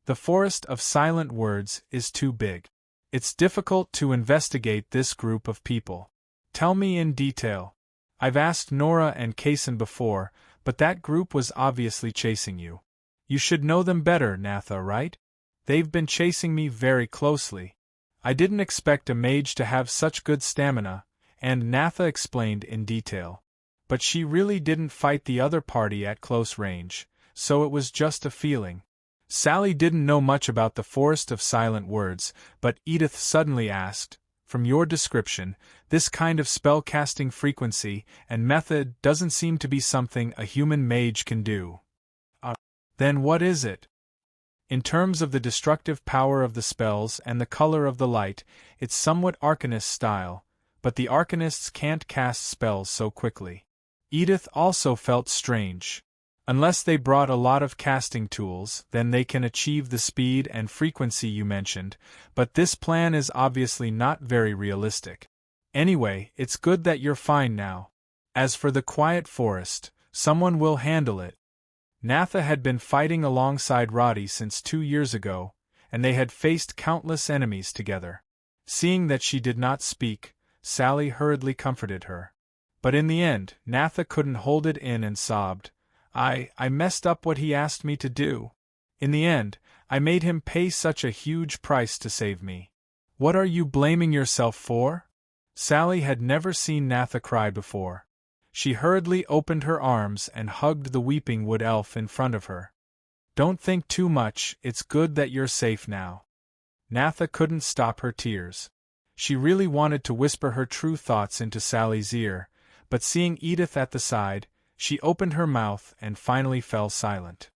The forest of silent words is too big. It's difficult to investigate this group of people. Tell me in detail. I've asked Nora and Kaysen before, but that group was obviously chasing you. You should know them better, Natha, right? They've been chasing me very closely. I didn't expect a mage to have such good stamina, and Natha explained in detail. But she really didn't fight the other party at close range, so it was just a feeling. Sally didn't know much about the forest of silent words, but Edith suddenly asked, "From your description, this kind of spell-casting frequency and method doesn't seem to be something a human mage can do. Then what is it?" "In terms of the destructive power of the spells and the color of the light, it's somewhat Arcanist style, but the Arcanists can't cast spells so quickly." Edith also felt strange. Unless they brought a lot of casting tools, then they can achieve the speed and frequency you mentioned, but this plan is obviously not very realistic. Anyway, it's good that you're fine now. As for the quiet forest, someone will handle it. Natha had been fighting alongside Roddy since 2 years ago, and they had faced countless enemies together. Seeing that she did not speak, Sally hurriedly comforted her. But in the end, Natha couldn't hold it in and sobbed, I messed up what he asked me to do. In the end, I made him pay such a huge price to save me." "What are you blaming yourself for?" Sally had never seen Natha cry before. She hurriedly opened her arms and hugged the weeping wood elf in front of her. "Don't think too much, it's good that you're safe now." Natha couldn't stop her tears. She really wanted to whisper her true thoughts into Sally's ear, but seeing Edith at the side, she opened her mouth and finally fell silent.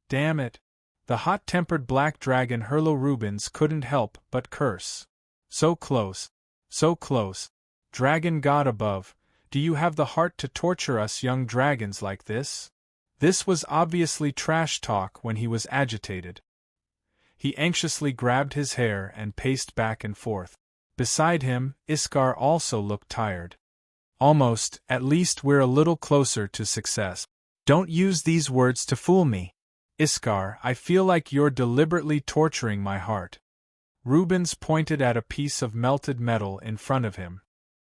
Damn it! The hot-tempered black dragon Hurlo Rubens couldn't help but curse. So close. So close. Dragon God above, do you have the heart to torture us young dragons like this? This was obviously trash talk when he was agitated. He anxiously grabbed his hair and paced back and forth. Beside him, Iskar also looked tired. "Almost, at least we're a little closer to success. Don't use these words to fool me. Iskar, I feel like you're deliberately torturing my heart." Rubens pointed at a piece of melted metal in front of him.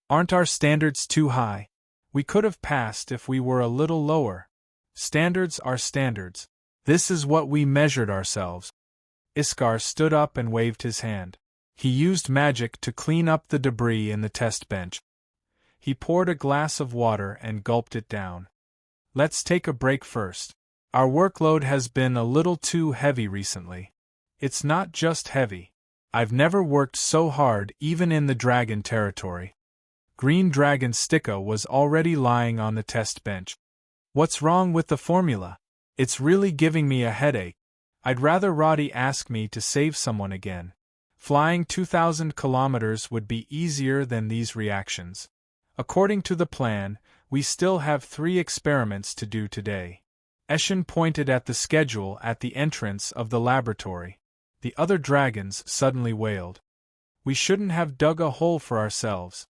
"Aren't our standards too high? We could have passed if we were a little lower. Standards are standards. This is what we measured ourselves." Iskar stood up and waved his hand. He used magic to clean up the debris in the test bench. He poured a glass of water and gulped it down. "Let's take a break first. Our workload has been a little too heavy recently." "It's not just heavy. I've never worked so hard even in the dragon territory." Green Dragon Sticka was already lying on the test bench. "What's wrong with the formula? It's really giving me a headache. I'd rather Roddy ask me to save someone again. Flying 2,000 kilometers would be easier than these reactions. According to the plan, we still have 3 experiments to do today." Eshin pointed at the schedule at the entrance of the laboratory. The other dragons suddenly wailed. "We shouldn't have dug a hole for ourselves.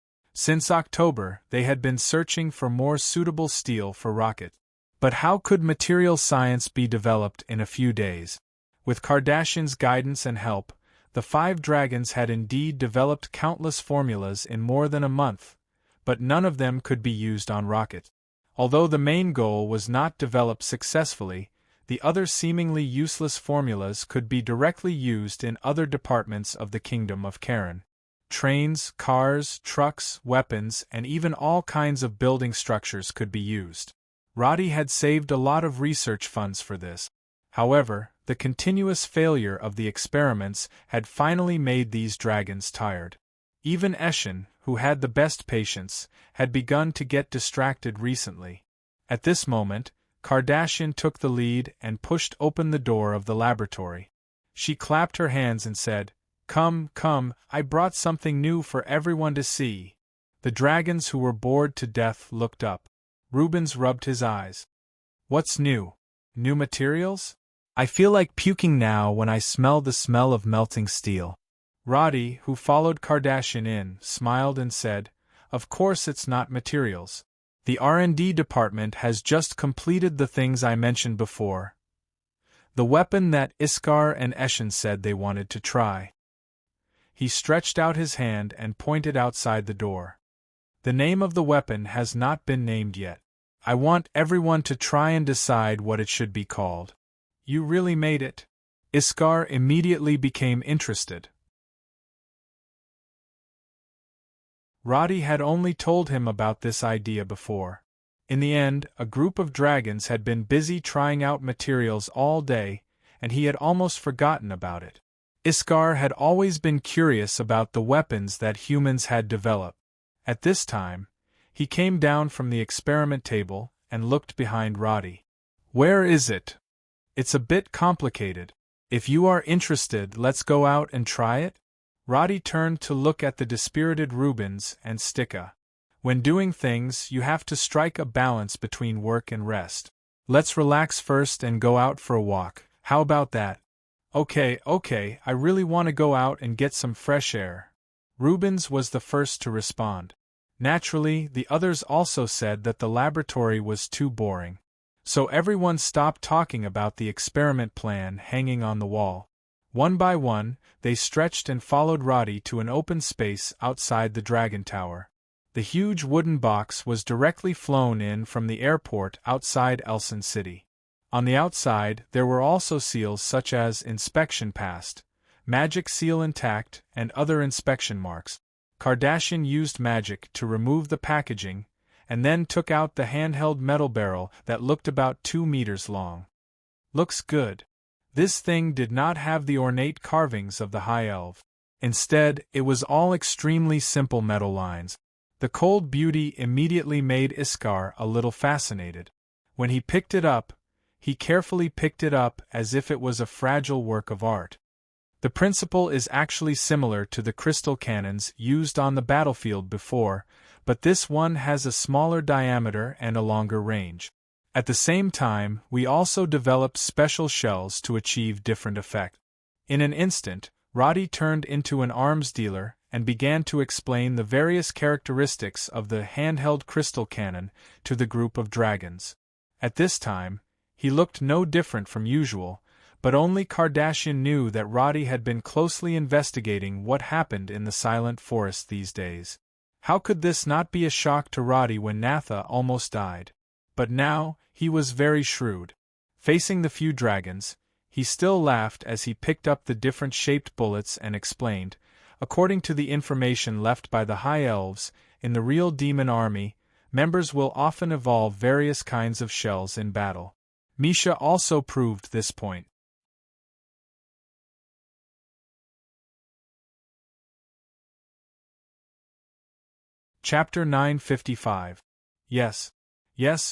Since October, they had been searching for more suitable steel for rockets. But how could material science be developed in a few days? With Kardashian's guidance and help, the 5 dragons had indeed developed countless formulas in more than a month, but none of them could be used on rockets. Although the main goal was not developed successfully, the other seemingly useless formulas could be directly used in other departments of the Kingdom of Karen. Trains, cars, trucks, weapons, and even all kinds of building structures could be used. Roddy had saved a lot of research funds for this. However, the continuous failure of the experiments had finally made these dragons tired. Even Eshin, who had the best patience, had begun to get distracted recently. At this moment, Kardashian took the lead and pushed open the door of the laboratory. She clapped her hands and said, "Come, come, I brought something new for everyone to see." The dragons who were bored to death looked up. Rubens rubbed his eyes. "What's new? New materials? I feel like puking now when I smell the smell of melting steel." Roddy, who followed Kardashian in, smiled and said, "Of course it's not materials. The R&D department has just completed the things I mentioned before. The weapon that Iskar and Eshin said they wanted to try." He stretched out his hand and pointed outside the door. "The name of the weapon has not been named yet. I want everyone to try and decide what it should be called." "You really made it?" Iskar immediately became interested. Roddy had only told him about this idea before. In the end, a group of dragons had been busy trying out materials all day, and he had almost forgotten about it. Iskar had always been curious about the weapons that humans had developed. At this time, he came down from the experiment table and looked behind Roddy. "Where is it? It's a bit complicated. If you are interested, let's go out and try it?" Roddy turned to look at the dispirited Rubens and Stika. "When doing things, you have to strike a balance between work and rest. Let's relax first and go out for a walk. How about that?" Okay, I really want to go out and get some fresh air." Rubens was the first to respond. Naturally, the others also said that the laboratory was too boring. So everyone stopped talking about the experiment plan hanging on the wall. One by one, they stretched and followed Roddy to an open space outside the Dragon Tower. The huge wooden box was directly flown in from the airport outside Elson City. On the outside, there were also seals such as Inspection Passed, Magic Seal Intact, and other inspection marks. Kardashian used magic to remove the packaging, and then took out the handheld metal barrel that looked about 2 meters long. "Looks good." This thing did not have the ornate carvings of the High Elf. Instead, it was all extremely simple metal lines. The cold beauty immediately made Iskar a little fascinated. When he picked it up, he carefully picked it up as if it was a fragile work of art. The principle is actually similar to the crystal cannons used on the battlefield before, but this one has a smaller diameter and a longer range. At the same time, we also developed special shells to achieve different effects. In an instant, Roddy turned into an arms dealer and began to explain the various characteristics of the handheld crystal cannon to the group of dragons. At this time, he looked no different from usual, but only Kardashian knew that Roddy had been closely investigating what happened in the Silent Forest these days. How could this not be a shock to Roddy when Natha almost died? But now, he was very shrewd. Facing the few dragons, he still laughed as he picked up the different-shaped bullets and explained, according to the information left by the High Elves, in the real demon army, members will often evolve various kinds of shells in battle. Misha also proved this point. Chapter 955. Yes,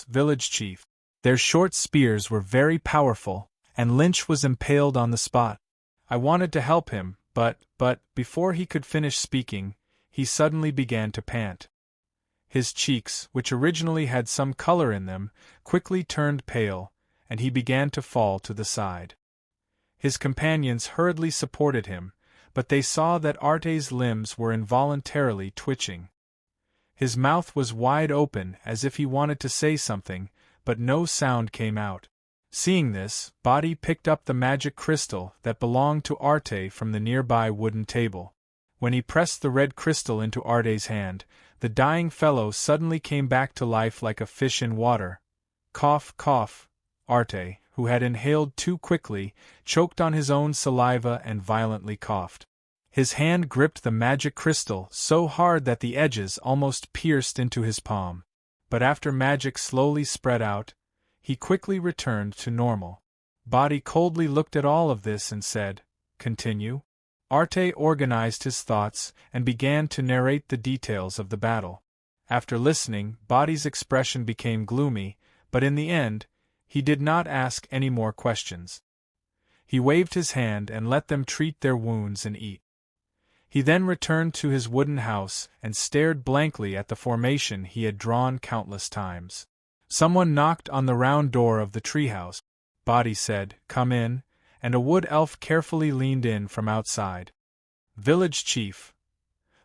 village chief. Their short spears were very powerful, and Lynch was impaled on the spot. I wanted to help him, but, before he could finish speaking, he suddenly began to pant. His cheeks, which originally had some color in them, quickly turned pale, and he began to fall to the side. His companions hurriedly supported him, but they saw that Arte's limbs were involuntarily twitching. His mouth was wide open as if he wanted to say something, but no sound came out. Seeing this, Body picked up the magic crystal that belonged to Arte from the nearby wooden table. When he pressed the red crystal into Arte's hand, the dying fellow suddenly came back to life like a fish in water. Cough, cough. Arte, who had inhaled too quickly, choked on his own saliva and violently coughed. His hand gripped the magic crystal so hard that the edges almost pierced into his palm. But after magic slowly spread out, he quickly returned to normal. Body coldly looked at all of this and said, "Continue?" Arte organized his thoughts and began to narrate the details of the battle. After listening, Body's expression became gloomy, but in the end, he did not ask any more questions. He waved his hand and let them treat their wounds and eat. He then returned to his wooden house and stared blankly at the formation he had drawn countless times. Someone knocked on the round door of the treehouse. Body said, "Come in," and a wood elf carefully leaned in from outside. "Village chief.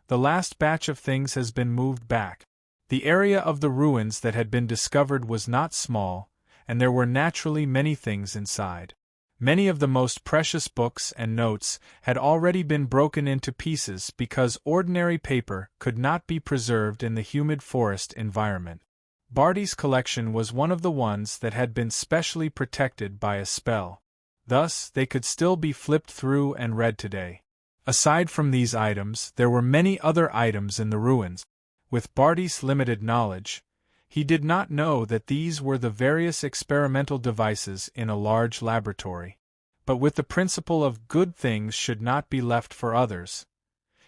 The last batch of things has been moved back." The area of the ruins that had been discovered was not small, and there were naturally many things inside. Many of the most precious books and notes had already been broken into pieces because ordinary paper could not be preserved in the humid forest environment. Barty's collection was one of the ones that had been specially protected by a spell. Thus, they could still be flipped through and read today. Aside from these items, there were many other items in the ruins. With Barty's limited knowledge, he did not know that these were the various experimental devices in a large laboratory. But with the principle of good things should not be left for others,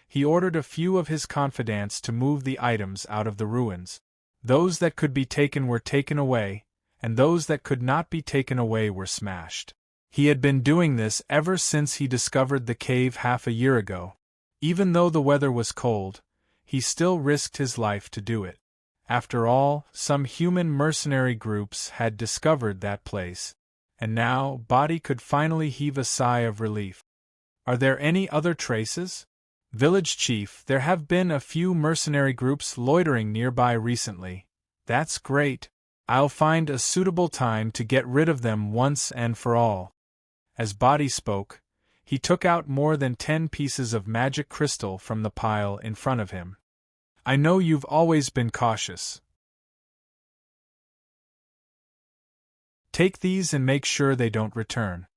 he ordered a few of his confidants to move the items out of the ruins. Those that could be taken were taken away, and those that could not be taken away were smashed. He had been doing this ever since he discovered the cave half a year ago. Even though the weather was cold, he still risked his life to do it. After all, some human mercenary groups had discovered that place, and now Body could finally heave a sigh of relief. "Are there any other traces?" "Village chief, there have been a few mercenary groups loitering nearby recently." "That's great. I'll find a suitable time to get rid of them once and for all." As Body spoke, he took out more than 10 pieces of magic crystal from the pile in front of him. "I know you've always been cautious. Take these and make sure they don't return."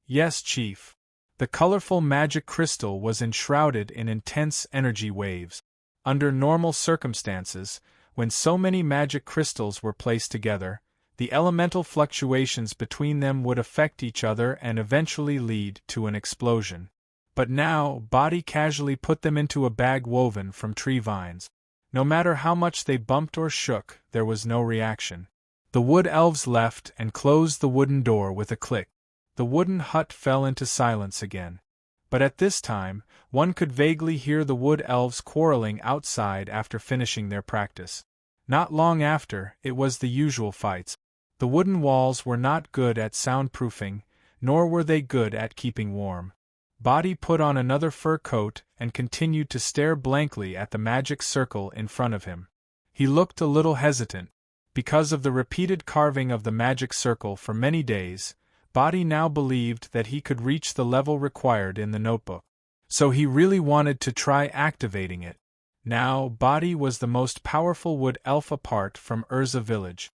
"Yes, Chief." The colorful magic crystal was enshrouded in intense energy waves. Under normal circumstances, when so many magic crystals were placed together, the elemental fluctuations between them would affect each other and eventually lead to an explosion. But now, Body casually put them into a bag woven from tree vines. No matter how much they bumped or shook, there was no reaction. The wood elves left and closed the wooden door with a click. The wooden hut fell into silence again. But at this time, one could vaguely hear the wood elves quarreling outside after finishing their practice. Not long after, it was the usual fights. The wooden walls were not good at soundproofing, nor were they good at keeping warm. Body put on another fur coat and continued to stare blankly at the magic circle in front of him. He looked a little hesitant. Because of the repeated carving of the magic circle for many days, Body now believed that he could reach the level required in the notebook. So he really wanted to try activating it. Now, Body was the most powerful wood elf apart from Urza village.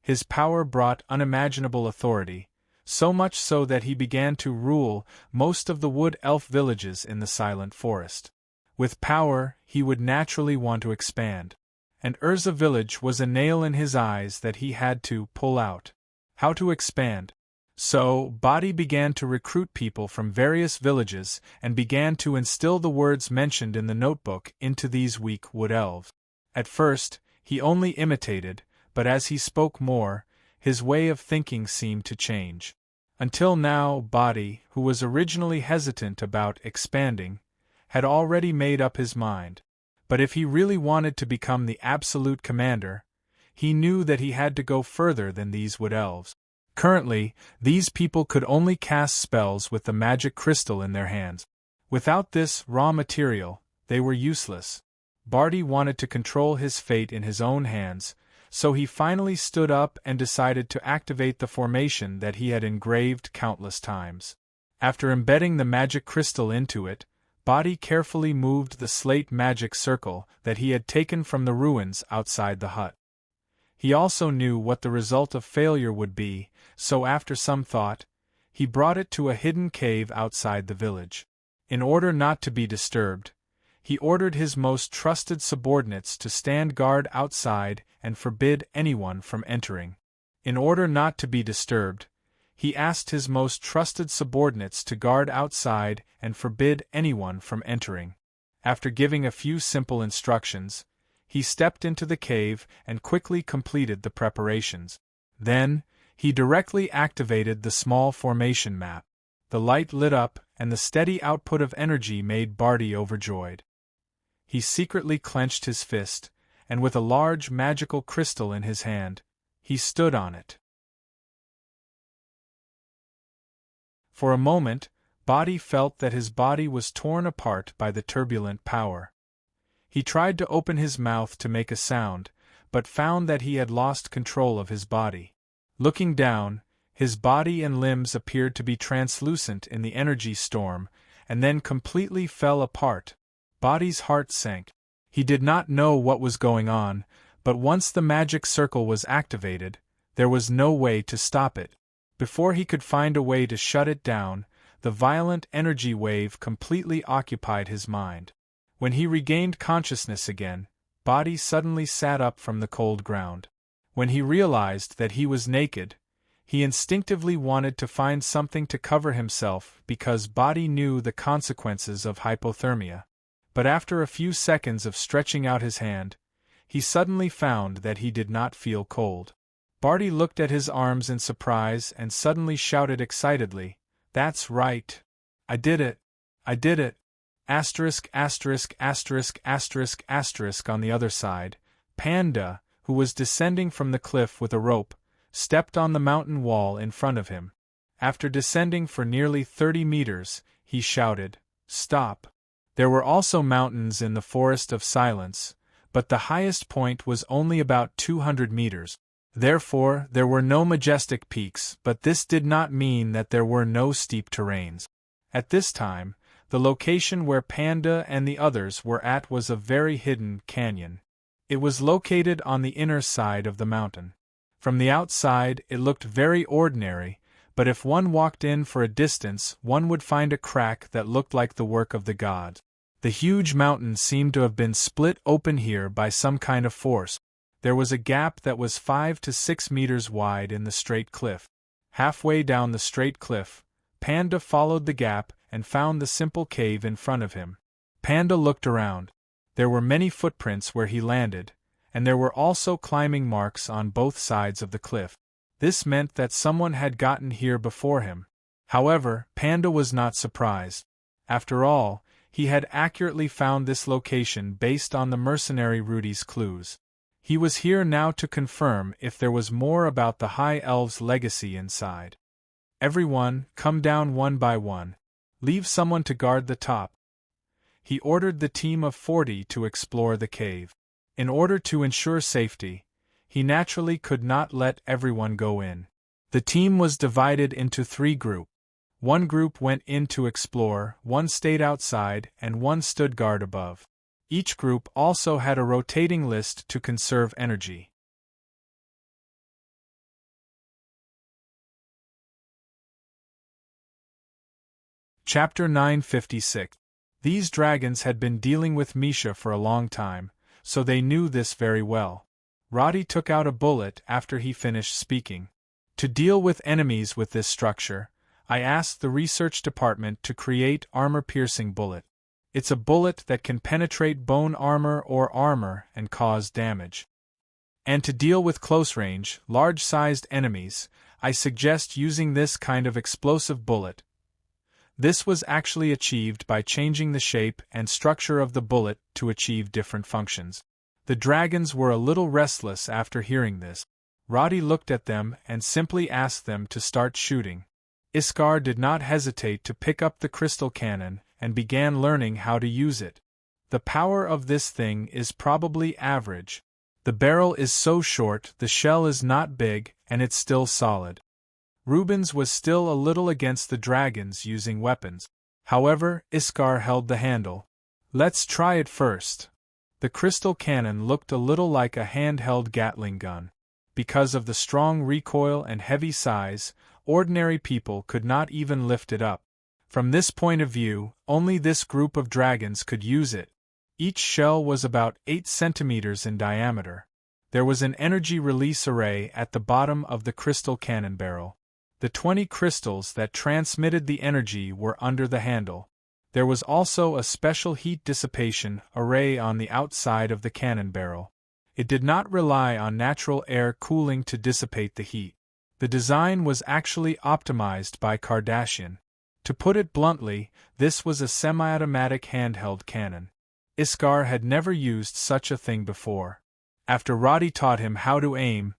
His power brought unimaginable authority, so much so that he began to rule most of the wood elf villages in the Silent Forest. With power, he would naturally want to expand. And Urza village was a nail in his eyes that he had to pull out. How to expand? So, Body began to recruit people from various villages and began to instill the words mentioned in the notebook into these weak wood elves. At first, he only imitated, but as he spoke more, his way of thinking seemed to change. Until now, Body, who was originally hesitant about expanding, had already made up his mind. But if he really wanted to become the absolute commander, he knew that he had to go further than these wood elves. Currently, these people could only cast spells with the magic crystal in their hands. Without this raw material, they were useless. Barty wanted to control his fate in his own hands, so he finally stood up and decided to activate the formation that he had engraved countless times. After embedding the magic crystal into it, Barty carefully moved the slate magic circle that he had taken from the ruins outside the hut. He also knew what the result of failure would be, so after some thought, he brought it to a hidden cave outside the village. In order not to be disturbed, he ordered his most trusted subordinates to stand guard outside and forbid anyone from entering. In order not to be disturbed, he asked his most trusted subordinates to guard outside and forbid anyone from entering. After giving a few simple instructions, he stepped into the cave and quickly completed the preparations. Then, he directly activated the small formation map. The light lit up, and the steady output of energy made Barty overjoyed. He secretly clenched his fist, and with a large magical crystal in his hand, he stood on it. For a moment, Barty felt that his body was torn apart by the turbulent power. He tried to open his mouth to make a sound, but found that he had lost control of his body. Looking down, his body and limbs appeared to be translucent in the energy storm, and then completely fell apart. Barty's heart sank. He did not know what was going on, but once the magic circle was activated, there was no way to stop it. Before he could find a way to shut it down, the violent energy wave completely occupied his mind. When he regained consciousness again, Barty suddenly sat up from the cold ground. When he realized that he was naked, he instinctively wanted to find something to cover himself because Barty knew the consequences of hypothermia. But after a few seconds of stretching out his hand, he suddenly found that he did not feel cold. Barty looked at his arms in surprise and suddenly shouted excitedly, "That's right! I did it! I did it!" On the other side, Panda, who was descending from the cliff with a rope, stepped on the mountain wall in front of him. After descending for nearly 30 meters, he shouted, "Stop!" There were also mountains in the Forest of Silence, but the highest point was only about 200 meters. Therefore, there were no majestic peaks, but this did not mean that there were no steep terrains. At this time, the location where Panda and the others were at was a very hidden canyon. It was located on the inner side of the mountain. From the outside, it looked very ordinary, but if one walked in for a distance, one would find a crack that looked like the work of the gods. The huge mountain seemed to have been split open here by some kind of force. There was a gap that was 5 to 6 meters wide in the straight cliff. Halfway down the straight cliff, Panda followed the gap and found the simple cave in front of him. Panda looked around. There were many footprints where he landed, and there were also climbing marks on both sides of the cliff. This meant that someone had gotten here before him. However, Panda was not surprised. After all, he had accurately found this location based on the mercenary Rudy's clues. He was here now to confirm if there was more about the High Elves' legacy inside. "Everyone, come down one by one. Leave someone to guard the top." He ordered the team of 40 to explore the cave. In order to ensure safety, he naturally could not let everyone go in. The team was divided into 3 groups. One group went in to explore, one stayed outside, and one stood guard above. Each group also had a rotating list to conserve energy. Chapter 956. These dragons had been dealing with Misha for a long time, so they knew this very well. Roddy took out a bullet after he finished speaking. To deal with enemies with this structure, I asked the research department to create armor-piercing bullet. It's a bullet that can penetrate bone armor or armor and cause damage. And to deal with close-range, large-sized enemies, I suggest using this kind of explosive bullet. This was actually achieved by changing the shape and structure of the bullet to achieve different functions. The dragons were a little restless after hearing this. Roddy looked at them and simply asked them to start shooting. Iskar did not hesitate to pick up the crystal cannon and began learning how to use it. The power of this thing is probably average. The barrel is so short, the shell is not big, and it's still solid. Rubens was still a little against the dragons using weapons. However, Iskar held the handle. Let's try it first. The crystal cannon looked a little like a handheld Gatling gun. Because of the strong recoil and heavy size, ordinary people could not even lift it up. From this point of view, only this group of dragons could use it. Each shell was about 8 centimeters in diameter. There was an energy release array at the bottom of the crystal cannon barrel. The 20 crystals that transmitted the energy were under the handle. There was also a special heat dissipation array on the outside of the cannon barrel. It did not rely on natural air cooling to dissipate the heat. The design was actually optimized by Kardashian. To put it bluntly, this was a semi-automatic handheld cannon. Iskar had never used such a thing before. After Roddy taught him how to aim,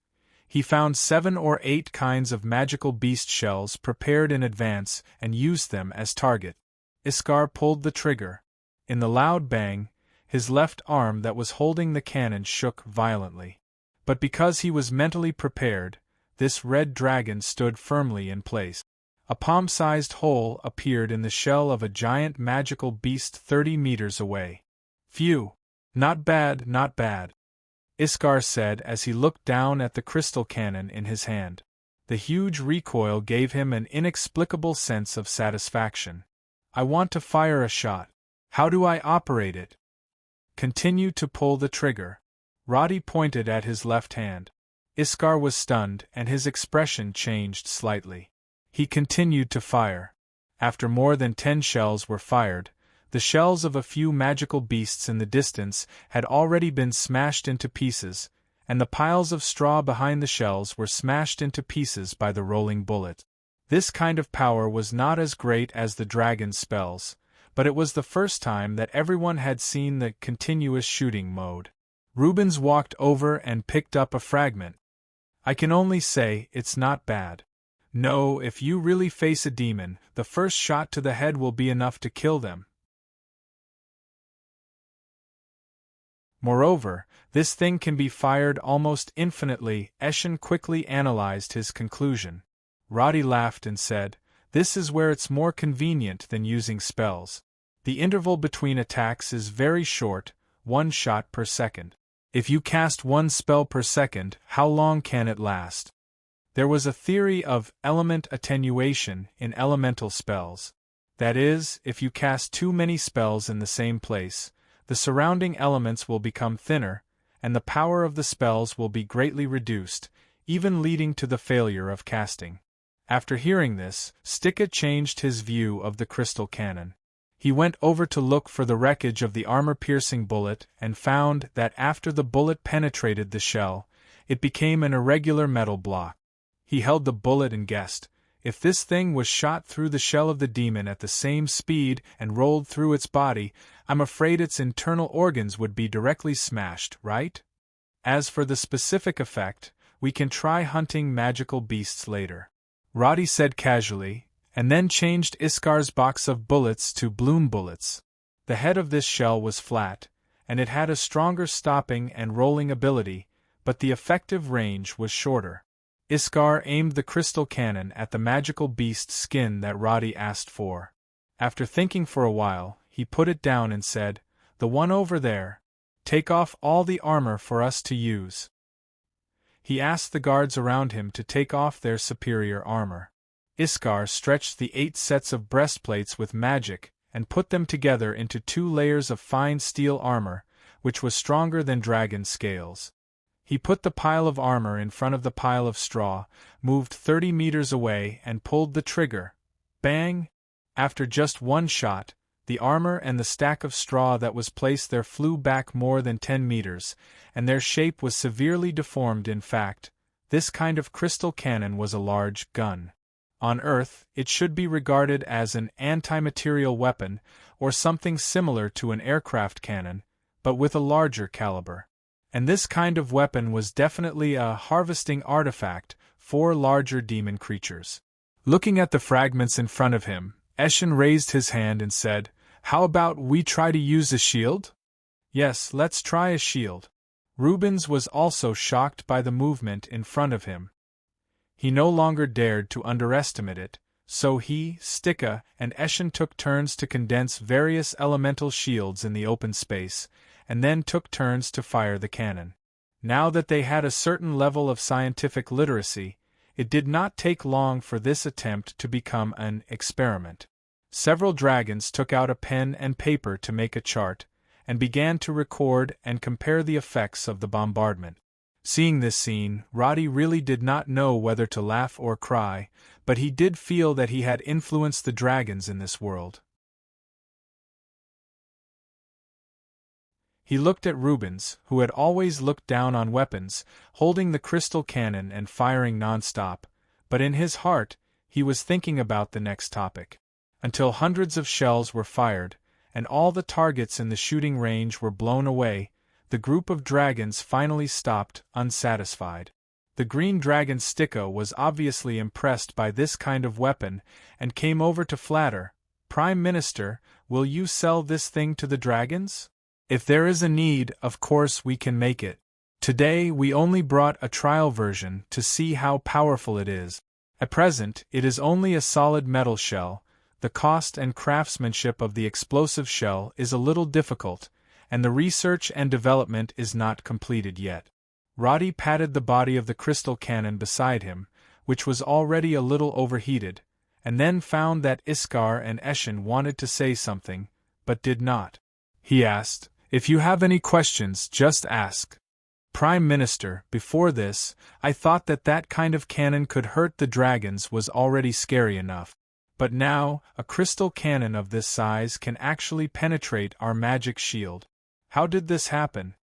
he found 7 or 8 kinds of magical beast shells prepared in advance and used them as target. Iskar pulled the trigger. In the loud bang, his left arm that was holding the cannon shook violently. But because he was mentally prepared, this red dragon stood firmly in place. A palm-sized hole appeared in the shell of a giant magical beast 30 meters away. Phew! Not bad, not bad, Iskar said as he looked down at the crystal cannon in his hand. The huge recoil gave him an inexplicable sense of satisfaction. I want to fire a shot. How do I operate it? Continue to pull the trigger. Roddy pointed at his left hand. Iskar was stunned and his expression changed slightly. He continued to fire. After more than 10 shells were fired, the shells of a few magical beasts in the distance had already been smashed into pieces, and the piles of straw behind the shells were smashed into pieces by the rolling bullet. This kind of power was not as great as the dragon's spells, but it was the first time that everyone had seen the continuous shooting mode. Rubens walked over and picked up a fragment. I can only say it's not bad. No, if you really face a demon, the first shot to the head will be enough to kill them. Moreover, this thing can be fired almost infinitely. Eshin quickly analyzed his conclusion. Roddy laughed and said, "This is where it's more convenient than using spells. The interval between attacks is very short, 1 shot per second. If you cast 1 spell per second, how long can it last?" There was a theory of element attenuation in elemental spells. That is, if you cast too many spells in the same place, the surrounding elements will become thinner, and the power of the spells will be greatly reduced, even leading to the failure of casting. After hearing this, Stika changed his view of the crystal cannon. He went over to look for the wreckage of the armor-piercing bullet and found that after the bullet penetrated the shell, it became an irregular metal block. He held the bullet and guessed, if this thing was shot through the shell of the demon at the same speed and rolled through its body, I'm afraid its internal organs would be directly smashed, right? As for the specific effect, we can try hunting magical beasts later, Roddy said casually, and then changed Iskar's box of bullets to bloom bullets. The head of this shell was flat, and it had a stronger stopping and rolling ability, but the effective range was shorter. Iskar aimed the crystal cannon at the magical beast's skin that Roddy asked for. After thinking for a while, he put it down and said, "The one over there. Take off all the armor for us to use." He asked the guards around him to take off their superior armor. Iskar stretched the 8 sets of breastplates with magic and put them together into 2 layers of fine steel armor, which was stronger than dragon scales. He put the pile of armor in front of the pile of straw, moved 30 meters away and pulled the trigger. Bang! After just 1 shot, the armor and the stack of straw that was placed there flew back more than 10 meters, and their shape was severely deformed. In fact, this kind of crystal cannon was a large gun. On Earth, it should be regarded as an anti-material weapon, or something similar to an aircraft cannon, but with a larger caliber. And this kind of weapon was definitely a harvesting artifact for larger demon creatures. Looking at the fragments in front of him, Eshin raised his hand and said, "How about we try to use a shield?" Yes, let's try a shield. Rubens was also shocked by the movement in front of him. He no longer dared to underestimate it, so he, Stika, and Eshin took turns to condense various elemental shields in the open space, and then took turns to fire the cannon. Now that they had a certain level of scientific literacy, it did not take long for this attempt to become an experiment. Several dragons took out a pen and paper to make a chart, and began to record and compare the effects of the bombardment. Seeing this scene, Roddy really did not know whether to laugh or cry, but he did feel that he had influenced the dragons in this world. He looked at Rubens, who had always looked down on weapons, holding the crystal cannon and firing non-stop, but in his heart, he was thinking about the next topic. Until hundreds of shells were fired, and all the targets in the shooting range were blown away, the group of dragons finally stopped, unsatisfied. The green dragon Stika was obviously impressed by this kind of weapon, and came over to flatter, "Prime Minister, will you sell this thing to the dragons? If there is a need, of course we can make it. Today we only brought a trial version to see how powerful it is. At present, it is only a solid metal shell. The cost and craftsmanship of the explosive shell is a little difficult, and the research and development is not completed yet." Roddy patted the body of the crystal cannon beside him, which was already a little overheated, and then found that Iskar and Eshin wanted to say something, but did not. He asked, "If you have any questions, just ask." "Prime Minister, before this, I thought that kind of cannon could hurt the dragons was already scary enough. But now, a crystal cannon of this size can actually penetrate our magic shield. How did this happen?"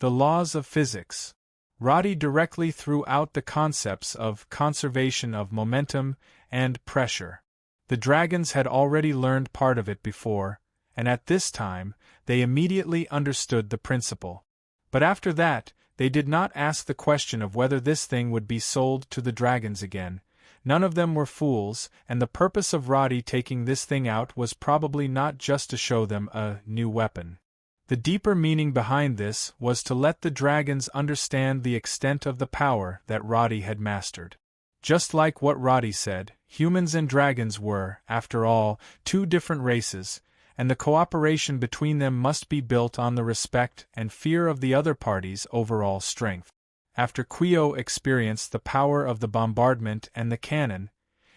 "The laws of physics." Roddy directly threw out the concepts of conservation of momentum and pressure. The dragons had already learned part of it before, and at this time, they immediately understood the principle. But after that, they did not ask the question of whether this thing would be sold to the dragons again. None of them were fools, and the purpose of Roddy taking this thing out was probably not just to show them a new weapon. The deeper meaning behind this was to let the dragons understand the extent of the power that Roddy had mastered. Just like what Roddy said, humans and dragons were, after all, two different races, and the cooperation between them must be built on the respect and fear of the other party's overall strength. After Quio experienced the power of the bombardment and the cannon,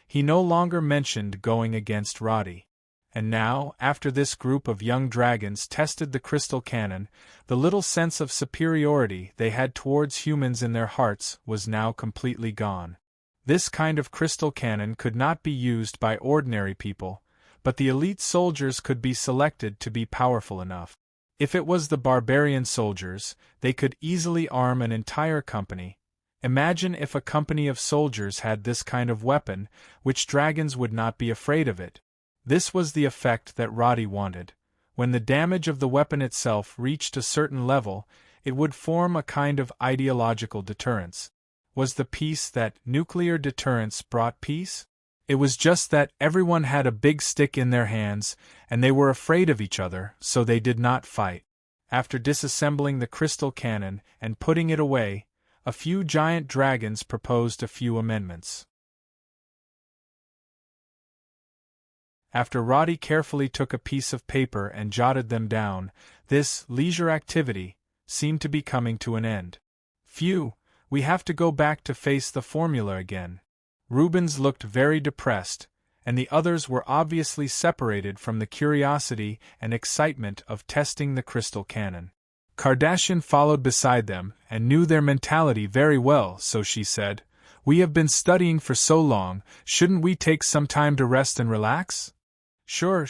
he no longer mentioned going against Roddy. And now, after this group of young dragons tested the crystal cannon, the little sense of superiority they had towards humans in their hearts was now completely gone. This kind of crystal cannon could not be used by ordinary people, but the elite soldiers could be selected to be powerful enough. If it was the barbarian soldiers, they could easily arm an entire company. Imagine if a company of soldiers had this kind of weapon, which dragons would not be afraid of it. This was the effect that Roddy wanted. When the damage of the weapon itself reached a certain level, it would form a kind of ideological deterrence. Was the peace that nuclear deterrence brought peace? It was just that everyone had a big stick in their hands, and they were afraid of each other, so they did not fight. After disassembling the crystal cannon and putting it away, a few giant dragons proposed a few amendments. After Roddy carefully took a piece of paper and jotted them down, this leisure activity seemed to be coming to an end. "Phew, we have to go back to face the formula again." Rubens looked very depressed, and the others were obviously separated from the curiosity and excitement of testing the crystal cannon. Kardashian followed beside them and knew their mentality very well, so she said, "We have been studying for so long, shouldn't we take some time to rest and relax?" Sure.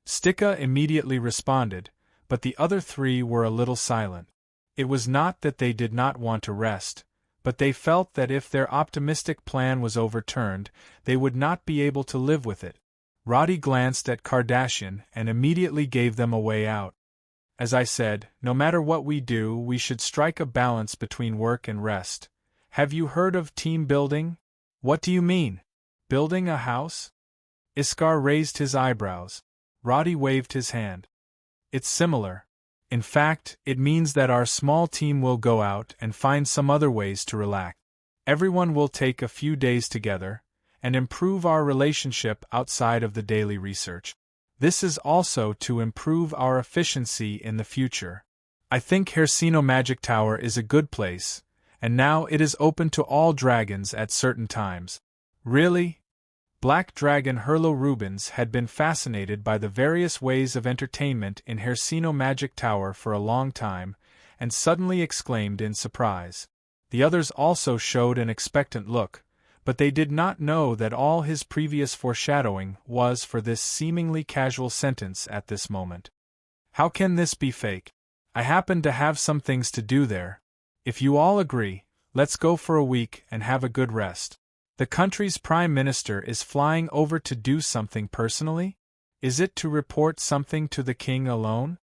Stika immediately responded, but the other three were a little silent. It was not that they did not want to rest, but they felt that if their optimistic plan was overturned, they would not be able to live with it. Roddy glanced at Kardashian and immediately gave them a way out. "As I said, no matter what we do, we should strike a balance between work and rest. Have you heard of team building?" "What do you mean? Building a house?" Iskar raised his eyebrows. Roddy waved his hand. "It's similar. In fact, it means that our small team will go out and find some other ways to relax. Everyone will take a few days together and improve our relationship outside of the daily research. This is also to improve our efficiency in the future. I think Hersino Magic Tower is a good place, and now it is open to all dragons at certain times. Really? Black Dragon Herlo Rubens had been fascinated by the various ways of entertainment in Hersino Magic Tower for a long time, and suddenly exclaimed in surprise. The others also showed an expectant look, but they did not know that all his previous foreshadowing was for this seemingly casual sentence at this moment. How can this be fake? I happen to have some things to do there. If you all agree, let's go for a week and have a good rest. The country's prime minister is flying over to do something personally? Is it to report something to the king alone?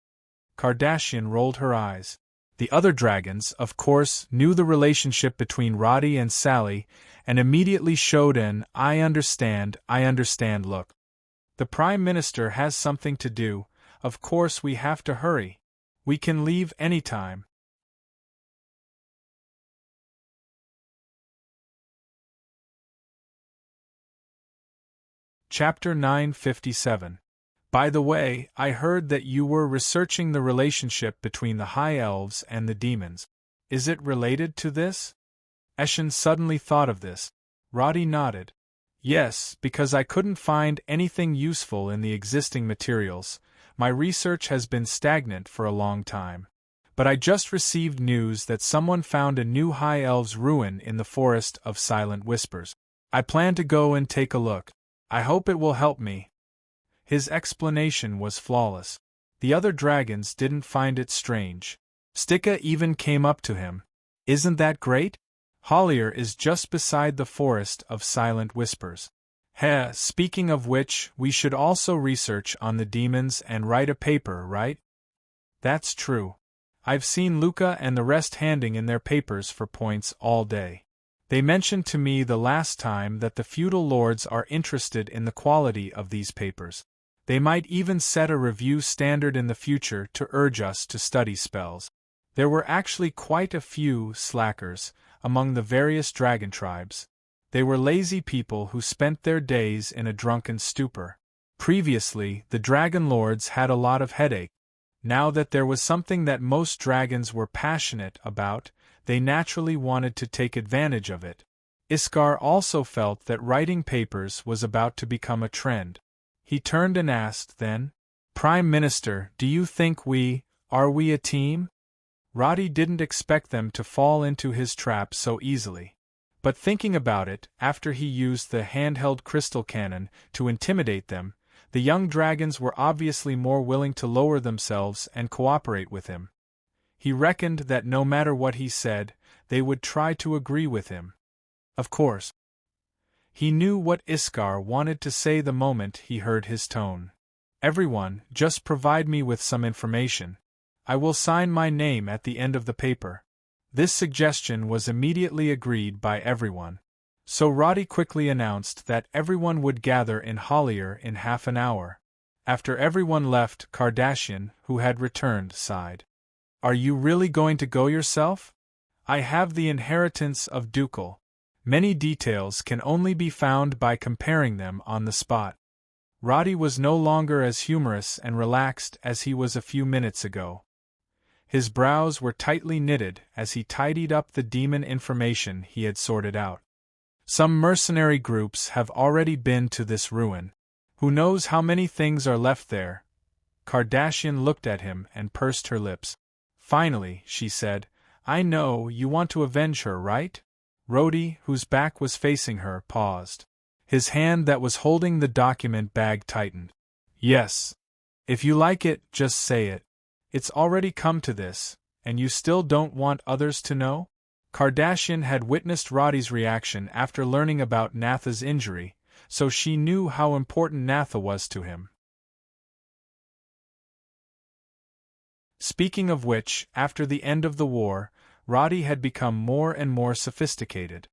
Kardashian rolled her eyes. The other dragons, of course, knew the relationship between Roddy and Sally, and immediately showed an I understand look. The prime minister has something to do, of course we have to hurry. We can leave anytime. Chapter 957. By the way, I heard that you were researching the relationship between the High Elves and the demons. Is it related to this? Eshin suddenly thought of this. Roddy nodded. Yes, because I couldn't find anything useful in the existing materials. My research has been stagnant for a long time. But I just received news that someone found a new High Elves ruin in the Forest of Silent Whispers. I plan to go and take a look. I hope it will help me. His explanation was flawless. The other dragons didn't find it strange. Stika even came up to him. Isn't that great? Hollier is just beside the Forest of Silent Whispers. Speaking of which, we should also research on the demons and write a paper, right? That's true. I've seen Luca and the rest handing in their papers for points all day. They mentioned to me the last time that the feudal lords are interested in the quality of these papers. They might even set a review standard in the future to urge us to study spells. There were actually quite a few slackers among the various dragon tribes. They were lazy people who spent their days in a drunken stupor. Previously, the dragon lords had a lot of headache. Now that there was something that most dragons were passionate about, they naturally wanted to take advantage of it. Iskar also felt that writing papers was about to become a trend. He turned and asked then, Prime Minister, do you think are we a team? Roddy didn't expect them to fall into his trap so easily. But thinking about it, after he used the handheld crystal cannon to intimidate them, the young dragons were obviously more willing to lower themselves and cooperate with him. He reckoned that no matter what he said, they would try to agree with him. Of course. He knew what Iskar wanted to say the moment he heard his tone. Everyone, just provide me with some information. I will sign my name at the end of the paper. This suggestion was immediately agreed by everyone. So Roddy quickly announced that everyone would gather in Hollier in half an hour. After everyone left, Kardashian, who had returned, sighed. Are you really going to go yourself? I have the inheritance of Ducal. Many details can only be found by comparing them on the spot. Roddy was no longer as humorous and relaxed as he was a few minutes ago. His brows were tightly knitted as he tidied up the demon information he had sorted out. Some mercenary groups have already been to this ruin. Who knows how many things are left there? Kardashian looked at him and pursed her lips. Finally, she said, I know you want to avenge her, right? Roddy, whose back was facing her, paused. His hand that was holding the document bag tightened. Yes. If you like it, just say it. It's already come to this, and you still don't want others to know? Kardashian had witnessed Roddy's reaction after learning about Natha's injury, so she knew how important Natha was to him. Speaking of which, after the end of the war, Roddy had become more and more sophisticated.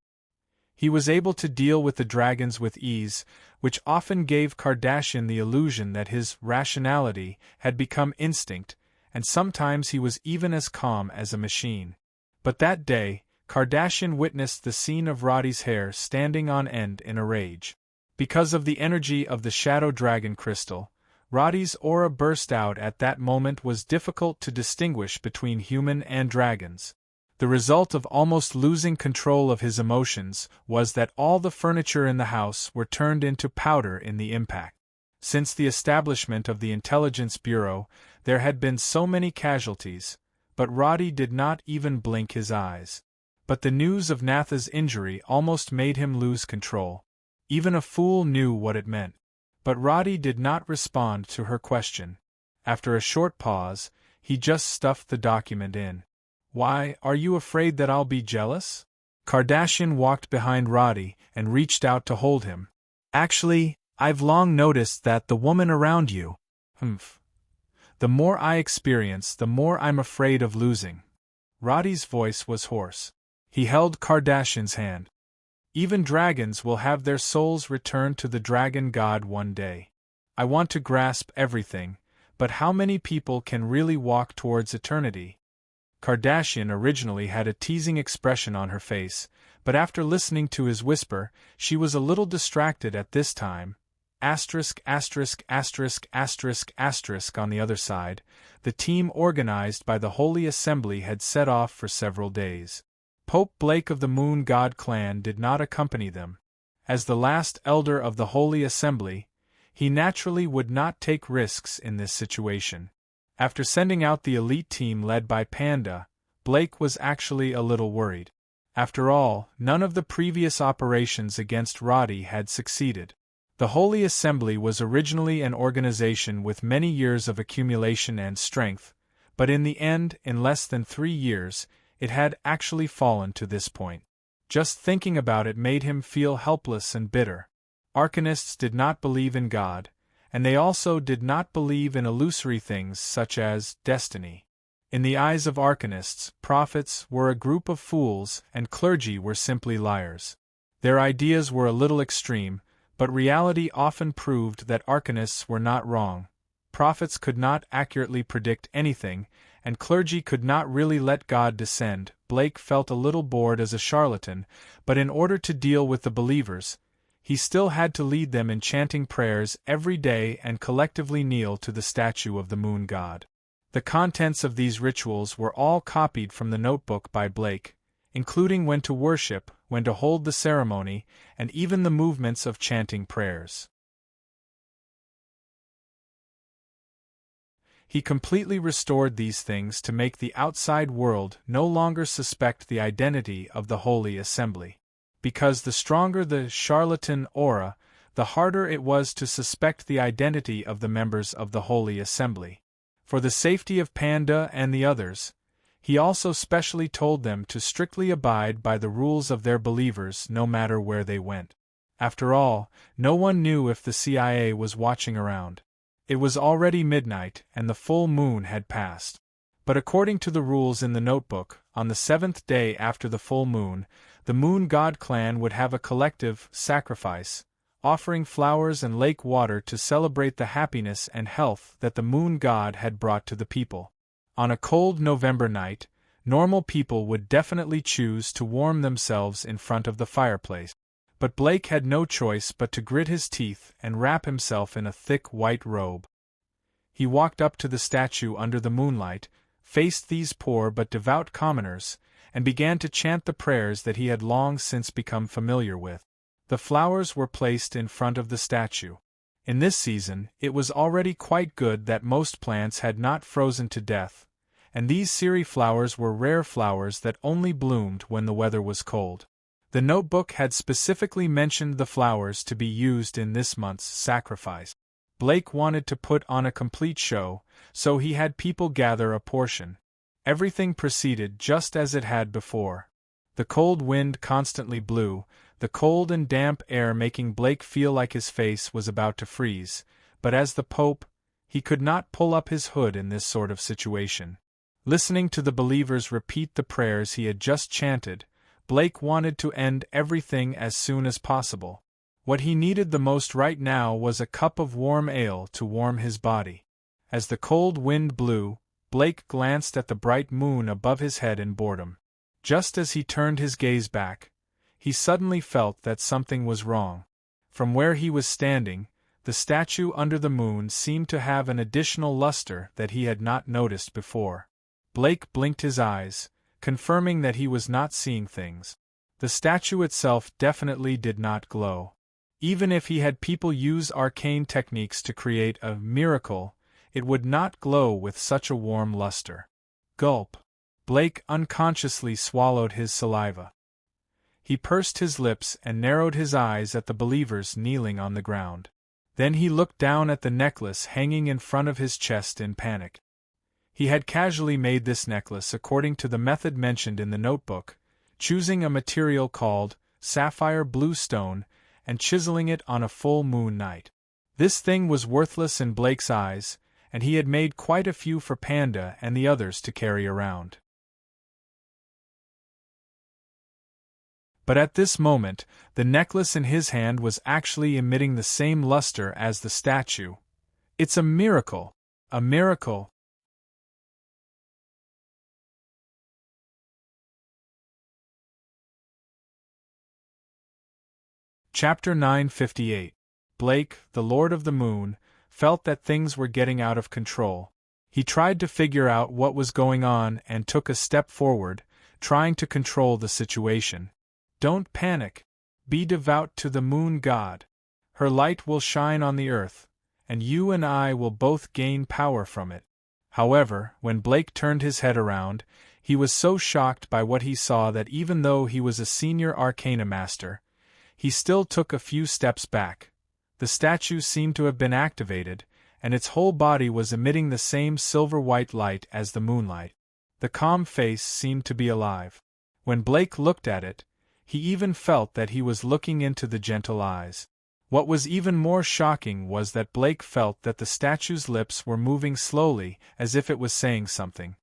He was able to deal with the dragons with ease, which often gave Kardashian the illusion that his rationality had become instinct, and sometimes he was even as calm as a machine. But that day, Kardashian witnessed the scene of Roddy's hair standing on end in a rage. Because of the energy of the Shadow Dragon crystal, Roddy's aura burst out at that moment was difficult to distinguish between human and dragons. The result of almost losing control of his emotions was that all the furniture in the house were turned into powder in the impact. Since the establishment of the Intelligence Bureau, there had been so many casualties, but Roddy did not even blink his eyes. But the news of Natha's injury almost made him lose control. Even a fool knew what it meant. But Roddy did not respond to her question. After a short pause, he just stuffed the document in. "Why, are you afraid that I'll be jealous?" Kardashian walked behind Roddy and reached out to hold him. "Actually, I've long noticed that the woman around you, the more I experience, the more I'm afraid of losing." Roddy's voice was hoarse. He held Kardashian's hand. "Even dragons will have their souls returned to the dragon god one day. I want to grasp everything, but how many people can really walk towards eternity?" Kardashian originally had a teasing expression on her face, but after listening to his whisper, she was a little distracted at this time. ********* On the other side, the team organized by the Holy Assembly had set off for several days. Pope Blake of the Moon God clan did not accompany them. As the last elder of the Holy Assembly, he naturally would not take risks in this situation. After sending out the elite team led by Panda, Blake was actually a little worried. After all, none of the previous operations against Roddy had succeeded. The Holy Assembly was originally an organization with many years of accumulation and strength, but in the end, in less than 3 years, it had actually fallen to this point. Just thinking about it made him feel helpless and bitter. Arcanists did not believe in God, and they also did not believe in illusory things such as destiny. In the eyes of Arcanists, prophets were a group of fools and clergy were simply liars. Their ideas were a little extreme, but reality often proved that Arcanists were not wrong. Prophets could not accurately predict anything, and clergy could not really let God descend. Blake felt a little bored as a charlatan, but in order to deal with the believers, he still had to lead them in chanting prayers every day and collectively kneel to the statue of the moon god. The contents of these rituals were all copied from the notebook by Blake, including when to worship, when to hold the ceremony, and even the movements of chanting prayers. He completely restored these things to make the outside world no longer suspect the identity of the Holy Assembly. Because the stronger the charlatan aura, the harder it was to suspect the identity of the members of the Holy Assembly. For the safety of Panda and the others, he also specially told them to strictly abide by the rules of their believers no matter where they went. After all, no one knew if the CIA was watching around. It was already midnight and the full moon had passed. But according to the rules in the notebook, on the 7th day after the full moon, the Moon God clan would have a collective sacrifice, offering flowers and lake water to celebrate the happiness and health that the Moon God had brought to the people. On a cold November night, normal people would definitely choose to warm themselves in front of the fireplace. But Blake had no choice but to grit his teeth and wrap himself in a thick white robe. He walked up to the statue under the moonlight, faced these poor but devout commoners, and began to chant the prayers that he had long since become familiar with. The flowers were placed in front of the statue. In this season, it was already quite good that most plants had not frozen to death, and these Siri flowers were rare flowers that only bloomed when the weather was cold. The notebook had specifically mentioned the flowers to be used in this month's sacrifice. Blake wanted to put on a complete show, so he had people gather a portion. Everything proceeded just as it had before. The cold wind constantly blew, the cold and damp air making Blake feel like his face was about to freeze, but as the Pope, he could not pull up his hood in this sort of situation. Listening to the believers repeat the prayers he had just chanted, Blake wanted to end everything as soon as possible. What he needed the most right now was a cup of warm ale to warm his body. As the cold wind blew, Blake glanced at the bright moon above his head in boredom. Just as he turned his gaze back, he suddenly felt that something was wrong. From where he was standing, the statue under the moon seemed to have an additional luster that he had not noticed before. Blake blinked his eyes, confirming that he was not seeing things. The statue itself definitely did not glow. Even if he had people use arcane techniques to create a miracle, it would not glow with such a warm luster. Gulp. Blake unconsciously swallowed his saliva. He pursed his lips and narrowed his eyes at the believers kneeling on the ground. Then he looked down at the necklace hanging in front of his chest in panic. He had casually made this necklace according to the method mentioned in the notebook, choosing a material called sapphire blue stone and chiseling it on a full moon night. This thing was worthless in Blake's eyes, and he had made quite a few for Panda and the others to carry around. But at this moment, the necklace in his hand was actually emitting the same luster as the statue. It's a miracle! A miracle! Chapter 958. Blake, the Lord of the Moon, felt that things were getting out of control. He tried to figure out what was going on and took a step forward, trying to control the situation. Don't panic. Be devout to the moon god. Her light will shine on the earth, and you and I will both gain power from it. However, when Blake turned his head around, he was so shocked by what he saw that even though he was a senior arcana master, he still took a few steps back. The statue seemed to have been activated, and its whole body was emitting the same silver-white light as the moonlight. The calm face seemed to be alive. When Blake looked at it, he even felt that he was looking into the gentle eyes. What was even more shocking was that Blake felt that the statue's lips were moving slowly, as if it was saying something.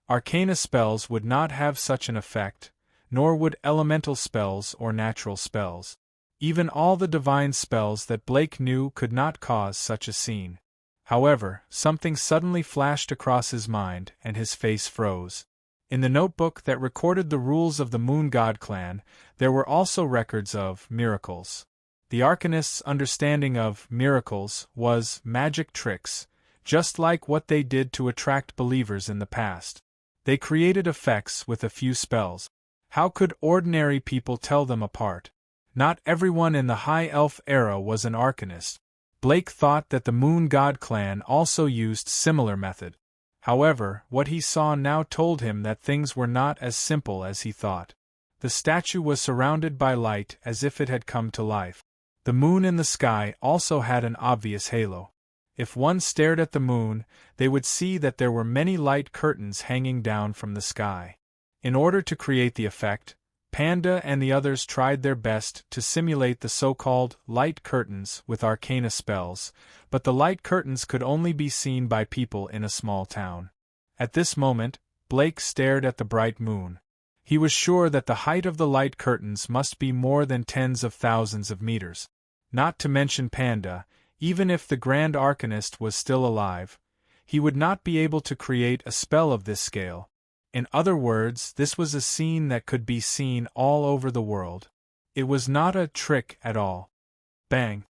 Arcana spells would not have such an effect, nor would elemental spells or natural spells. Even all the divine spells that Blake knew could not cause such a scene. However, something suddenly flashed across his mind, and his face froze. In the notebook that recorded the rules of the Moon God clan, there were also records of miracles. The Arcanist's understanding of miracles was magic tricks, just like what they did to attract believers in the past. They created effects with a few spells. How could ordinary people tell them apart? Not everyone in the High Elf era was an Arcanist. Blake thought that the Moon God clan also used similar method. However, what he saw now told him that things were not as simple as he thought. The statue was surrounded by light as if it had come to life. The moon in the sky also had an obvious halo. If one stared at the moon, they would see that there were many light curtains hanging down from the sky. In order to create the effect, Panda and the others tried their best to simulate the so-called light curtains with arcana spells, but the light curtains could only be seen by people in a small town. At this moment, Blake stared at the bright moon. He was sure that the height of the light curtains must be more than tens of thousands of meters. Not to mention Panda, even if the Grand Arcanist was still alive, he would not be able to create a spell of this scale. In other words, this was a scene that could be seen all over the world. It was not a trick at all. Bang!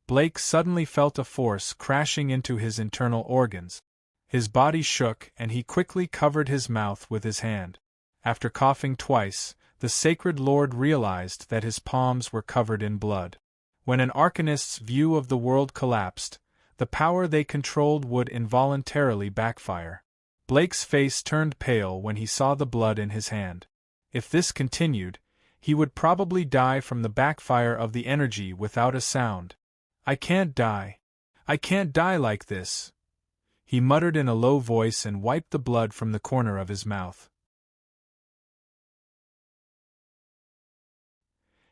Blake suddenly felt a force crashing into his internal organs. His body shook and he quickly covered his mouth with his hand. After coughing twice, the Sacred Lord realized that his palms were covered in blood. When an Arcanist's view of the world collapsed, the power they controlled would involuntarily backfire. Blake's face turned pale when he saw the blood in his hand. If this continued, he would probably die from the backfire of the energy without a sound. I can't die. I can't die like this, he muttered in a low voice and wiped the blood from the corner of his mouth.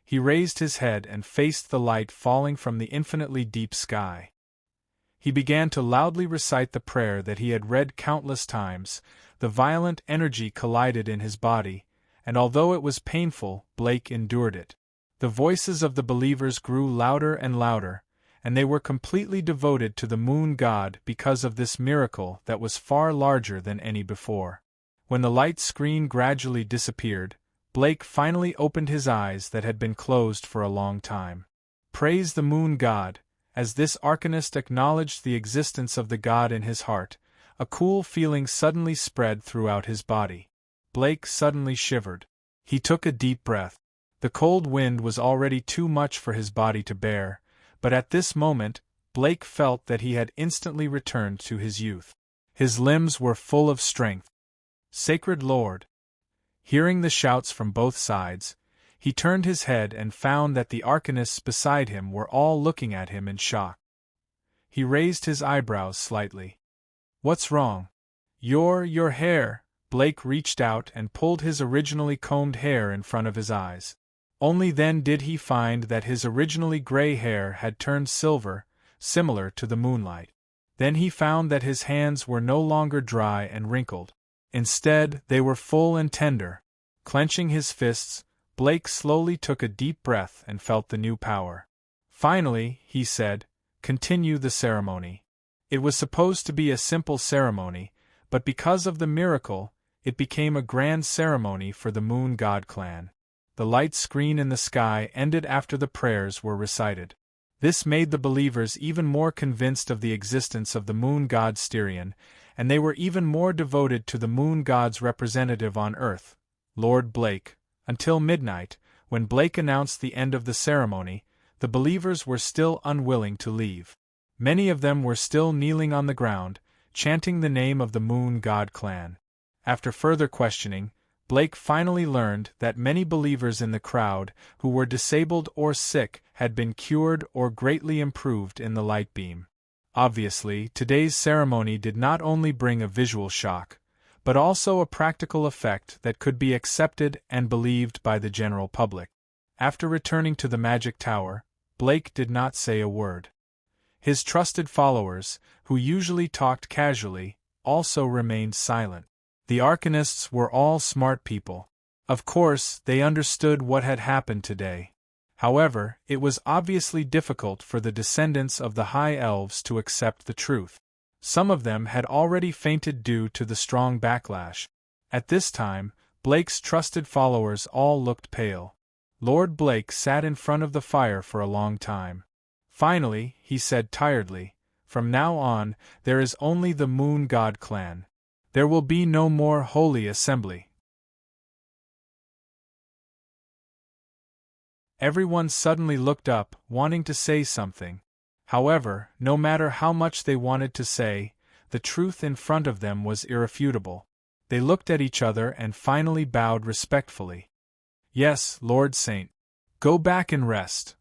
He raised his head and faced the light falling from the infinitely deep sky. He began to loudly recite the prayer that he had read countless times. The violent energy collided in his body, and although it was painful, Blake endured it. The voices of the believers grew louder and louder, and they were completely devoted to the moon god because of this miracle that was far larger than any before. When the light screen gradually disappeared, Blake finally opened his eyes that had been closed for a long time. Praise the moon god! As this arcanist acknowledged the existence of the god in his heart, a cool feeling suddenly spread throughout his body. Blake suddenly shivered. He took a deep breath. The cold wind was already too much for his body to bear, but at this moment, Blake felt that he had instantly returned to his youth. His limbs were full of strength. Sacred Lord! Hearing the shouts from both sides, he turned his head and found that the arcanists beside him were all looking at him in shock. He raised his eyebrows slightly. "What's wrong?" Your hair." Blake reached out and pulled his originally combed hair in front of his eyes. Only then did he find that his originally gray hair had turned silver, similar to the moonlight. Then he found that his hands were no longer dry and wrinkled. Instead, they were full and tender. Clenching his fists, Blake slowly took a deep breath and felt the new power. Finally, he said, "Continue the ceremony." It was supposed to be a simple ceremony, but because of the miracle, it became a grand ceremony for the Moon God clan. The light screen in the sky ended after the prayers were recited. This made the believers even more convinced of the existence of the moon god Styrian, and they were even more devoted to the moon god's representative on Earth, Lord Blake. Until midnight, when Blake announced the end of the ceremony, the believers were still unwilling to leave. Many of them were still kneeling on the ground, chanting the name of the moon god clan. After further questioning, Blake finally learned that many believers in the crowd who were disabled or sick had been cured or greatly improved in the light beam. Obviously, today's ceremony did not only bring a visual shock, but also a practical effect that could be accepted and believed by the general public. After returning to the magic tower, Blake did not say a word. His trusted followers, who usually talked casually, also remained silent. The arcanists were all smart people. Of course, they understood what had happened today. However, it was obviously difficult for the descendants of the High Elves to accept the truth. Some of them had already fainted due to the strong backlash. At this time, Blake's trusted followers all looked pale. Lord Blake sat in front of the fire for a long time. Finally, he said tiredly, "From now on, there is only the Moon God clan. There will be no more holy assembly." Everyone suddenly looked up, wanting to say something. However, no matter how much they wanted to say, the truth in front of them was irrefutable. They looked at each other and finally bowed respectfully. "Yes, Lord Saint. Go back and rest."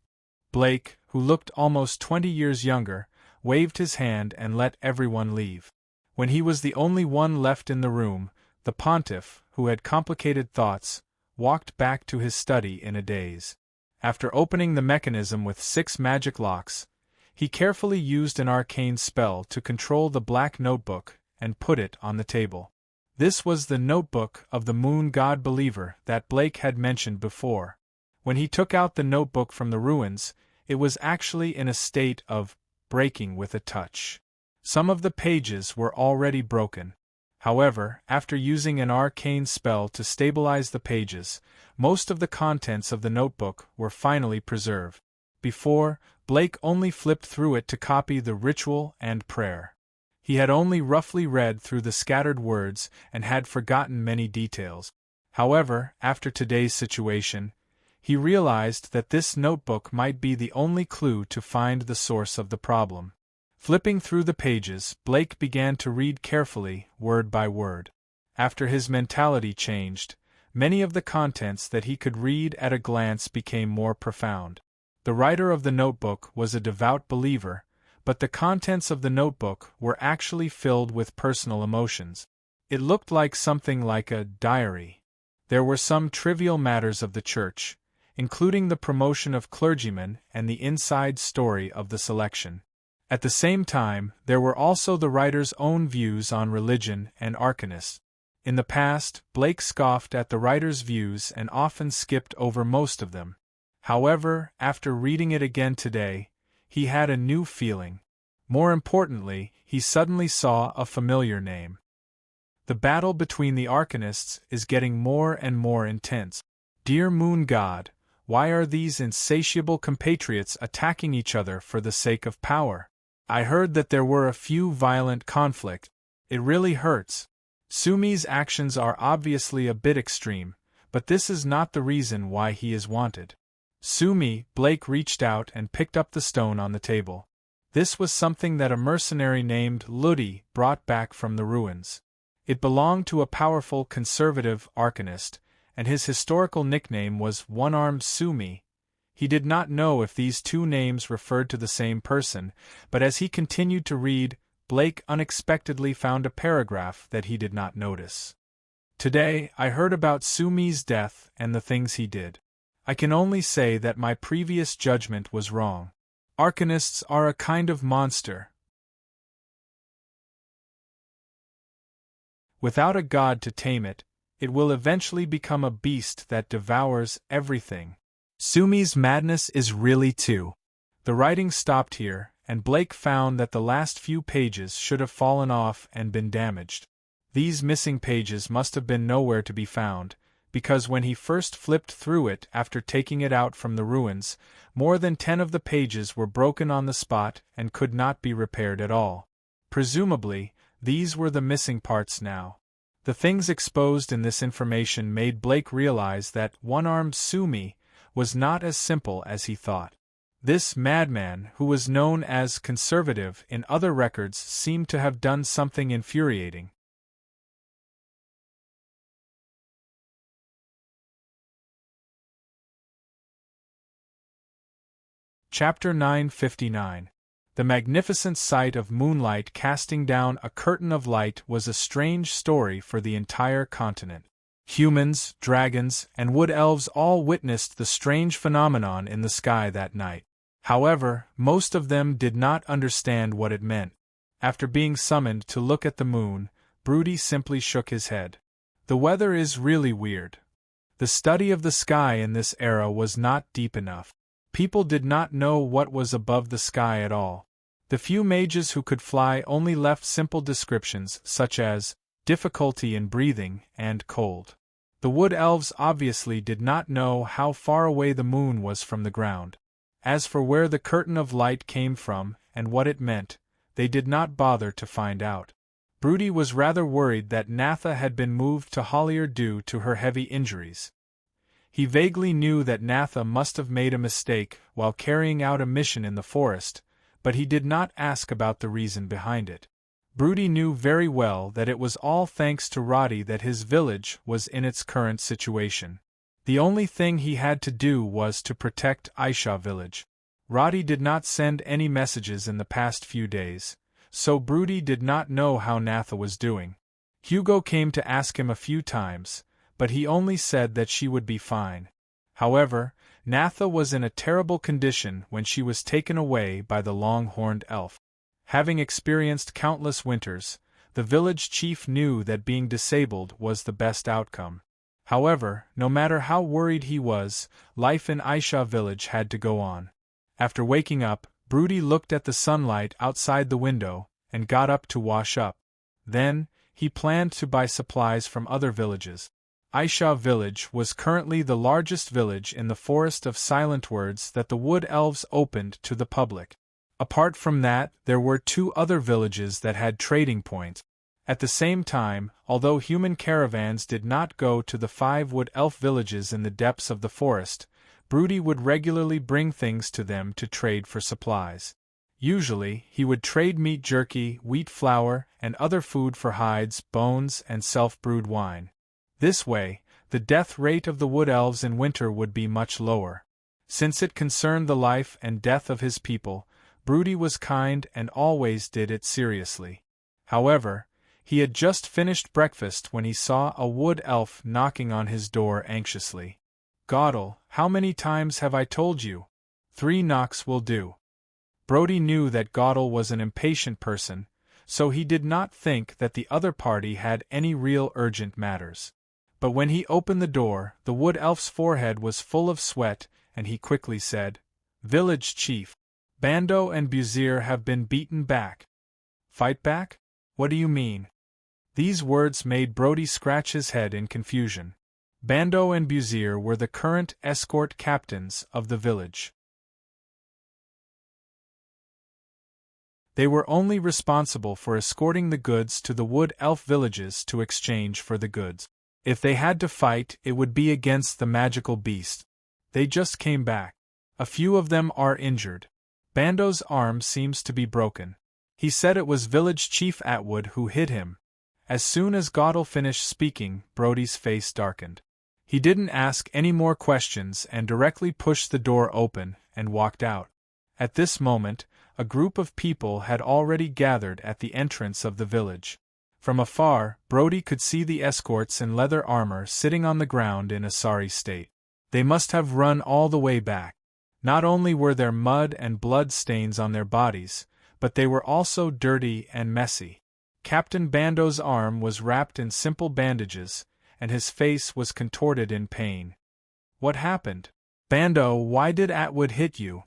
Blake, who looked almost 20 years younger, waved his hand and let everyone leave. When he was the only one left in the room, the pontiff, who had complicated thoughts, walked back to his study in a daze. After opening the mechanism with 6 magic locks, he carefully used an arcane spell to control the black notebook and put it on the table. This was the notebook of the moon god believer that Blake had mentioned before. When he took out the notebook from the ruins, it was actually in a state of breaking with a touch. Some of the pages were already broken. However, after using an arcane spell to stabilize the pages, most of the contents of the notebook were finally preserved. Before, Blake only flipped through it to copy the ritual and prayer. He had only roughly read through the scattered words and had forgotten many details. However, after today's situation, he realized that this notebook might be the only clue to find the source of the problem. Flipping through the pages, Blake began to read carefully, word by word. After his mentality changed, many of the contents that he could read at a glance became more profound. The writer of the notebook was a devout believer, but the contents of the notebook were actually filled with personal emotions. It looked like something like a diary. There were some trivial matters of the church, including the promotion of clergymen and the inside story of the selection. At the same time, there were also the writer's own views on religion and arcanists. In the past, Blake scoffed at the writer's views and often skipped over most of them. However, after reading it again today, he had a new feeling. More importantly, he suddenly saw a familiar name. The battle between the Arcanists is getting more and more intense. Dear Moon God, why are these insatiable compatriots attacking each other for the sake of power? I heard that there were a few violent conflicts. It really hurts. Sumi's actions are obviously a bit extreme, but this is not the reason why he is wanted. Sumi, Blake reached out and picked up the stone on the table. This was something that a mercenary named Ludi brought back from the ruins. It belonged to a powerful conservative Arcanist, and his historical nickname was One-Armed Sumi. He did not know if these two names referred to the same person, but as he continued to read, Blake unexpectedly found a paragraph that he did not notice. Today, I heard about Sumi's death and the things he did. I can only say that my previous judgment was wrong. Arcanists are a kind of monster. Without a god to tame it, it will eventually become a beast that devours everything. Sumi's madness is really too. The writing stopped here, and Blake found that the last few pages should have fallen off and been damaged. These missing pages must have been nowhere to be found, because when he first flipped through it after taking it out from the ruins, more than 10 of the pages were broken on the spot and could not be repaired at all. Presumably, these were the missing parts now. The things exposed in this information made Blake realize that One-Armed Sumi was not as simple as he thought. This madman, who was known as conservative in other records, seemed to have done something infuriating. Chapter 959. The magnificent sight of moonlight casting down a curtain of light was a strange story for the entire continent. Humans, dragons, and wood elves all witnessed the strange phenomenon in the sky that night. However, most of them did not understand what it meant. After being summoned to look at the moon, Broody simply shook his head. The weather is really weird. The study of the sky in this era was not deep enough. People did not know what was above the sky at all. The few mages who could fly only left simple descriptions such as difficulty in breathing and cold. The wood elves obviously did not know how far away the moon was from the ground. As for where the curtain of light came from and what it meant, they did not bother to find out. Broody was rather worried that Natha had been moved to Hollier due to her heavy injuries. He vaguely knew that Natha must have made a mistake while carrying out a mission in the forest, but he did not ask about the reason behind it. Broody knew very well that it was all thanks to Roddy that his village was in its current situation. The only thing he had to do was to protect Aisha village. Roddy did not send any messages in the past few days, so Broody did not know how Natha was doing. Hugo came to ask him a few times, but he only said that she would be fine. However, Natha was in a terrible condition when she was taken away by the long-horned elf. Having experienced countless winters, the village chief knew that being disabled was the best outcome. However, no matter how worried he was, life in Aisha village had to go on. After waking up, Broody looked at the sunlight outside the window and got up to wash up. Then, he planned to buy supplies from other villages. Aisha village was currently the largest village in the Forest of Silent Words that the Wood Elves opened to the public. Apart from that, there were 2 other villages that had trading points. At the same time, although human caravans did not go to the 5 Wood Elf villages in the depths of the forest, Broody would regularly bring things to them to trade for supplies. Usually, he would trade meat jerky, wheat flour, and other food for hides, bones, and self-brewed wine. This way, the death rate of the Wood Elves in winter would be much lower. Since it concerned the life and death of his people, Broody was kind and always did it seriously. However, he had just finished breakfast when he saw a wood elf knocking on his door anxiously. "Goddle, how many times have I told you? 3 knocks will do." Broody knew that Goddle was an impatient person, so he did not think that the other party had any real urgent matters. But when he opened the door, the wood elf's forehead was full of sweat, and he quickly said, "Village chief." Bando and Buzir have been beaten back. Fight back? What do you mean? These words made Brody scratch his head in confusion. Bando and Buzir were the current escort captains of the village. They were only responsible for escorting the goods to the wood elf villages to exchange for the goods. If they had to fight, it would be against the magical beast. They just came back. A few of them are injured. Bando's arm seems to be broken. He said it was village chief Atwood who hit him. As soon as Goddel finished speaking, Brody's face darkened. He didn't ask any more questions and directly pushed the door open and walked out. At this moment, a group of people had already gathered at the entrance of the village. From afar, Brody could see the escorts in leather armor sitting on the ground in a sorry state. They must have run all the way back. Not only were there mud and blood stains on their bodies, but they were also dirty and messy. Captain Bando's arm was wrapped in simple bandages, and his face was contorted in pain. What happened? Bando, why did Atwood hit you?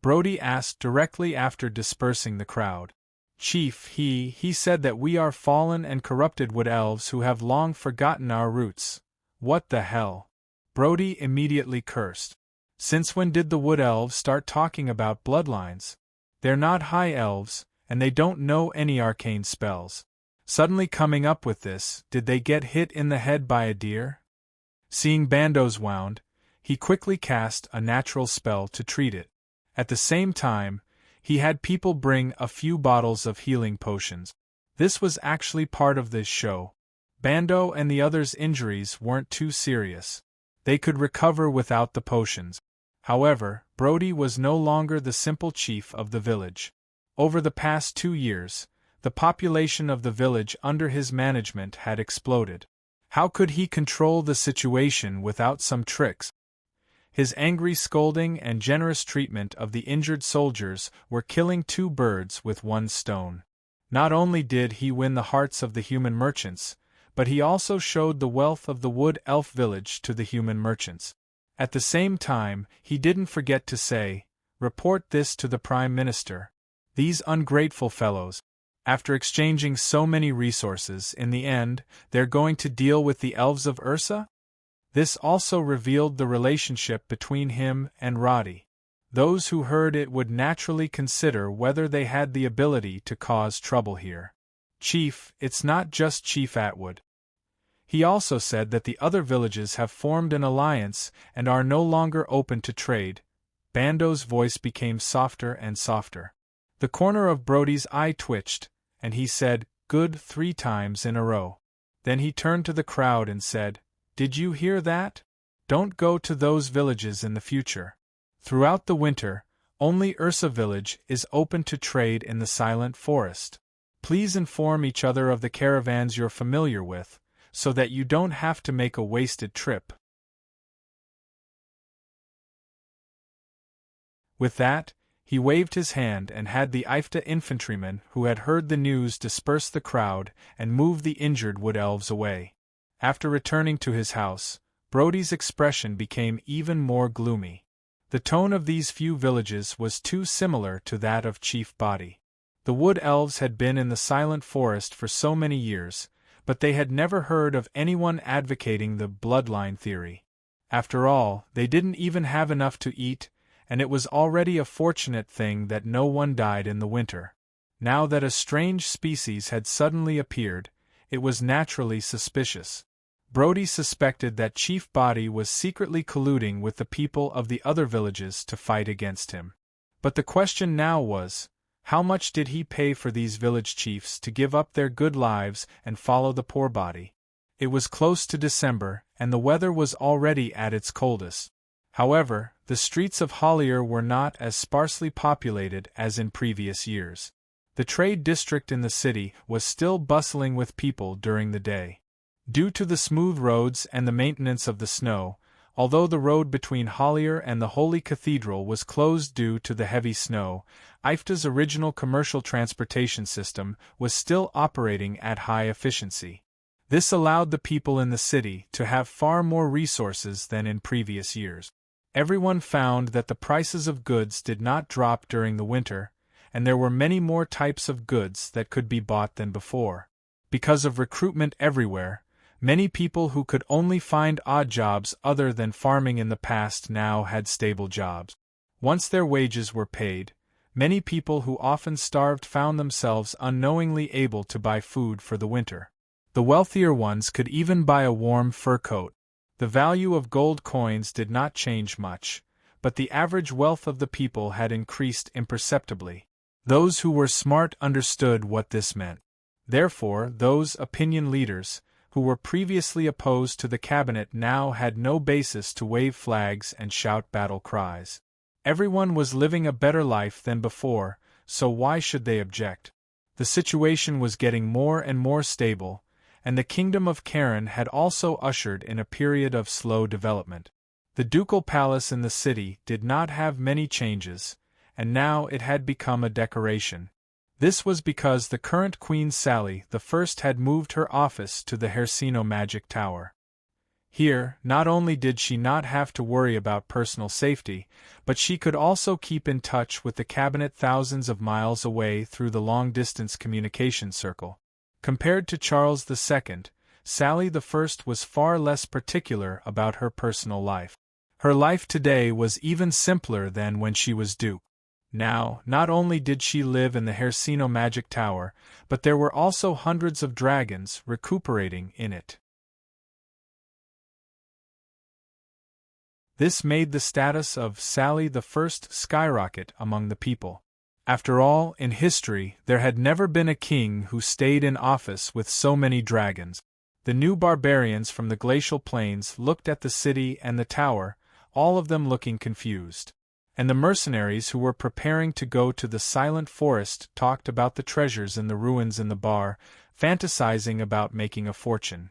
Brody asked directly after dispersing the crowd. Chief, he said that we are fallen and corrupted wood elves who have long forgotten our roots. What the hell? Brody immediately cursed. Since when did the wood elves start talking about bloodlines? They're not high elves, and they don't know any arcane spells. Suddenly coming up with this, did they get hit in the head by a deer? Seeing Bando's wound, he quickly cast a natural spell to treat it. At the same time, he had people bring a few bottles of healing potions. This was actually part of this show. Bando and the others' injuries weren't too serious. They could recover without the potions. However, Brody was no longer the simple chief of the village. Over the past 2 years, the population of the village under his management had exploded. How could he control the situation without some tricks? His angry scolding and generous treatment of the injured soldiers were killing 2 birds with 1 stone. Not only did he win the hearts of the human merchants, but he also showed the wealth of the wood elf village to the human merchants. At the same time, he didn't forget to say, "Report this to the Prime Minister." These ungrateful fellows, after exchanging so many resources, in the end, they're going to deal with the elves of Ursa? This also revealed the relationship between him and Roddy. Those who heard it would naturally consider whether they had the ability to cause trouble here. Chief, it's not just Chief Atwood. He also said that the other villages have formed an alliance and are no longer open to trade. Bando's voice became softer and softer. The corner of Brody's eye twitched, and he said, "Good," 3 times in a row. Then he turned to the crowd and said, "Did you hear that? Don't go to those villages in the future. Throughout the winter, only Ursa village is open to trade in the Silent Forest. Please inform each other of the caravans you're familiar with, so that you don't have to make a wasted trip." With that, he waved his hand and had the Ifta infantrymen who had heard the news disperse the crowd and move the injured wood elves away. After returning to his house, Brody's expression became even more gloomy. The tone of these few villages was too similar to that of Chief Body. The wood elves had been in the Silent Forest for so many years, but they had never heard of anyone advocating the bloodline theory. After all, they didn't even have enough to eat, and it was already a fortunate thing that no one died in the winter. Now that a strange species had suddenly appeared, it was naturally suspicious. Brody suspected that Chief Body was secretly colluding with the people of the other villages to fight against him. But the question now was, how much did he pay for these village chiefs to give up their good lives and follow the poor Body? It was close to December, and the weather was already at its coldest. However, the streets of Hollier were not as sparsely populated as in previous years. The trade district in the city was still bustling with people during the day. Due to the smooth roads and the maintenance of the snow, although the road between Hollier and the Holy Cathedral was closed due to the heavy snow, Ifta's original commercial transportation system was still operating at high efficiency. This allowed the people in the city to have far more resources than in previous years. Everyone found that the prices of goods did not drop during the winter, and there were many more types of goods that could be bought than before. Because of recruitment everywhere, many people who could only find odd jobs other than farming in the past now had stable jobs. Once their wages were paid, many people who often starved found themselves unknowingly able to buy food for the winter. The wealthier ones could even buy a warm fur coat. The value of gold coins did not change much, but the average wealth of the people had increased imperceptibly. Those who were smart understood what this meant. Therefore, those opinion leaders, who were previously opposed to the cabinet, now had no basis to wave flags and shout battle cries. Everyone was living a better life than before, so why should they object? The situation was getting more and more stable, and the kingdom of Karen had also ushered in a period of slow development. The ducal palace in the city did not have many changes, and now it had become a decoration. This was because the current Queen Sally I had moved her office to the Hersino Magic Tower. Here, not only did she not have to worry about personal safety, but she could also keep in touch with the cabinet thousands of miles away through the long-distance communication circle. Compared to Charles II, Sally I was far less particular about her personal life. Her life today was even simpler than when she was Duke. Now, not only did she live in the Hersino Magic Tower, but there were also hundreds of dragons recuperating in it. This made the status of Sally I skyrocket among the people. After all, in history, there had never been a king who stayed in office with so many dragons. The new barbarians from the glacial plains looked at the city and the tower, all of them looking confused. And the mercenaries who were preparing to go to the silent forest talked about the treasures in the ruins in the bar, fantasizing about making a fortune.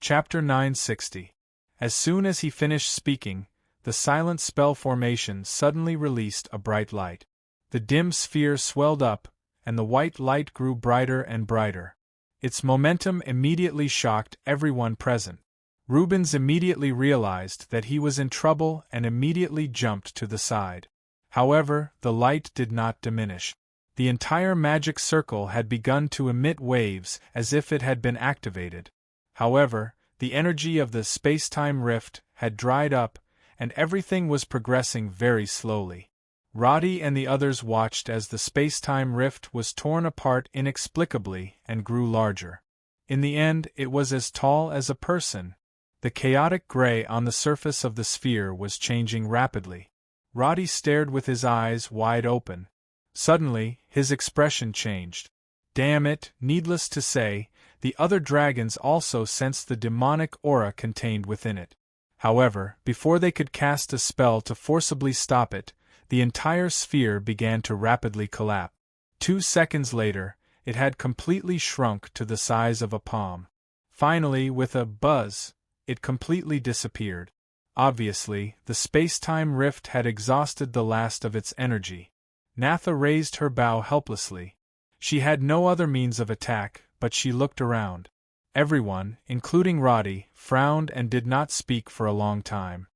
Chapter 960. As soon as he finished speaking, the silent spell formation suddenly released a bright light. The dim sphere swelled up, and the white light grew brighter and brighter. Its momentum immediately shocked everyone present. Rubens immediately realized that he was in trouble and immediately jumped to the side. However, the light did not diminish. The entire magic circle had begun to emit waves as if it had been activated. However, the energy of the space-time rift had dried up, and everything was progressing very slowly. Roddy and the others watched as the space-time rift was torn apart inexplicably and grew larger. In the end, it was as tall as a person. The chaotic gray on the surface of the sphere was changing rapidly. Roddy stared with his eyes wide open. Suddenly, his expression changed. Damn it, needless to say, the other dragons also sensed the demonic aura contained within it. However, before they could cast a spell to forcibly stop it, the entire sphere began to rapidly collapse. 2 seconds later, it had completely shrunk to the size of a palm. Finally, with a buzz, it completely disappeared. Obviously, the space-time rift had exhausted the last of its energy. Natha raised her bow helplessly. She had no other means of attack, but she looked around. Everyone, including Roddy, frowned and did not speak for a long time.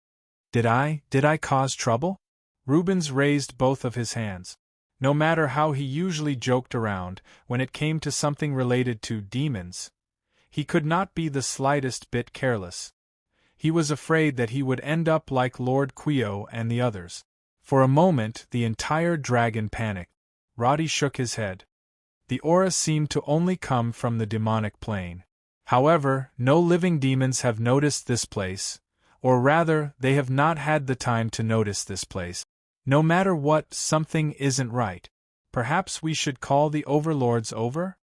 Did I cause trouble? Rubens raised both of his hands. No matter how he usually joked around, when it came to something related to demons, he could not be the slightest bit careless. He was afraid that he would end up like Lord Quio and the others. For a moment, the entire dragon panicked. Roddy shook his head. The aura seemed to only come from the demonic plane. However, no living demons have noticed this place, or rather, they have not had the time to notice this place. No matter what, something isn't right. Perhaps we should call the overlords over?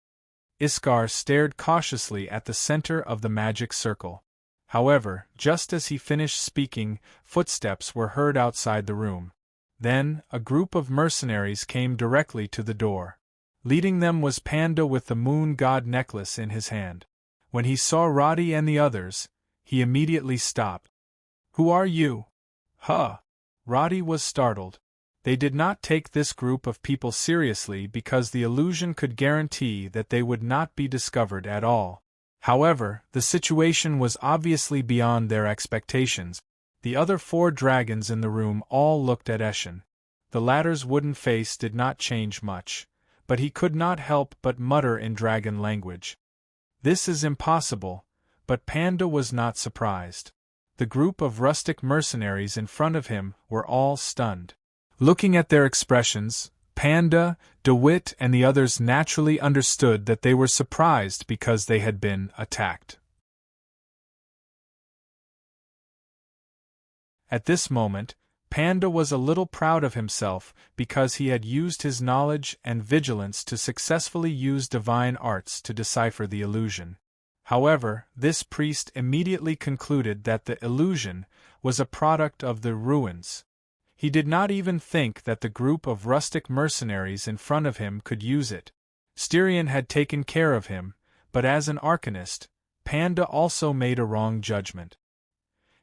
Iskar stared cautiously at the center of the magic circle. However, just as he finished speaking, footsteps were heard outside the room. Then, a group of mercenaries came directly to the door. Leading them was Panda with the moon god necklace in his hand. When he saw Roddy and the others, he immediately stopped. Who are you? Huh! Roddy was startled. They did not take this group of people seriously because the illusion could guarantee that they would not be discovered at all. However, the situation was obviously beyond their expectations. The other 4 dragons in the room all looked at Eshin. The latter's wooden face did not change much, but he could not help but mutter in dragon language. "This is impossible," but Panda was not surprised. The group of rustic mercenaries in front of him were all stunned. Looking at their expressions, Panda, DeWitt and the others naturally understood that they were surprised because they had been attacked. At this moment, Panda was a little proud of himself because he had used his knowledge and vigilance to successfully use divine arts to decipher the illusion. However, this priest immediately concluded that the illusion was a product of the ruins. He did not even think that the group of rustic mercenaries in front of him could use it. Styrian had taken care of him, but as an arcanist, Panda also made a wrong judgment.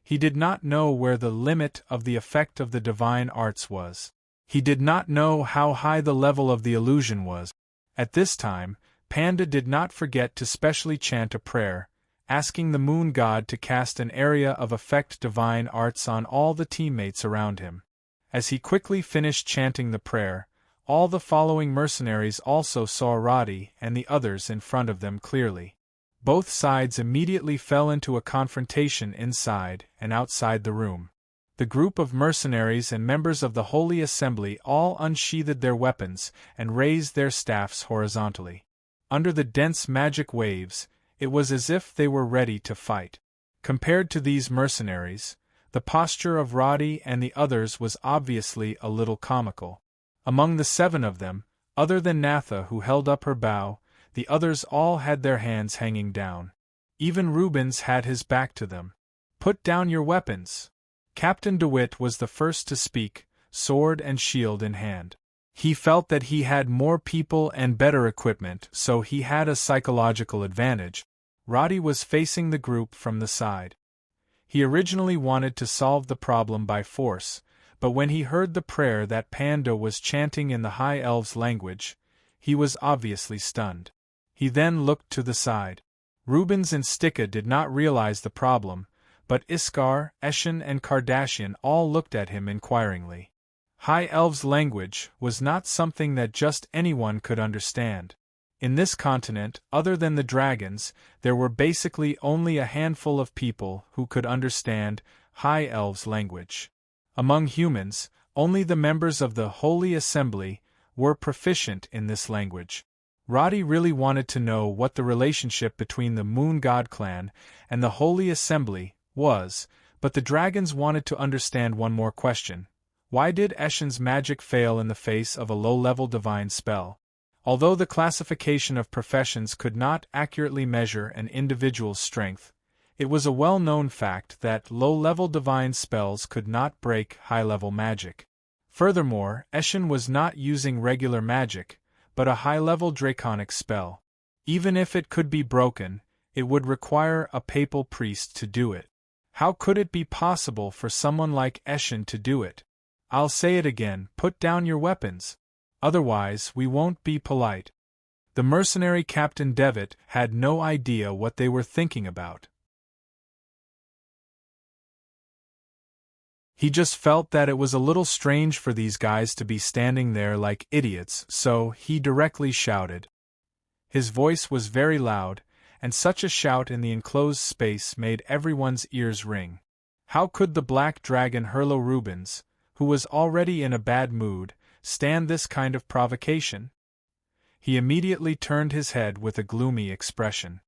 He did not know where the limit of the effect of the divine arts was. He did not know how high the level of the illusion was. At this time, Panda did not forget to specially chant a prayer, asking the moon god to cast an area of effect divine arts on all the teammates around him. As he quickly finished chanting the prayer, all the following mercenaries also saw Roddy and the others in front of them clearly. Both sides immediately fell into a confrontation inside and outside the room. The group of mercenaries and members of the Holy Assembly all unsheathed their weapons and raised their staffs horizontally. Under the dense magic waves, it was as if they were ready to fight. Compared to these mercenaries, the posture of Roddy and the others was obviously a little comical. Among the 7 of them, other than Natha who held up her bow, the others all had their hands hanging down. Even Rubens had his back to them. "Put down your weapons." Captain DeWitt was the first to speak, sword and shield in hand. He felt that he had more people and better equipment, so he had a psychological advantage. Roddy was facing the group from the side. He originally wanted to solve the problem by force, but when he heard the prayer that Panda was chanting in the High Elves' language, he was obviously stunned. He then looked to the side. Rubens and Stika did not realize the problem, but Iskar, Eshin and Kardashian all looked at him inquiringly. High Elves' language was not something that just anyone could understand. In this continent, other than the dragons, there were basically only a handful of people who could understand High Elves' language. Among humans, only the members of the Holy Assembly were proficient in this language. Roddy really wanted to know what the relationship between the Moon God clan and the Holy Assembly was, but the dragons wanted to understand one more question. Why did Eshin's magic fail in the face of a low-level divine spell? Although the classification of professions could not accurately measure an individual's strength, it was a well-known fact that low-level divine spells could not break high-level magic. Furthermore, Eshin was not using regular magic, but a high-level draconic spell. Even if it could be broken, it would require a papal priest to do it. How could it be possible for someone like Eshin to do it? I'll say it again, put down your weapons. Otherwise, we won't be polite. The mercenary Captain Devitt had no idea what they were thinking about. He just felt that it was a little strange for these guys to be standing there like idiots, so he directly shouted. His voice was very loud, and such a shout in the enclosed space made everyone's ears ring. How could the Black Dragon Herlo Rubens, who was already in a bad mood, stand this kind of provocation? He immediately turned his head with a gloomy expression.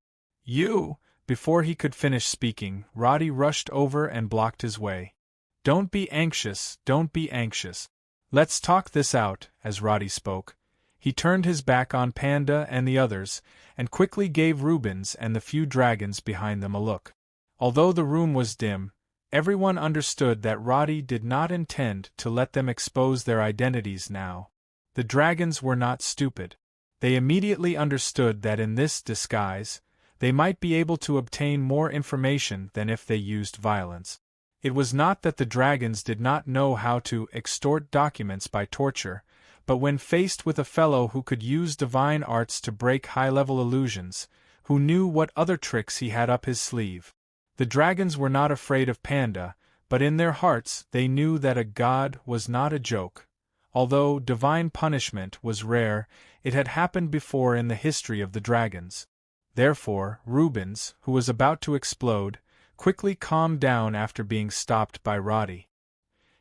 "You!" Before he could finish speaking, Roddy rushed over and blocked his way. "Don't be anxious, don't be anxious. Let's talk this out." As Roddy spoke, he turned his back on Panda and the others, and quickly gave Rubens and the few dragons behind them a look. Although the room was dim, everyone understood that Roddy did not intend to let them expose their identities now. The dragons were not stupid. They immediately understood that in this disguise, they might be able to obtain more information than if they used violence. It was not that the dragons did not know how to extort documents by torture, but when faced with a fellow who could use divine arts to break high-level illusions, who knew what other tricks he had up his sleeve. The dragons were not afraid of Panda, but in their hearts they knew that a god was not a joke. Although divine punishment was rare, it had happened before in the history of the dragons. Therefore, Rubens, who was about to explode, quickly calmed down after being stopped by Roddy.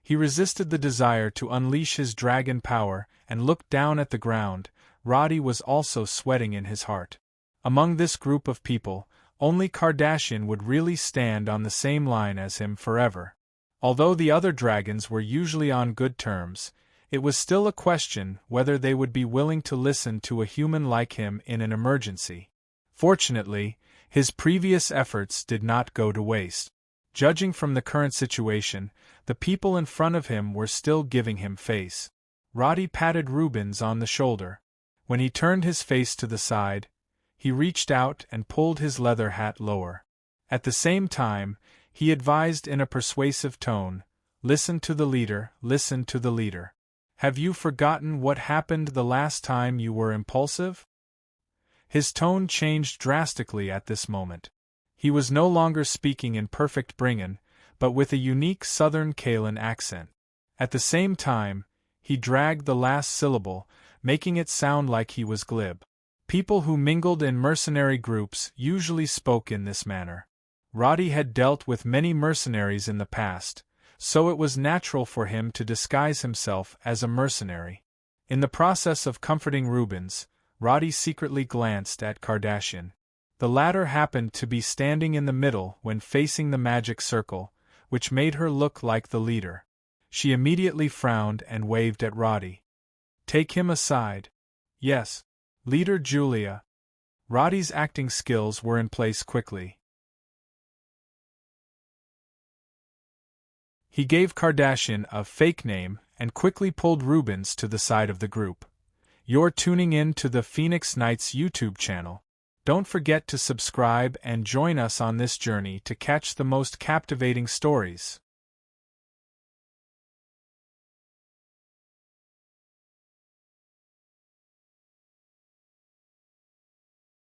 He resisted the desire to unleash his dragon power and looked down at the ground. Roddy was also sweating in his heart. Among this group of people, only Kardashian would really stand on the same line as him forever. Although the other dragons were usually on good terms, it was still a question whether they would be willing to listen to a human like him in an emergency. Fortunately, his previous efforts did not go to waste. Judging from the current situation, the people in front of him were still giving him face. Roddy patted Rubens on the shoulder. When he turned his face to the side, he reached out and pulled his leather hat lower. At the same time, he advised in a persuasive tone, "Listen to the leader, listen to the leader. Have you forgotten what happened the last time you were impulsive?" His tone changed drastically at this moment. He was no longer speaking in perfect Bringan, but with a unique Southern Kalan accent. At the same time, he dragged the last syllable, making it sound like he was glib. People who mingled in mercenary groups usually spoke in this manner. Roddy had dealt with many mercenaries in the past, so it was natural for him to disguise himself as a mercenary. In the process of comforting Rubens, Roddy secretly glanced at Kardashian. The latter happened to be standing in the middle when facing the magic circle, which made her look like the leader. She immediately frowned and waved at Roddy. "Take him aside." "Yes, Leader Julia." Roddy's acting skills were in place quickly. He gave Kardashian a fake name and quickly pulled Rubens to the side of the group. "You're tuning in to the Phoenix Knights YouTube channel. Don't forget to subscribe and join us on this journey to catch the most captivating stories.